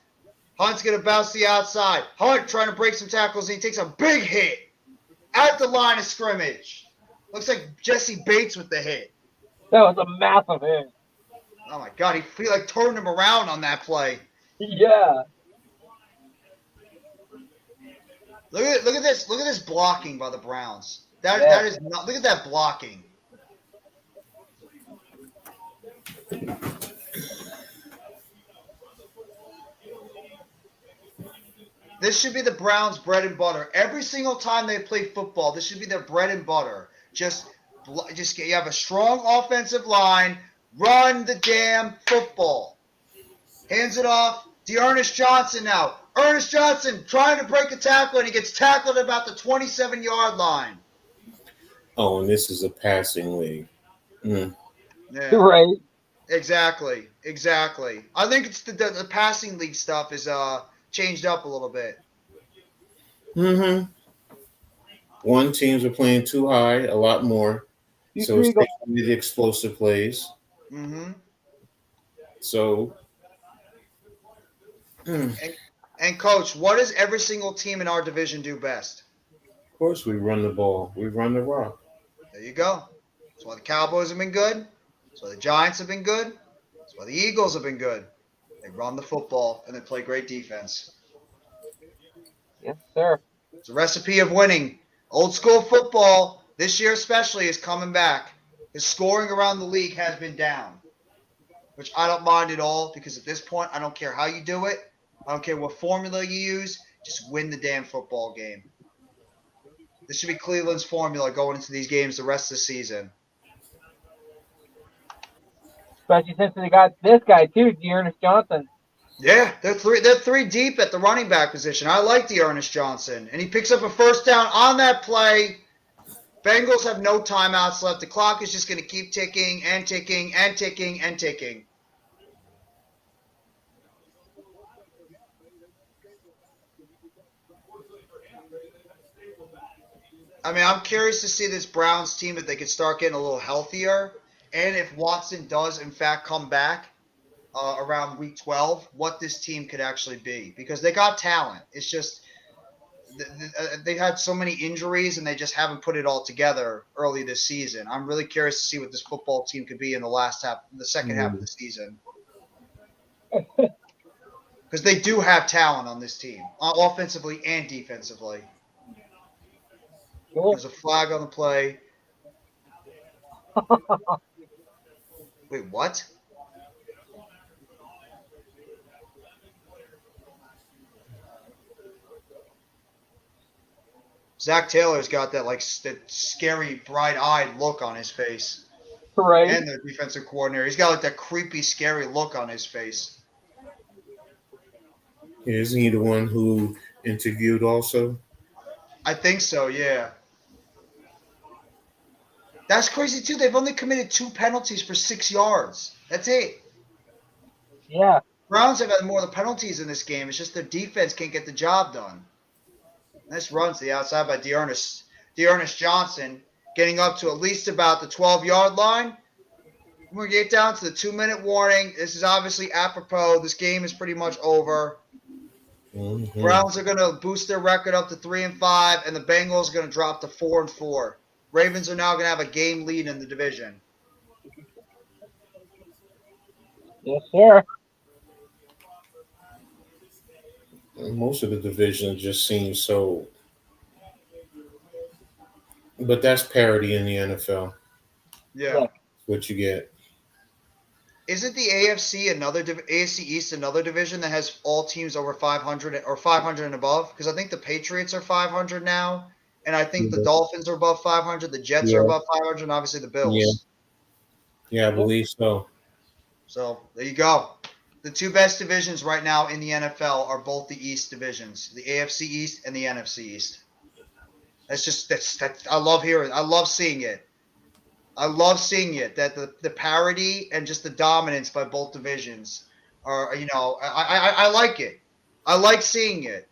Hunt's going to bounce the outside. Hunt trying to break some tackles, and he takes a big hit at the line of scrimmage. Looks like Jesse Bates with the hit. That was a massive hit. Oh, my God. He like turned him around on that play. Yeah. Look at this. Look at this blocking by the Browns. That is not. Look at that blocking. This should be the Browns' bread and butter. Every single time they play football, this should be their bread and butter. Just you have a strong offensive line. Run the damn football. Hands it off. D'Ernest Johnson now. Ernest Johnson trying to break a tackle, and he gets tackled at about the 27-yard line. Oh, and this is a passing league. Yeah. Right. Exactly. I think it's the passing league stuff is changed up a little bit. One, teams are playing too high, a lot more. So it's taking the explosive plays. So. And Coach, what does every single team in our division do best? Of course, we run the ball. We run the rock. There you go. That's why the Cowboys have been good. That's why the Giants have been good. That's why the Eagles have been good. They run the football and they play great defense. Yes, sir. It's a recipe of winning. Old school football, this year especially, is coming back. The scoring around the league has been down, which I don't mind at all because at this point, I don't care how you do it. I don't care what formula you use. Just win the damn football game. This should be Cleveland's formula going into these games the rest of the season. Especially since they got this guy too, Dearness Johnson. Yeah, they're three deep at the running back position. I like Dearness Johnson. And he picks up a first down on that play. Bengals have no timeouts left. The clock is just going to keep ticking and ticking and ticking and ticking. I mean, I'm curious to see this Browns team if they could start getting a little healthier. And if Watson does, in fact, come back around week 12, what this team could actually be. Because they got talent. It's just they had so many injuries and they just haven't put it all together early this season. I'm really curious to see what this football team could be in the second half of the season. Because they do have talent on this team, offensively and defensively. There's a flag on the play. Wait, what? Zach Taylor's got that that scary, bright-eyed look on his face. Right. And the defensive coordinator, he's got like that creepy, scary look on his face. Isn't he the one who interviewed also? I think so, yeah. That's crazy too. They've only committed 2 penalties for 6 yards. That's it. Yeah. Browns have had more of the penalties in this game. It's just their defense can't get the job done. Nice run to the outside by Dearness Johnson, getting up to at least about the 12-yard line. We're going to get down to the 2-minute warning. This is obviously apropos. This game is pretty much over. Mm-hmm. Browns are going to boost their record up to 3-5, and the Bengals are going to drop to 4-4. Ravens are now going to have a game lead in the division. Yes, sir. Most of the division just seems so, but that's parity in the NFL. Yeah. What you get. Isn't the AFC East another division that has all teams over 500 or 500 and above? Because I think the Patriots are 500 now, and I think the Dolphins are above 500, the Jets are above 500, and obviously the Bills. Yeah, I believe so. So there you go. The 2 best divisions right now in the NFL are both the East divisions, the AFC East and the NFC East. That's I love hearing. I love seeing it. I love seeing it, that the parity and just the dominance by both divisions are, I like it. I like seeing it,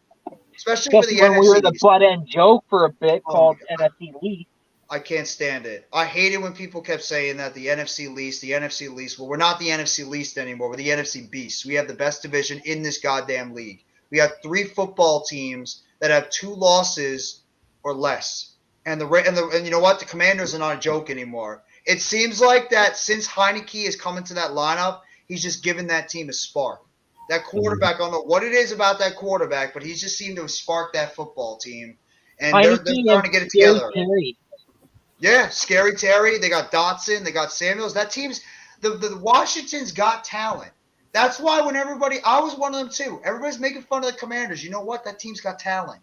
especially for the when NFC we were the East. butt end joke for a bit called NFC Least. I can't stand it. I hate it when people kept saying that the NFC least. Well, we're not the NFC least anymore. We're the NFC beast. We have the best division in this goddamn league. We have 3 football teams that have 2 losses or less. And you know what? The Commanders are not a joke anymore. It seems like that since Heineke has come into that lineup, he's just given that team a spark. That quarterback, I don't know what it is about that quarterback, but he's just seemed to have sparked that football team. And they're starting to get it together. Yeah, Scary Terry. They got Dotson. They got Samuels. That team's the Washington's got talent. That's why I was one of them too. Everybody's making fun of the Commanders. You know what? That team's got talent.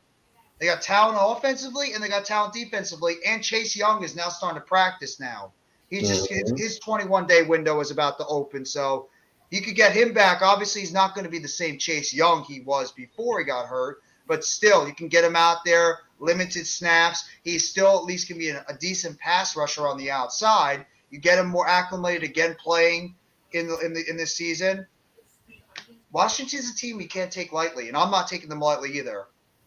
They got talent offensively and they got talent defensively. And Chase Young is now starting to practice now. His 21-day window is about to open, so you could get him back. Obviously, he's not going to be the same Chase Young he was before he got hurt, but still, you can get him out there. Limited snaps. He still at least can be a decent pass rusher on the outside. You get him more acclimated again playing in this season. Washington's a team we can't take lightly, and I'm not taking them lightly either.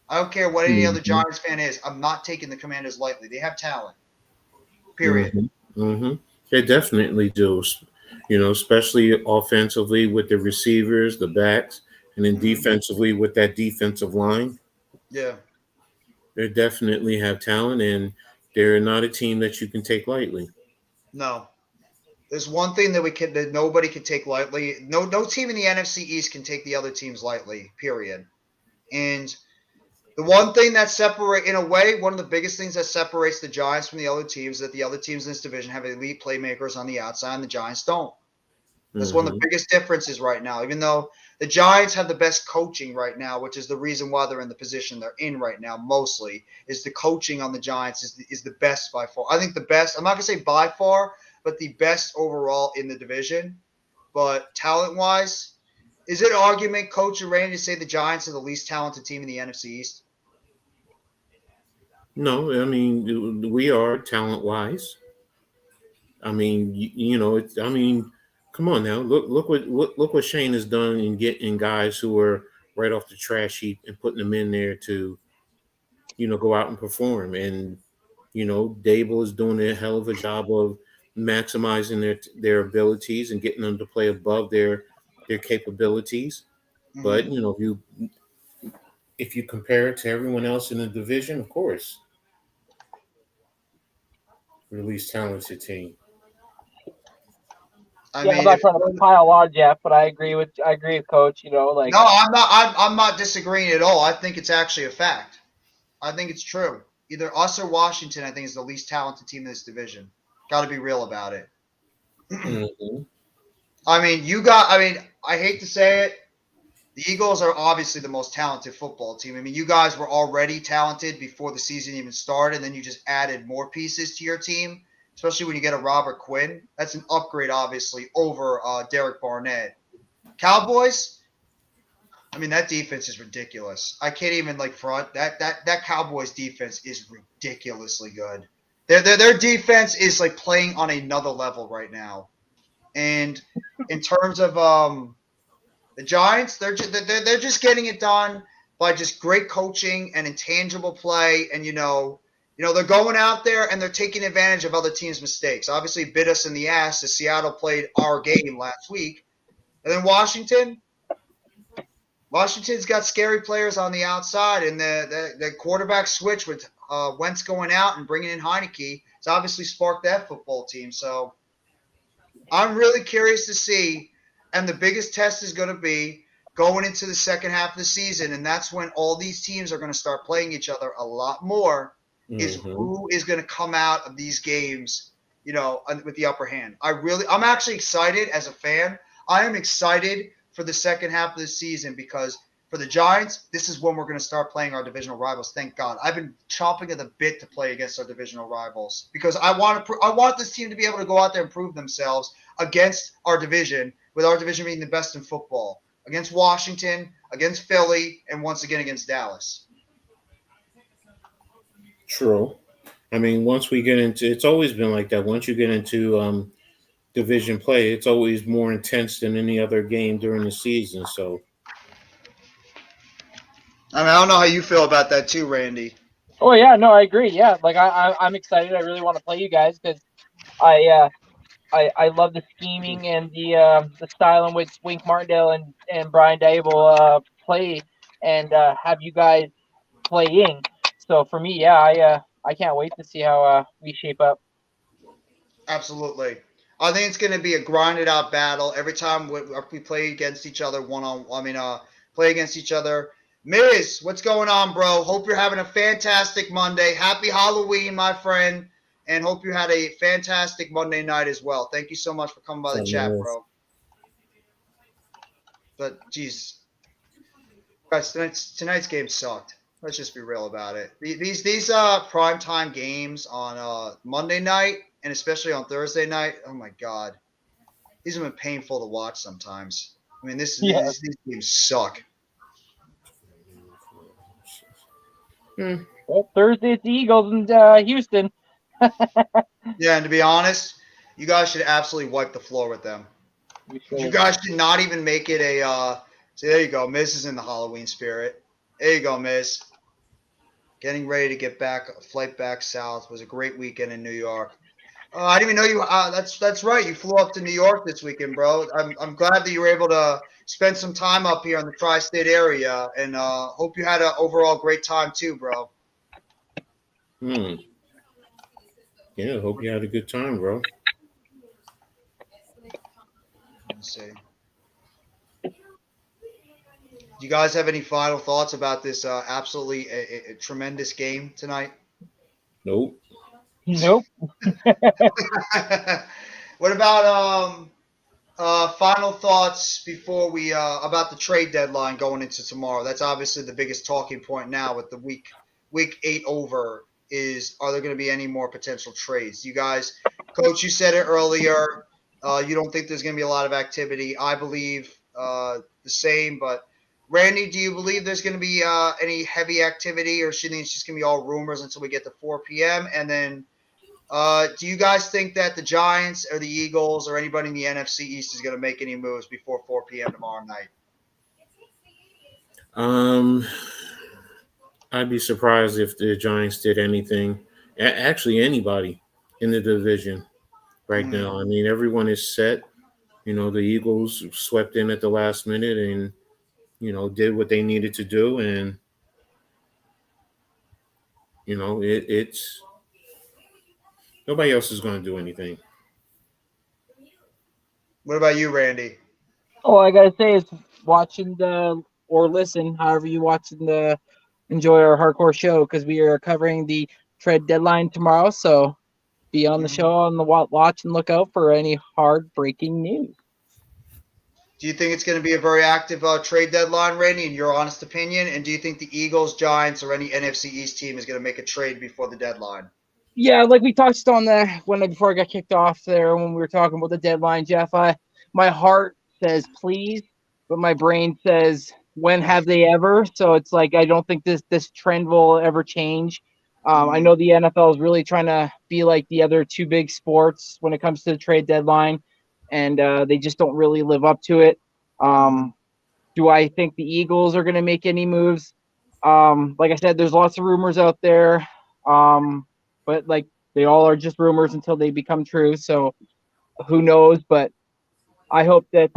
I don't care what any other Giants fan is. I'm not taking the Commanders lightly. They have talent. Period. Mm-hmm. They definitely do. Especially offensively with the receivers, the backs, and then defensively with that defensive line. Yeah. They definitely have talent, and they're not a team that you can take lightly. No. There's one thing that nobody can take lightly. No team in the NFC East can take the other teams lightly, period. And the one thing that in a way, one of the biggest things that separates the Giants from the other teams is that the other teams in this division have elite playmakers on the outside and the Giants don't. That's one of the biggest differences right now, even though the Giants have the best coaching right now, which is the reason why they're in the position they're in right now, mostly, is the coaching on the Giants is the best by far. I think the best, I'm not going to say by far, but the best overall in the division. But talent-wise, is it an argument, Coach or Randy, to say the Giants are the least talented team in the NFC East? No, I mean, we are talent-wise. I mean, come on now. Look what Shane has done in getting guys who are right off the trash heap and putting them in there to, go out and perform. And Dable is doing a hell of a job of maximizing their abilities and getting them to play above their capabilities. Mm-hmm. But if you compare it to everyone else in the division, of course, we're the least talented team. I'm not trying to pile on Jeff, but I agree with Coach. No, I'm not disagreeing at all. I think it's actually a fact. I think it's true. Either us or Washington, I think, is the least talented team in this division. Got to be real about it. Mm-hmm. I hate to say it. The Eagles are obviously the most talented football team. I mean, you guys were already talented before the season even started, and then you just added more pieces to your team, especially when you get a Robert Quinn. That's an upgrade, obviously, over Derek Barnett. Cowboys, I mean, that defense is ridiculous. I can't even front. That Cowboys defense is ridiculously good. Their defense is playing on another level right now. And in terms of the Giants, they're just getting it done by just great coaching and intangible play. And they're going out there and they're taking advantage of other teams' mistakes. Obviously, it bit us in the ass as Seattle played our game last week. And then Washington's got scary players on the outside, and the quarterback switch with Wentz going out and bringing in Heineke has obviously sparked that football team. So I'm really curious to see, and the biggest test is going to be going into the second half of the season, and that's when all these teams are going to start playing each other a lot more, is who is going to come out of these games, with the upper hand. I'm actually excited as a fan. I am excited for the second half of the season because for the Giants, this is when we're going to start playing our divisional rivals. Thank God. I've been chomping at the bit to play against our divisional rivals because I want this team to be able to go out there and prove themselves against our division, with our division being the best in football, against Washington, against Philly, and once again against Dallas. True. I mean, once we get into, it's always been like that. Once you get into division play, it's always more intense than any other game during the season. So, I don't know how you feel about that too, Randy. Oh yeah, no, I agree. Yeah, I'm excited. I really want to play you guys because I love the scheming and the style in which Wink Martindale and Brian Dable play and have you guys playing. So for me, yeah, I can't wait to see how we shape up. Absolutely. I think it's going to be a grinded out battle every time we play against each other play against each other. Miz, what's going on, bro? Hope you're having a fantastic Monday. Happy Halloween, my friend, and hope you had a fantastic Monday night as well. Thank you so much for coming by the chat, bro. But, geez, guys, tonight's game sucked. Let's just be real about it. These primetime games on Monday night and especially on Thursday night, oh my God, these have been painful to watch sometimes. I mean, these games suck. Well, Thursday it's the Eagles and Houston. Yeah, and to be honest, you guys should absolutely wipe the floor with them. You guys should not even make it a so there you go. Miz is in the Halloween spirit. There you go, Miz. Getting ready to get back, flight back south. It was a great weekend in New York. I didn't even know you. That's right. You flew up to New York this weekend, bro. I'm glad that you were able to spend some time up here in the tri-state area, and hope you had an overall great time too, bro. Yeah, hope you had a good time, bro. Let's see. Do you guys have any final thoughts about this absolutely a tremendous game tonight? Nope. Nope. What about final thoughts before we about the trade deadline going into tomorrow? That's obviously the biggest talking point now with the week 8 over. Are there going to be any more potential trades? You guys, Coach, you said it earlier. You don't think there's going to be a lot of activity. I believe the same, but Randy, do you believe there's going to be any heavy activity, or should it's just going to be all rumors until we get to 4 p.m.? And then do you guys think that the Giants or the Eagles or anybody in the NFC East is going to make any moves before 4 p.m. tomorrow night? I'd be surprised if the Giants did anything. Actually, anybody in the division right now. I mean, everyone is set. The Eagles swept in at the last minute and, did what they needed to do. And, it's nobody else is going to do anything. What about you, Randy? All I gotta say is watching or listen, however you enjoy our hardcore show, because we are covering the trade deadline tomorrow. So be on the show on the watch and look out for any hard breaking news. Do you think it's going to be a very active trade deadline, Randy, in your honest opinion? And do you think the Eagles, Giants, or any NFC East team is going to make a trade before the deadline? Yeah, like we touched on before I got kicked off there when we were talking about the deadline, Jeff. My heart says please, but my brain says when have they ever? So it's like I don't think this trend will ever change. I know the NFL is really trying to be like the other two big sports when it comes to the trade deadline, and they just don't really live up to it. Do I think the Eagles are going to make any moves? Like I said, there's lots of rumors out there, but like they all are just rumors until they become true. So who knows? But I hope that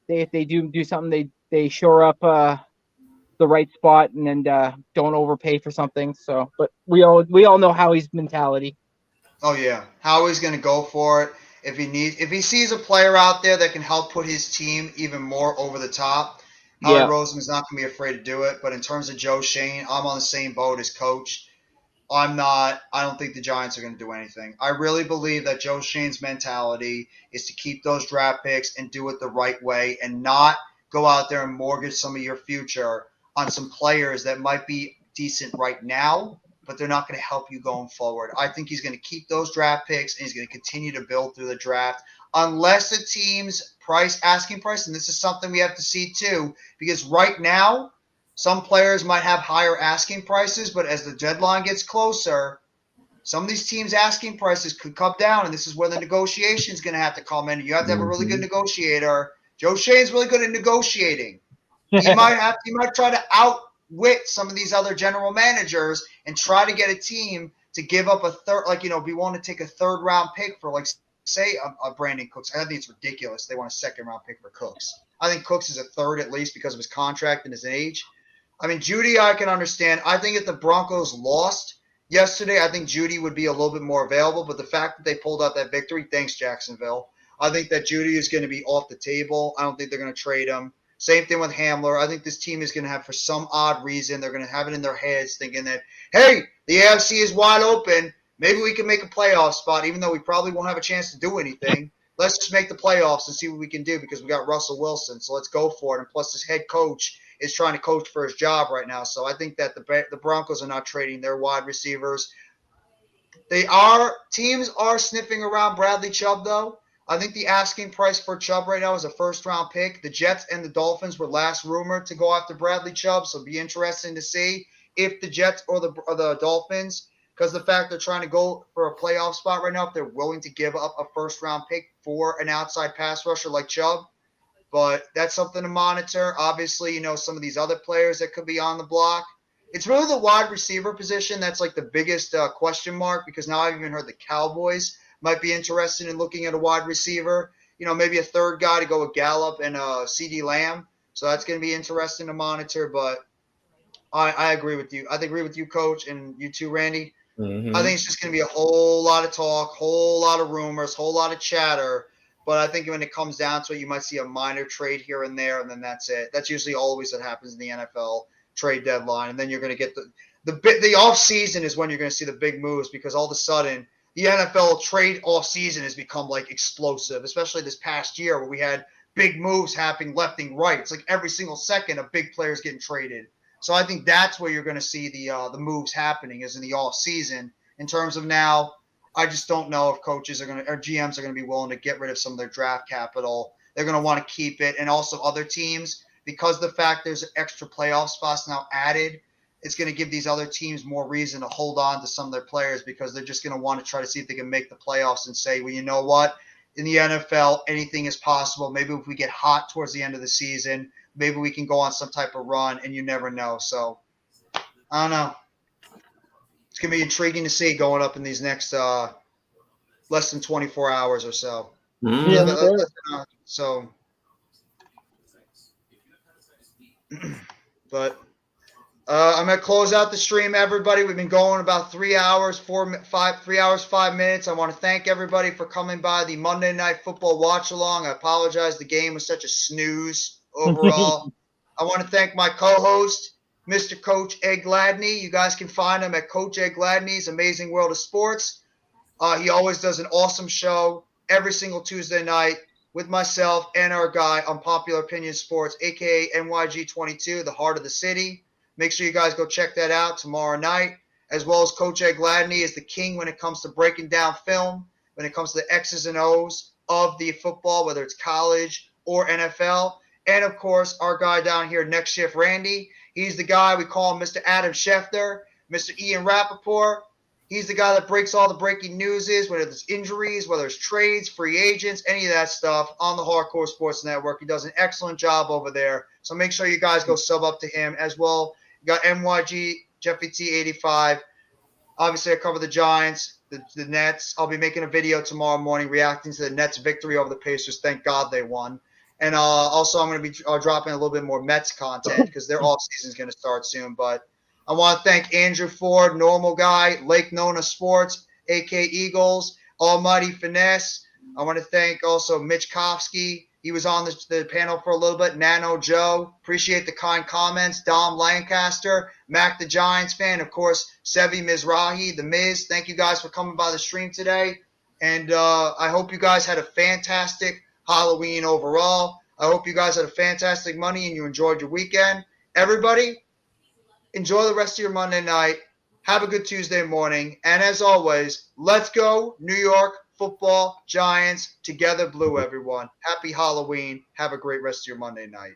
if they do something, they shore up the right spot and don't overpay for something. So, but we all know Howie's mentality. Oh yeah, Howie's going to go for it if he sees a player out there that can help put his team even more over the top. Howie Roseman's not going to be afraid to do it. But in terms of Joe Schoen, I'm on the same boat as Coach. I don't think the Giants are going to do anything. I really believe that Joe Schoen's mentality is to keep those draft picks and do it the right way and not go out there and mortgage some of your future on some players that might be decent right now, but they're not going to help you going forward. I think he's going to keep those draft picks and he's going to continue to build through the draft unless the team's asking price, and this is something we have to see too, because right now some players might have higher asking prices, but as the deadline gets closer, some of these teams' asking prices could come down, and this is where the negotiation is going to have to come in. You have to have a really good negotiator. Joe Schoen's really good at negotiating. He might try to outwit some of these other general managers and try to get a team to give up a third, be willing to take a third-round pick for, say, a Brandon Cooks. I think it's ridiculous. They want a second-round pick for Cooks. I think Cooks is a third at least because of his contract and his age. I mean, Judy, I can understand. I think if the Broncos lost yesterday, I think Judy would be a little bit more available. But the fact that they pulled out that victory, thanks, Jacksonville. I think that Judy is going to be off the table. I don't think they're going to trade him. Same thing with Hamler. I think this team is going to have, for some odd reason, they're going to have it in their heads thinking that, hey, the AFC is wide open. Maybe we can make a playoff spot, even though we probably won't have a chance to do anything. Let's just make the playoffs and see what we can do because we got Russell Wilson. So let's go for it. And plus, this head coach is trying to coach for his job right now. So I think that the Broncos are not trading their wide receivers. Teams are sniffing around Bradley Chubb, though. I think the asking price for Chubb right now is a first-round pick. The Jets and the Dolphins were last rumored to go after Bradley Chubb, so it'll be interesting to see if the Jets or the Dolphins, because the fact they're trying to go for a playoff spot right now, if they're willing to give up a first-round pick for an outside pass rusher like Chubb. But that's something to monitor. Obviously, some of these other players that could be on the block. It's really the wide receiver position that's like the biggest question mark because now I've even heard the Cowboys might be interested in looking at a wide receiver. Maybe a third guy to go with Gallup and CeeDee Lamb. So that's going to be interesting to monitor. But I agree with you. I agree with you, Coach, and you too, Randy. I think it's just going to be a whole lot of talk, whole lot of rumors, whole lot of chatter But I think when it comes down to it, you might see a minor trade here and there, and then that's it. That's usually always what happens in the NFL trade deadline. And then you're going to get the off season is when you're going to see the big moves, because all of a sudden the NFL trade off season has become like explosive, especially this past year where we had big moves happening left and right. It's like every single second a big player's getting traded. So I think that's where you're going to see the moves happening is in the off season. In terms of now, I just don't know if coaches are going to or GMs are going to be willing to get rid of some of their draft capital. They're going to want to keep it, and also other teams, because of the fact there's extra playoff spots now added, it's going to give these other teams more reason to hold on to some of their players, because they're just going to want to try to see if they can make the playoffs and say, well, you know what? In the NFL, anything is possible. Maybe if we get hot towards the end of the season, maybe we can go on some type of run, and you never know. So, I don't know. It's going to be intriguing to see going up in these next less than 24 hours or so. So, but I'm going to close out the stream, everybody. We've been going about 3 hours, 5 minutes. I want to thank everybody for coming by the Monday Night Football watch along. I apologize. The game was such a snooze overall. I want to thank my co-host, Mr. Coach Ed Gladney. You guys can find him at Coach Ed Gladney's Amazing World of Sports. He always does an awesome show every single Tuesday night with myself and our guy on Popular Opinion Sports, a.k.a. NYG22, the heart of the city. Make sure you guys go check that out tomorrow night, as well as Coach Ed Gladney is the king when it comes to breaking down film, when it comes to the X's and O's of the football, whether it's college or NFL. And, of course, our guy down here, Next Shift Randy. He's the guy, we call him Mr. Adam Schefter, Mr. Ian Rappaport. He's the guy that breaks all the breaking news, whether it's injuries, whether it's trades, free agents, any of that stuff on the Hardcore Sports Network. He does an excellent job over there. So make sure you guys go sub up to him as well. You got MYG, Jeffy T85. Obviously, I cover the Giants, the Nets. I'll be making a video tomorrow morning reacting to the Nets' victory over the Pacers. Thank God they won. And also, I'm going to be dropping a little bit more Mets content because their offseason is going to start soon. But I want to thank Andrew Ford, Normal Guy, Lake Nona Sports, AK Eagles, Almighty Finesse. I want to thank also Mitch Kofsky. He was on the panel for a little bit. Nano Joe. Appreciate the kind comments. Dom Lancaster. Mac the Giants fan. Of course, Sevi Mizrahi, The Miz. Thank you guys for coming by the stream today. And I hope you guys had a fantastic Halloween overall. I hope you guys had a fantastic Monday and you enjoyed your weekend. Everybody, enjoy the rest of your Monday night. Have a good Tuesday morning. And as always, let's go New York Football Giants. Together blue, everyone. Happy Halloween. Have a great rest of your Monday night.